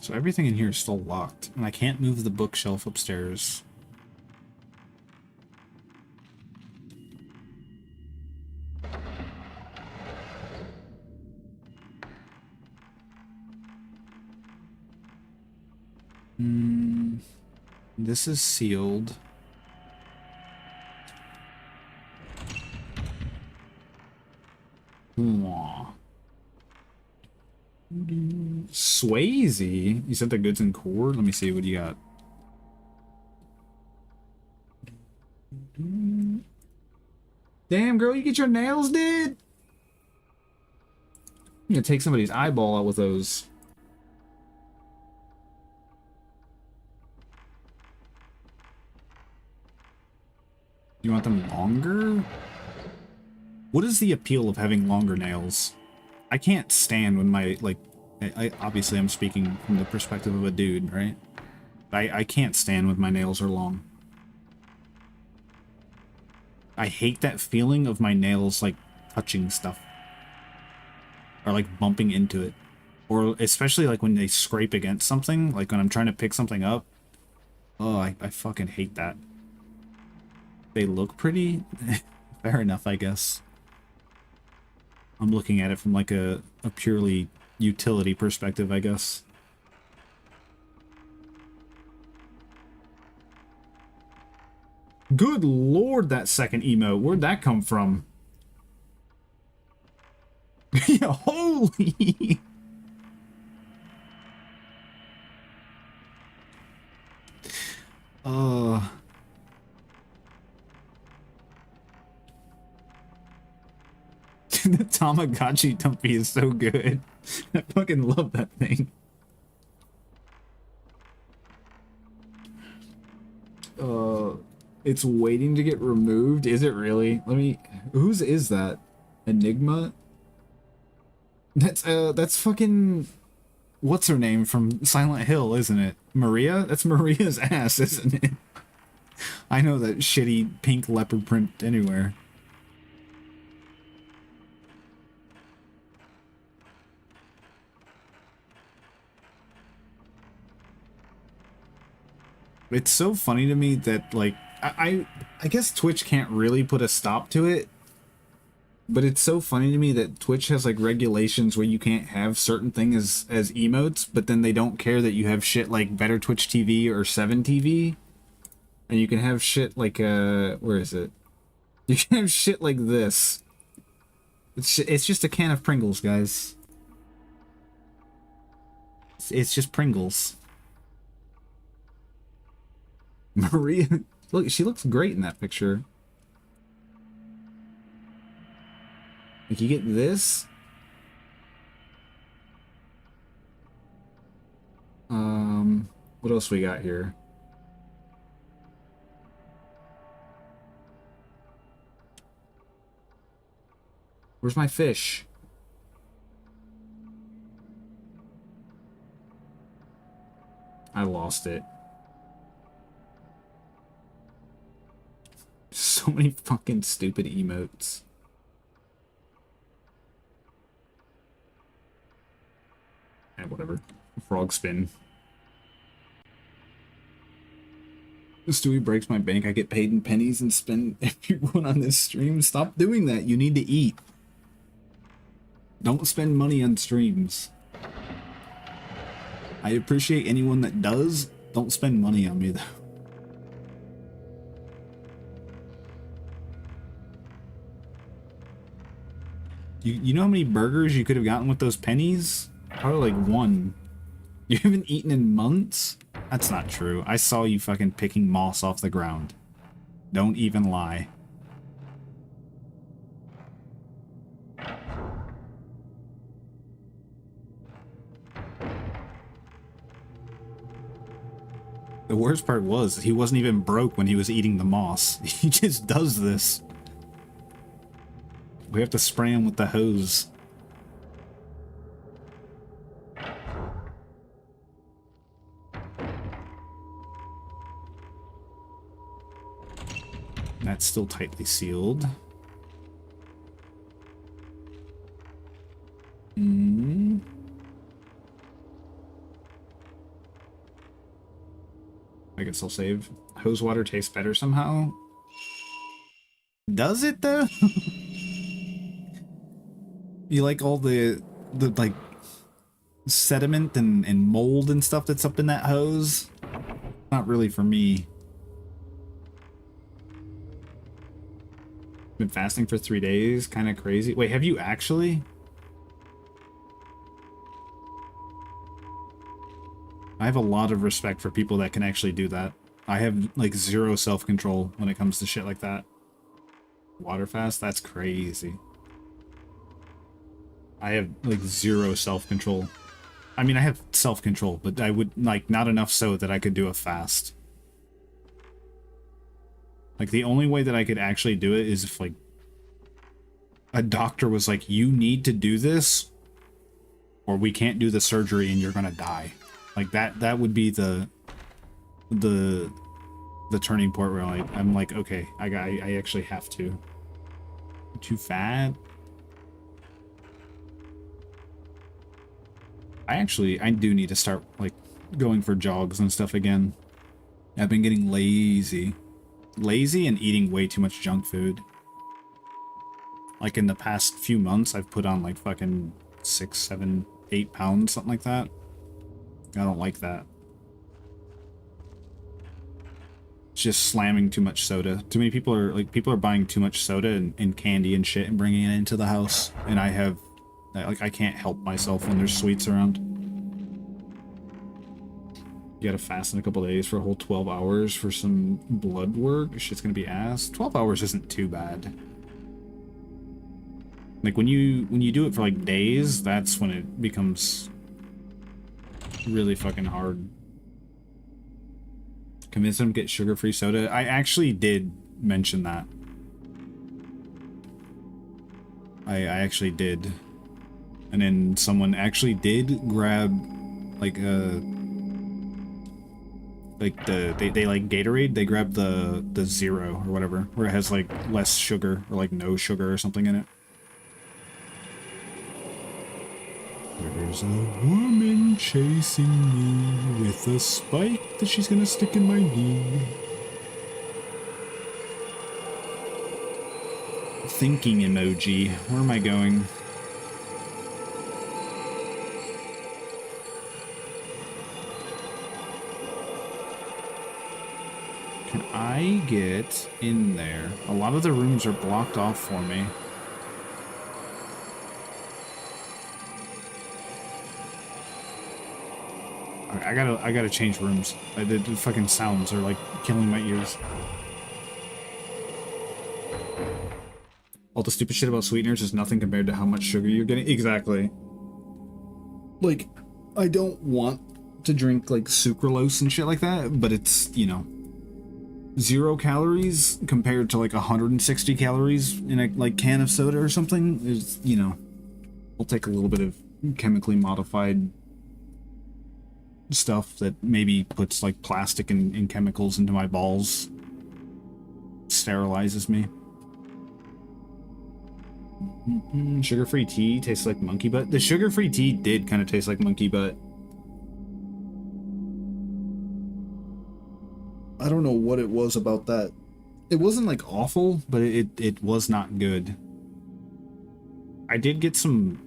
So everything in here is still locked, and I can't move the bookshelf upstairs. This is sealed. Swayze? You sent the goods in cord? Let me see what you got. Damn, girl, you get your nails did? You gonna take somebody's eyeball out with those. You want them longer? What is the appeal of having longer nails? I can't stand when my, like, obviously I'm speaking from the perspective of a dude, right? I can't stand when my nails are long. I hate that feeling of my nails, like, touching stuff. or like bumping into it, or especially like when they scrape against something, like when I'm trying to pick something up. Oh, I fucking hate that. They look pretty. Fair enough, I guess. I'm looking at it from like a purely utility perspective, I guess. Good lord, that second emote. Where'd that come from? Yeah, holy! Uh... The Tamagotchi Dumpy is so good. I fucking love that thing. It's waiting to get removed. Is it really? Let me... Whose is that? Enigma? That's fucking... What's her name from Silent Hill, isn't it? Maria? That's Maria's ass, isn't it? I know that shitty pink leopard print anywhere. It's so funny to me that, like, I guess Twitch can't really put a stop to it, but it's so funny to me that Twitch has, like, regulations where you can't have certain things as emotes, but then they don't care that you have shit like Better Twitch TV or 7 TV, and you can have shit like, where is it? You can have shit like this. It's just a can of Pringles, guys. It's just Pringles. Maria, look, she looks great in that picture. Like, you get this. What else we got here? Where's my fish? I lost it. So many fucking stupid emotes. And whatever. Frog spin. Stewie breaks my bank. I get paid in pennies and spend everyone on this stream. Stop doing that. You need to eat. Don't spend money on streams. I appreciate anyone that does. Don't spend money on me, though. You know how many burgers you could have gotten with those pennies? Probably like one. You haven't eaten in months? That's not true. I saw you fucking picking moss off the ground. Don't even lie. The worst part was, he wasn't even broke when he was eating the moss. He just does this. We have to spray him with the hose. That's still tightly sealed. I guess I'll save. Hose water tastes better somehow. Does it though? You like all the like sediment and mold and stuff that's up in that hose? Not really for me. Been fasting for 3 days, kind of crazy. Wait, have you actually? I have a lot of respect for people that can actually do that. I have like zero self-control when it comes to shit like that. Water fast? That's crazy. I have like zero self-control. I mean, I have self-control, but I would like not enough so that I could do a fast. Like the only way that I could actually do it is if like a doctor was like, you need to do this or we can't do the surgery and you're gonna die. Like that would be the turning point where I'm like, okay, I actually have to. I'm too fat. I do need to start, like, going for jogs and stuff again. I've been getting lazy. Lazy and eating way too much junk food. Like, in the past few months, I've put on, like, fucking 6, 7, 8 pounds, something like that. I don't like that. It's just slamming too much soda. Too many people are buying too much soda and candy and shit and bringing it into the house. And I can't help myself when there's sweets around. You gotta fast in a couple days for a whole 12 hours for some blood work. Shit's gonna be ass. 12 hours isn't too bad. Like, when you do it for, like, days, that's when it becomes really fucking hard. Convince them to get sugar-free soda. I actually did mention that. I actually did. And then someone actually did grab, like, they like Gatorade, they grabbed the zero or whatever, where it has, like, less sugar or, like, no sugar or something in it. There's a woman chasing me with a spike that she's gonna stick in my knee. Thinking emoji. Where am I going? Can I get in there? A lot of the rooms are blocked off for me. I gotta change rooms. The fucking sounds are, like, killing my ears. All the stupid shit about sweeteners is nothing compared to how much sugar you're getting. Exactly. Like, I don't want to drink, like, sucralose and shit like that, but it's, you know, 0 calories compared to, like, 160 calories in a, like, can of soda or something is, you know, I'll take a little bit of chemically modified stuff that maybe puts, like, plastic and chemicals into my balls. Sterilizes me. Sugar-free tea tastes like monkey butt. The sugar-free tea did kind of taste like monkey butt. I don't know what it was about that. It wasn't, like, awful, but it was not good. I did get some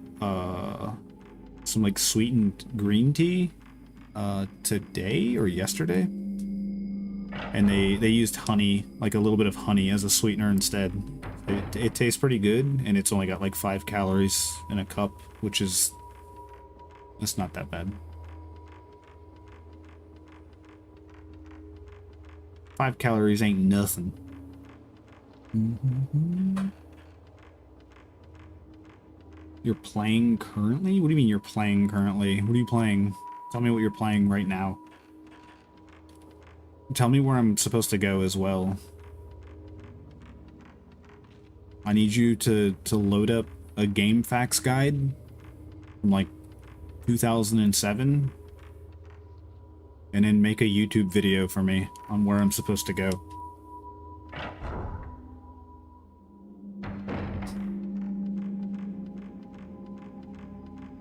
like, sweetened green tea today or yesterday, and they used honey, like a little bit of honey as a sweetener instead. It tastes pretty good, and it's only got like 5 calories in a cup, which is, that's not that bad. 5 calories ain't nothing. You're playing currently? What do you mean you're playing currently? What are you playing? Tell me what you're playing right now. Tell me where I'm supposed to go as well. I need you to load up a game facts guide from, like, 2007 and then make a YouTube video for me on where I'm supposed to go.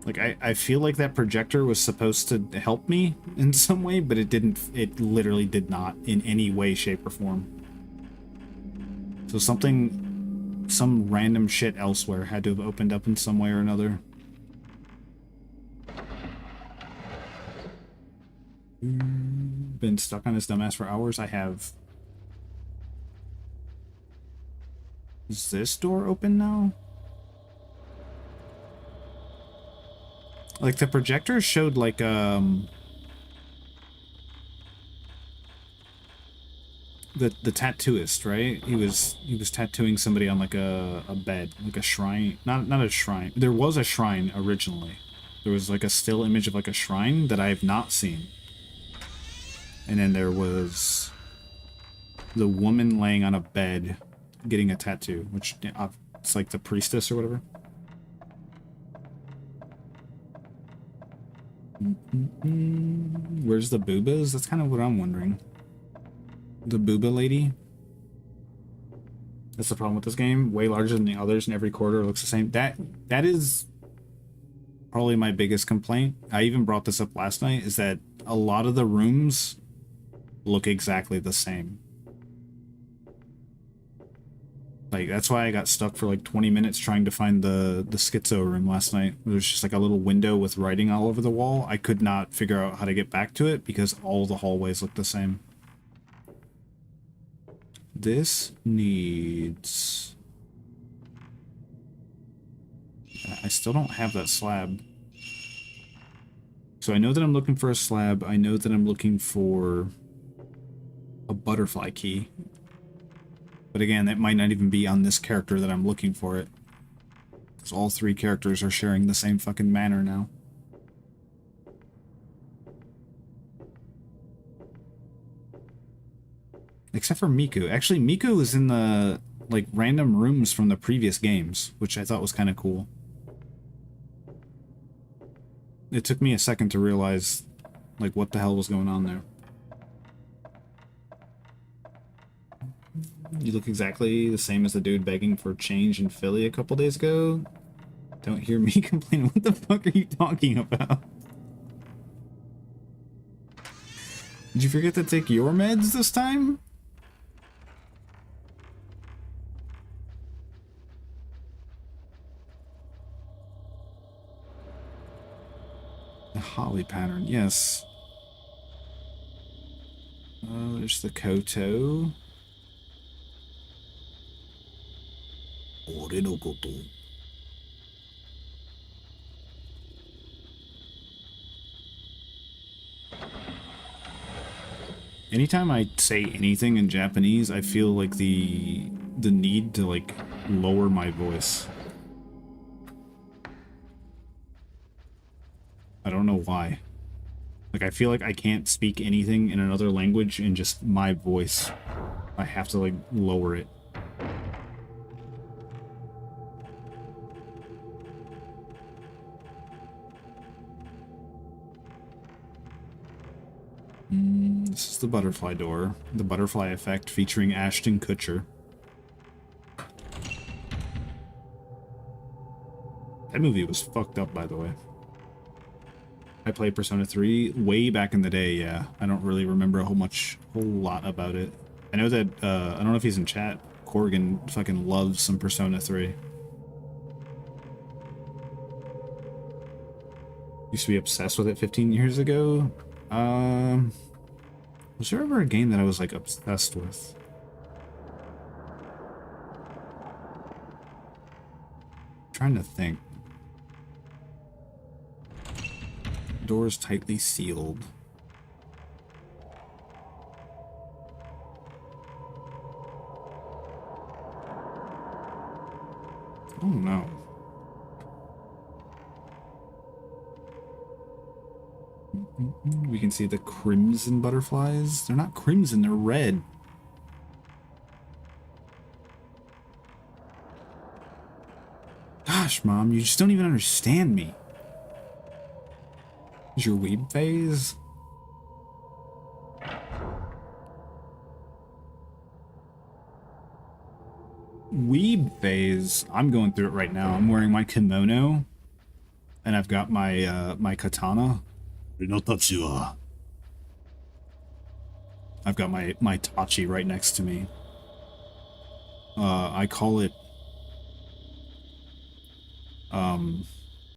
Like, I feel like that projector was supposed to help me in some way, but it didn't. It literally did not in any way, shape, or form. So some random shit elsewhere had to have opened up in some way or another. Been stuck on this dumbass for hours? I have. Is this door open now? Like, the projector showed, like, the tattooist, right? He was tattooing somebody on, like, a bed, like a shrine. Not a shrine. There was a shrine originally. There was, like, a still image of, like, a shrine that I have not seen. And then there was the woman laying on a bed getting a tattoo, which, it's like the priestess or whatever. Where's the boobas? That's kind of what I'm wondering. The booba lady? That's the problem with this game. Way larger than the others, and every quarter looks the same. That is probably my biggest complaint. I even brought this up last night, is that a lot of the rooms look exactly the same. Like, that's why I got stuck for like 20 minutes trying to find the schizo room last night. There's just like a little window with writing all over the wall. I could not figure out how to get back to it because all the hallways look the same. This needs... I still don't have that slab. So I know that I'm looking for a slab. I know that I'm looking for a butterfly key. But again, that might not even be on this character that I'm looking for it. Because all three characters are sharing the same fucking manner now. Except for Miku. Actually, Miku is in the, like, random rooms from the previous games, which I thought was kind of cool. It took me a second to realize, like, what the hell was going on there. You look exactly the same as the dude begging for change in Philly a couple days ago. Don't hear me complaining. What the fuck are you talking about? Did you forget to take your meds this time? The holly pattern, yes. Oh, there's the Koto. Anytime I say anything in Japanese, I feel like the need to like lower my voice. I don't know why. Like, I feel like I can't speak anything in another language in just my voice. I have to like lower it. This is the butterfly door. The butterfly effect featuring Ashton Kutcher. That movie was fucked up, by the way. I played Persona 3 way back in the day, yeah. I don't really remember a whole lot about it. I know that, I don't know if he's in chat. Corrigan fucking loves some Persona 3. Used to be obsessed with it 15 years ago. Was there ever a game that I was, like, obsessed with? I'm trying to think. Doors tightly sealed. Oh, no. We can see the crimson butterflies. They're not crimson, they're red. Gosh, Mom, you just don't even understand me. Is your weeb phase? Weeb phase? I'm going through it right now. I'm wearing my kimono. And I've got my, my katana. I've got my tachi right next to me. I call it